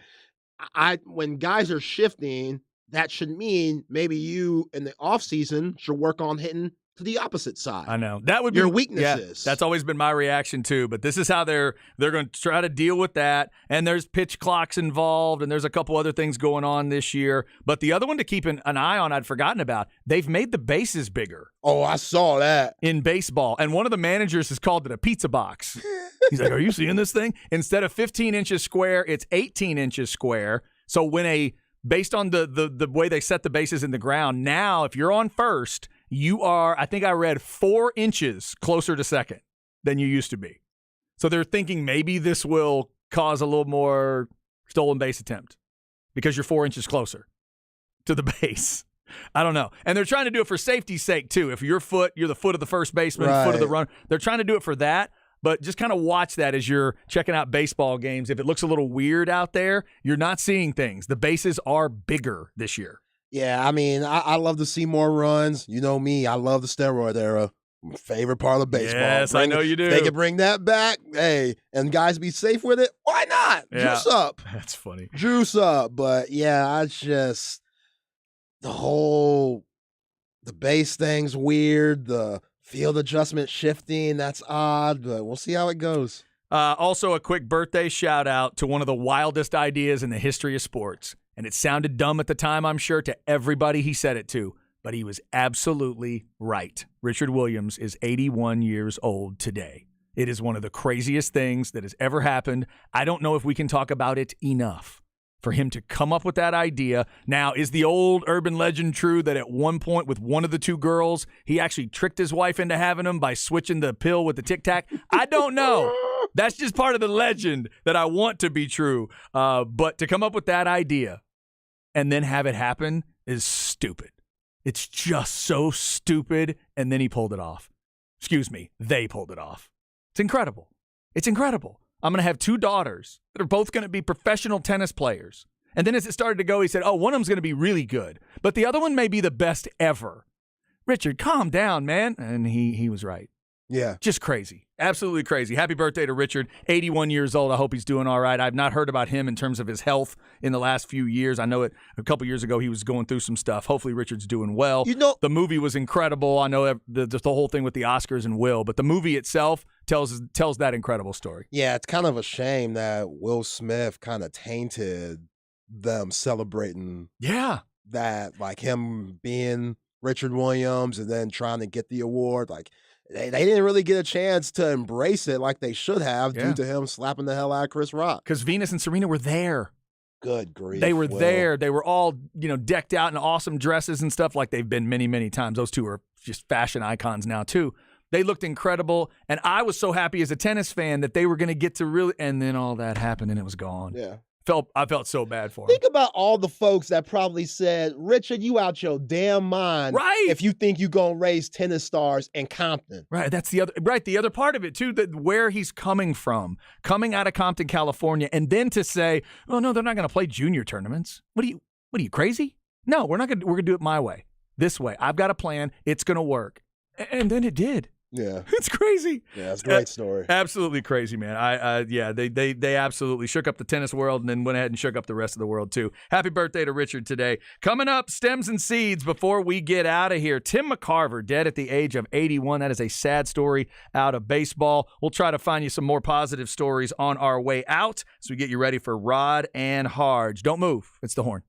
when guys are shifting, that should mean maybe you in the offseason should work on hitting to the opposite side. I know. That would be your weaknesses. Yeah, that's always been my reaction too, but this is how they're going to try to deal with that, and there's pitch clocks involved, and there's a couple other things going on this year. But the other one to keep an eye on, I'd forgotten about, they've made the bases bigger. Oh, I saw that. In baseball, and one of the managers has called it a pizza box. He's like, "Are you seeing this thing? Instead of 15 inches square, it's 18 inches square." So based on the way they set the bases in the ground, now if you're on first, you are, I think I read, 4 inches closer to second than you used to be. So they're thinking maybe this will cause a little more stolen base attempt because you're 4 inches closer to the base. I don't know. And they're trying to do it for safety's sake, too. If you're the foot of the first baseman, foot of the runner. They're trying to do it for that. But just kind of watch that as you're checking out baseball games. If it looks a little weird out there, you're not seeing things. The bases are bigger this year. Yeah, I mean, I love to see more runs. You know me, I love the steroid era. My favorite part of baseball. Yes, I know you do. If they can bring that back, hey, and guys be safe with it, why not? Yeah. Juice up. That's funny. Juice up. But, yeah, the base thing's weird. The field adjustment shifting, that's odd, but we'll see how it goes. Also, a quick birthday shout out to one of the wildest ideas in the history of sports. And it sounded dumb at the time, I'm sure, to everybody he said it to, but he was absolutely right. Richard Williams is 81 years old today. It is one of the craziest things that has ever happened. I don't know if we can talk about it enough. For him to come up with that idea. Now, is the old urban legend true that at one point with one of the two girls, he actually tricked his wife into having him by switching the pill with the Tic Tac? I don't know. That's just part of the legend that I want to be true. But to come up with that idea and then have it happen is stupid. It's just so stupid. And then he pulled it off. Excuse me, they pulled it off. It's incredible. It's incredible. I'm going to have 2 daughters that are both going to be professional tennis players. And then as it started to go, he said, oh, one of them's going to be really good, but the other one may be the best ever. Richard, calm down, man. And he was right. Yeah. Just crazy. Absolutely crazy. Happy birthday to Richard, 81 years old. I hope he's doing all right. I've not heard about him in terms of his health in the last few years. I know a couple years ago he was going through some stuff. Hopefully Richard's doing well. You know, the movie was incredible. I know the whole thing with the Oscars and Will, but the movie itself tells that incredible story. Yeah, it's kind of a shame that Will Smith kind of tainted them celebrating that, like him being Richard Williams and then trying to get the award. Like, they didn't really get a chance to embrace it like they should have due to him slapping the hell out of Chris Rock. Because Venus and Serena were there. Good grief. They were there. They were all, decked out in awesome dresses and stuff like they've been many, many times. Those two are just fashion icons now, too. They looked incredible. And I was so happy as a tennis fan that they were going to get to really, and then all that happened and it was gone. Yeah. I felt so bad for him. Think about all the folks that probably said, Richard, you out your damn mind. Right. If you think you're going to raise tennis stars in Compton. Right. That's the other part of it, too, that where he's coming from, coming out of Compton, California, and then to say, oh, no, they're not going to play junior tournaments. What are you, crazy? No, we're going to do it my way, this way. I've got a plan. It's going to work. And then it did. Yeah. It's crazy. Yeah, it's a great story. Absolutely crazy, man. They absolutely shook up the tennis world and then went ahead and shook up the rest of the world, too. Happy birthday to Richard today. Coming up, Stems and Seeds before we get out of here. Tim McCarver, dead at the age of 81. That is a sad story out of baseball. We'll try to find you some more positive stories on our way out as we get you ready for Rod and Harge. Don't move. It's the Horn.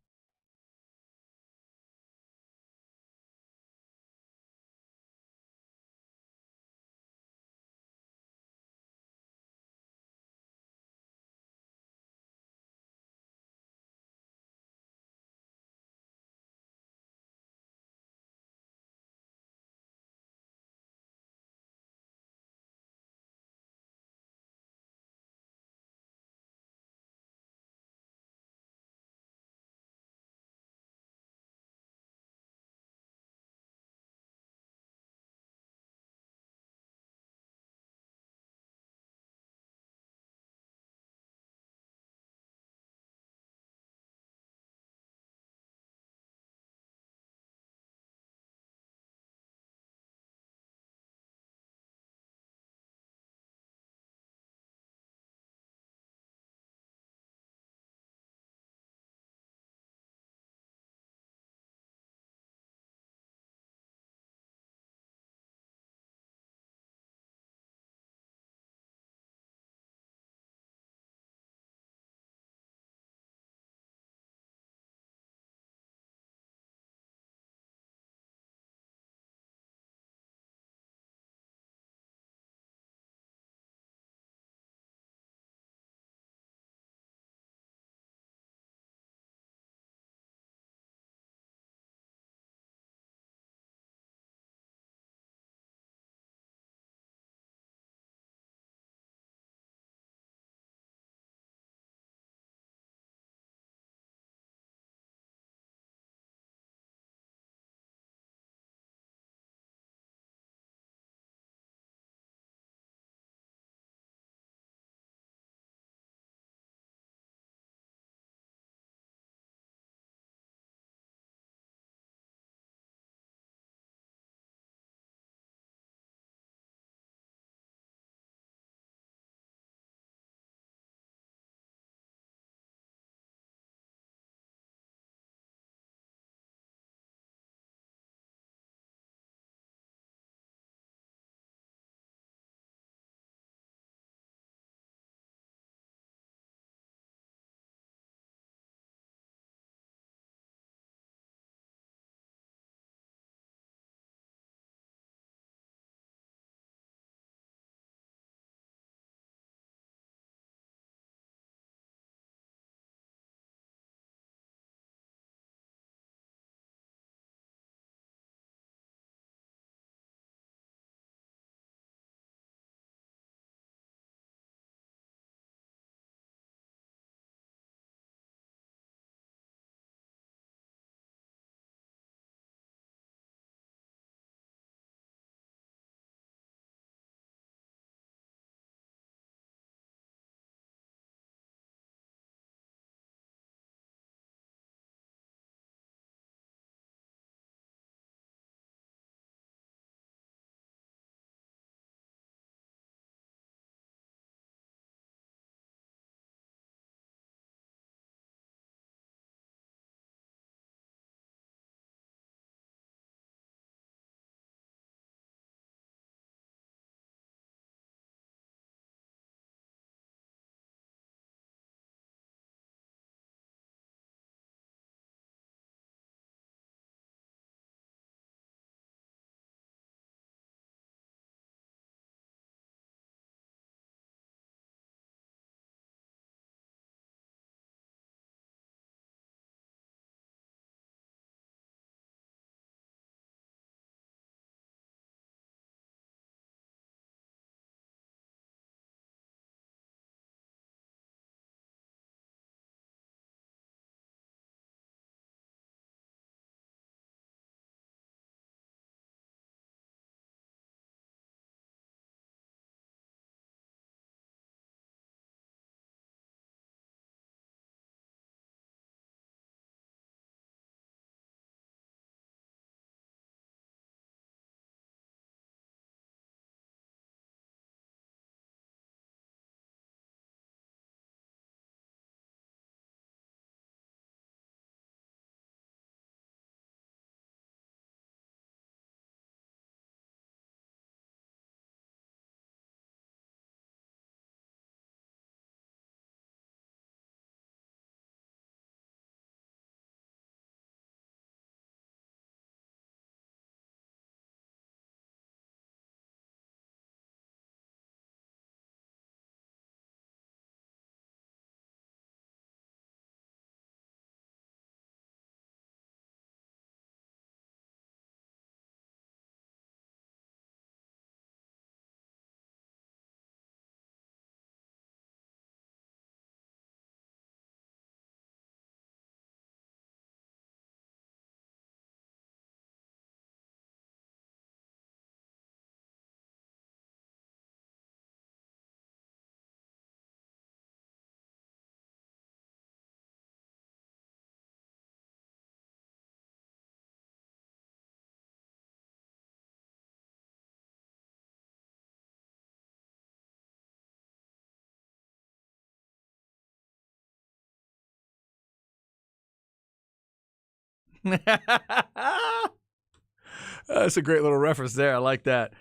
That's a great little reference there. I like that.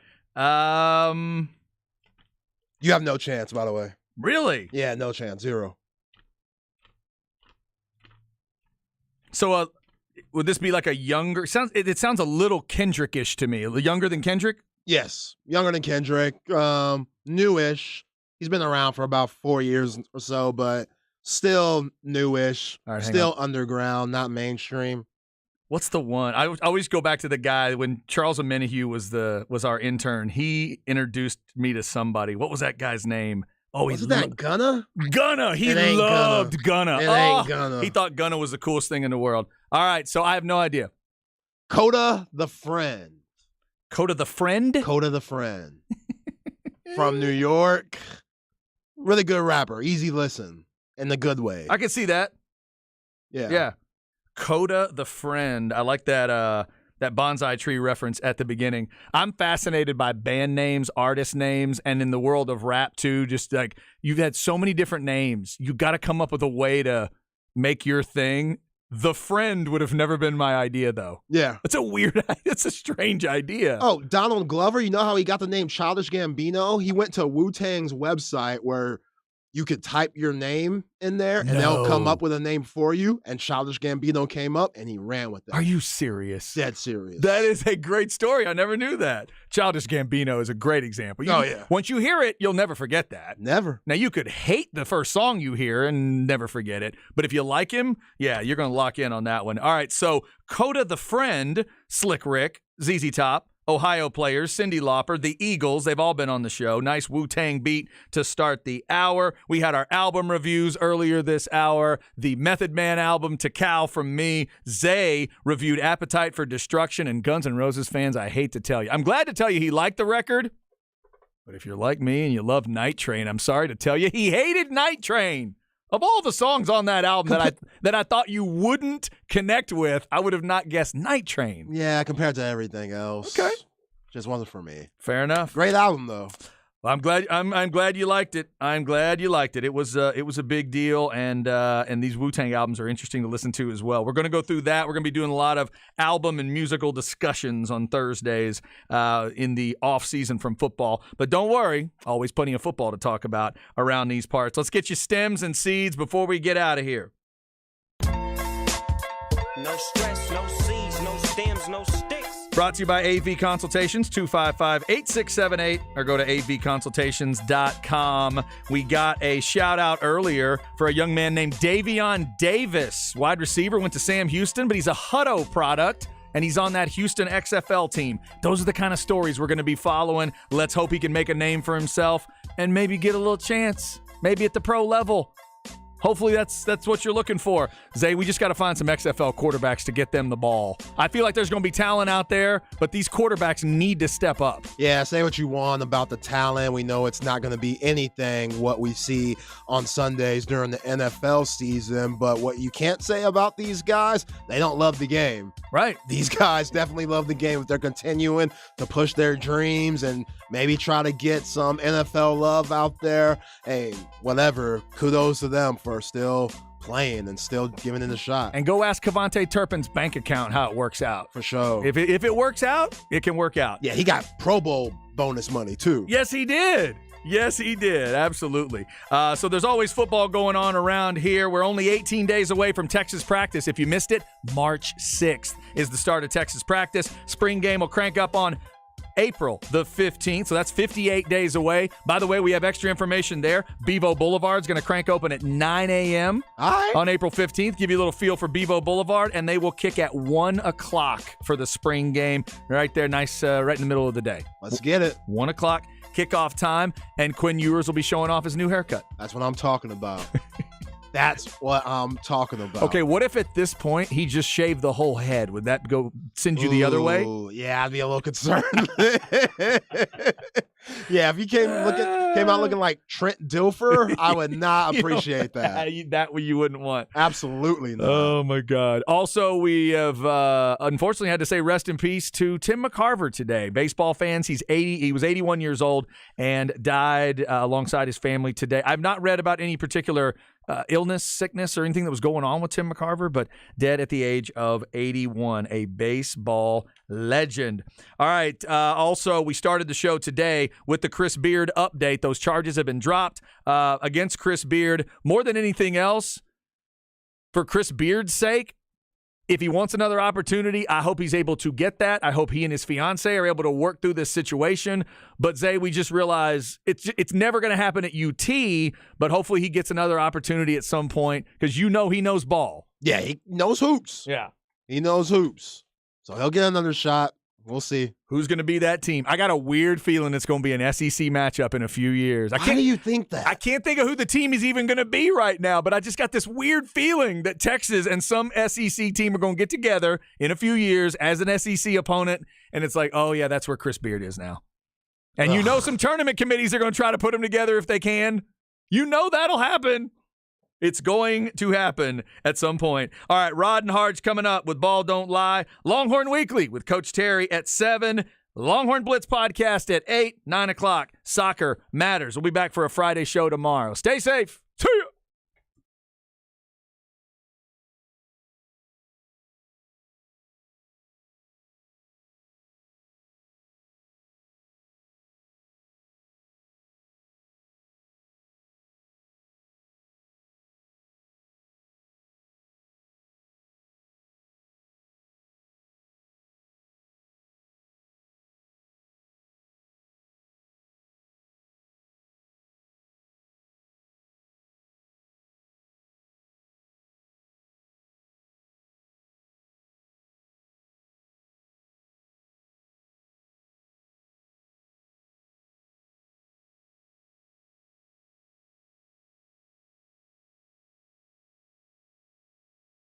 You have no chance, by the way. Really? Yeah, no chance. 0. So would this be like a younger? It sounds a little Kendrick-ish to me. Younger than Kendrick? Yes, younger than Kendrick. Newish. He's been around for about 4 years or so, but still newish. All right, still underground, not mainstream. What's the one? I always go back to the guy when Charles Amenahue was our intern. He introduced me to somebody. What was that guy's name? Oh, Wasn't that Gunna? Gunna. He It ain't loved Gunna. It ain't Gunna. He thought Gunna was the coolest thing in the world. All right, so I have no idea. Coda the Friend. Coda the Friend? Coda the Friend. From New York. Really good rapper. Easy listen. In the good way. I can see that. Yeah. Yeah. Coda the Friend. I like that bonsai tree reference at the beginning. I'm fascinated by band names, artist names, and in the world of rap too, just like you've had so many different names. You got to come up with a way to make your thing. The Friend would have never been my idea though. Yeah. It's a strange idea. Oh, Donald Glover, you know how he got the name Childish Gambino? He went to Wu-Tang's website where you could type your name in there and they'll come up with a name for you. And Childish Gambino came up and he ran with it. Are you serious? Dead serious. That is a great story. I never knew that. Childish Gambino is a great example. Yeah. Once you hear it, you'll never forget that. Never. Now, you could hate the first song you hear and never forget it. But if you like him, yeah, you're going to lock in on that one. All right, so Coda the Friend, Slick Rick, ZZ Top, Ohio Players, Cyndi Lauper, the Eagles, they've all been on the show. Nice Wu-Tang beat to start the hour. We had our album reviews earlier this hour. The Method Man album, To Cal from me. Zay reviewed Appetite for Destruction, and Guns N' Roses fans, I hate to tell you. I'm glad to tell you he liked the record, but if you're like me and you love Night Train, I'm sorry to tell you he hated Night Train. Of all the songs on that album that I thought you wouldn't connect with, I would have not guessed Night Train. Yeah, compared to everything else. Okay. Just wasn't for me. Fair enough. Great album though. I'm glad you liked it. I'm glad you liked it. It was a big deal, and these Wu-Tang albums are interesting to listen to as well. We're going to go through that. We're going to be doing a lot of album and musical discussions on Thursdays in the off season from football. But don't worry, always plenty of football to talk about around these parts. Let's get you stems and seeds before we get out of here. No stress, no seeds, no stems, no sticks. Brought to you by AV Consultations, 255-8678, or go to avconsultations.com. We got a shout-out earlier for a young man named Davion Davis. Wide receiver, went to Sam Houston, but he's a Hutto product, and he's on that Houston XFL team. Those are the kind of stories we're going to be following. Let's hope he can make a name for himself and maybe get a little chance, maybe at the pro level. Hopefully that's what you're looking for. Zay, we just got to find some XFL quarterbacks to get them the ball. I feel like there's going to be talent out there, but these quarterbacks need to step up. Yeah, say what you want about the talent. We know it's not going to be anything what we see on Sundays during the NFL season, but what you can't say about these guys, they don't love the game. Right. These guys definitely love the game if they're continuing to push their dreams and maybe try to get some NFL love out there. Hey, whatever, kudos to them for still playing and still giving it a shot. And go ask Kevontae Turpin's bank account how it works out. For sure. If it works out, it can work out. Yeah, he got Pro Bowl bonus money too. Yes, he did. Yes, he did. Absolutely. So there's always football going on around here. We're only 18 days away from Texas practice. If you missed it, March 6th is the start of Texas practice. Spring game will crank up on April the 15th, so that's 58 days away. By the way, we have extra information there. Bevo Boulevard is going to crank open at 9 a.m. on April 15th. Give you a little feel for Bevo Boulevard, and they will kick at 1 o'clock for the spring game. Right there, nice, right in the middle of the day. Let's get it. 1 o'clock kickoff time, and Quinn Ewers will be showing off his new haircut. That's what I'm talking about. That's what I'm talking about. Okay, what if at this point he just shaved the whole head? Would that send you the other way? Yeah, I'd be a little concerned. Yeah, if he came out looking like Trent Dilfer, I would not appreciate that. That you wouldn't want. Absolutely not. Oh, my God. Also, we have unfortunately had to say rest in peace to Tim McCarver today. Baseball fans, he was 81 years old and died alongside his family today. I've not read about any particular illness, sickness, or anything that was going on with Tim McCarver, but dead at the age of 81, a baseball legend. All right, also, we started the show today with the Chris Beard update. Those charges have been dropped against Chris Beard. More than anything else, for Chris Beard's sake, if he wants another opportunity, I hope he's able to get that. I hope he and his fiance are able to work through this situation. But, Zay, we just realize it's never going to happen at UT, but hopefully he gets another opportunity at some point because he knows ball. Yeah, he knows hoops. Yeah. He knows hoops. So he'll get another shot. We'll see. Who's going to be that team? I got a weird feeling it's going to be an SEC matchup in a few years. Why do you think that? I can't think of who the team is even going to be right now, but I just got this weird feeling that Texas and some SEC team are going to get together in a few years as an SEC opponent, and it's like, oh, yeah, that's where Chris Beard is now. And you know some tournament committees are going to try to put them together if they can. You know that'll happen. It's going to happen at some point. All right, Rod and Harge coming up with Ball Don't Lie. Longhorn Weekly with Coach Terry at 7. Longhorn Blitz podcast at 8, 9 o'clock. Soccer matters. We'll be back for a Friday show tomorrow. Stay safe.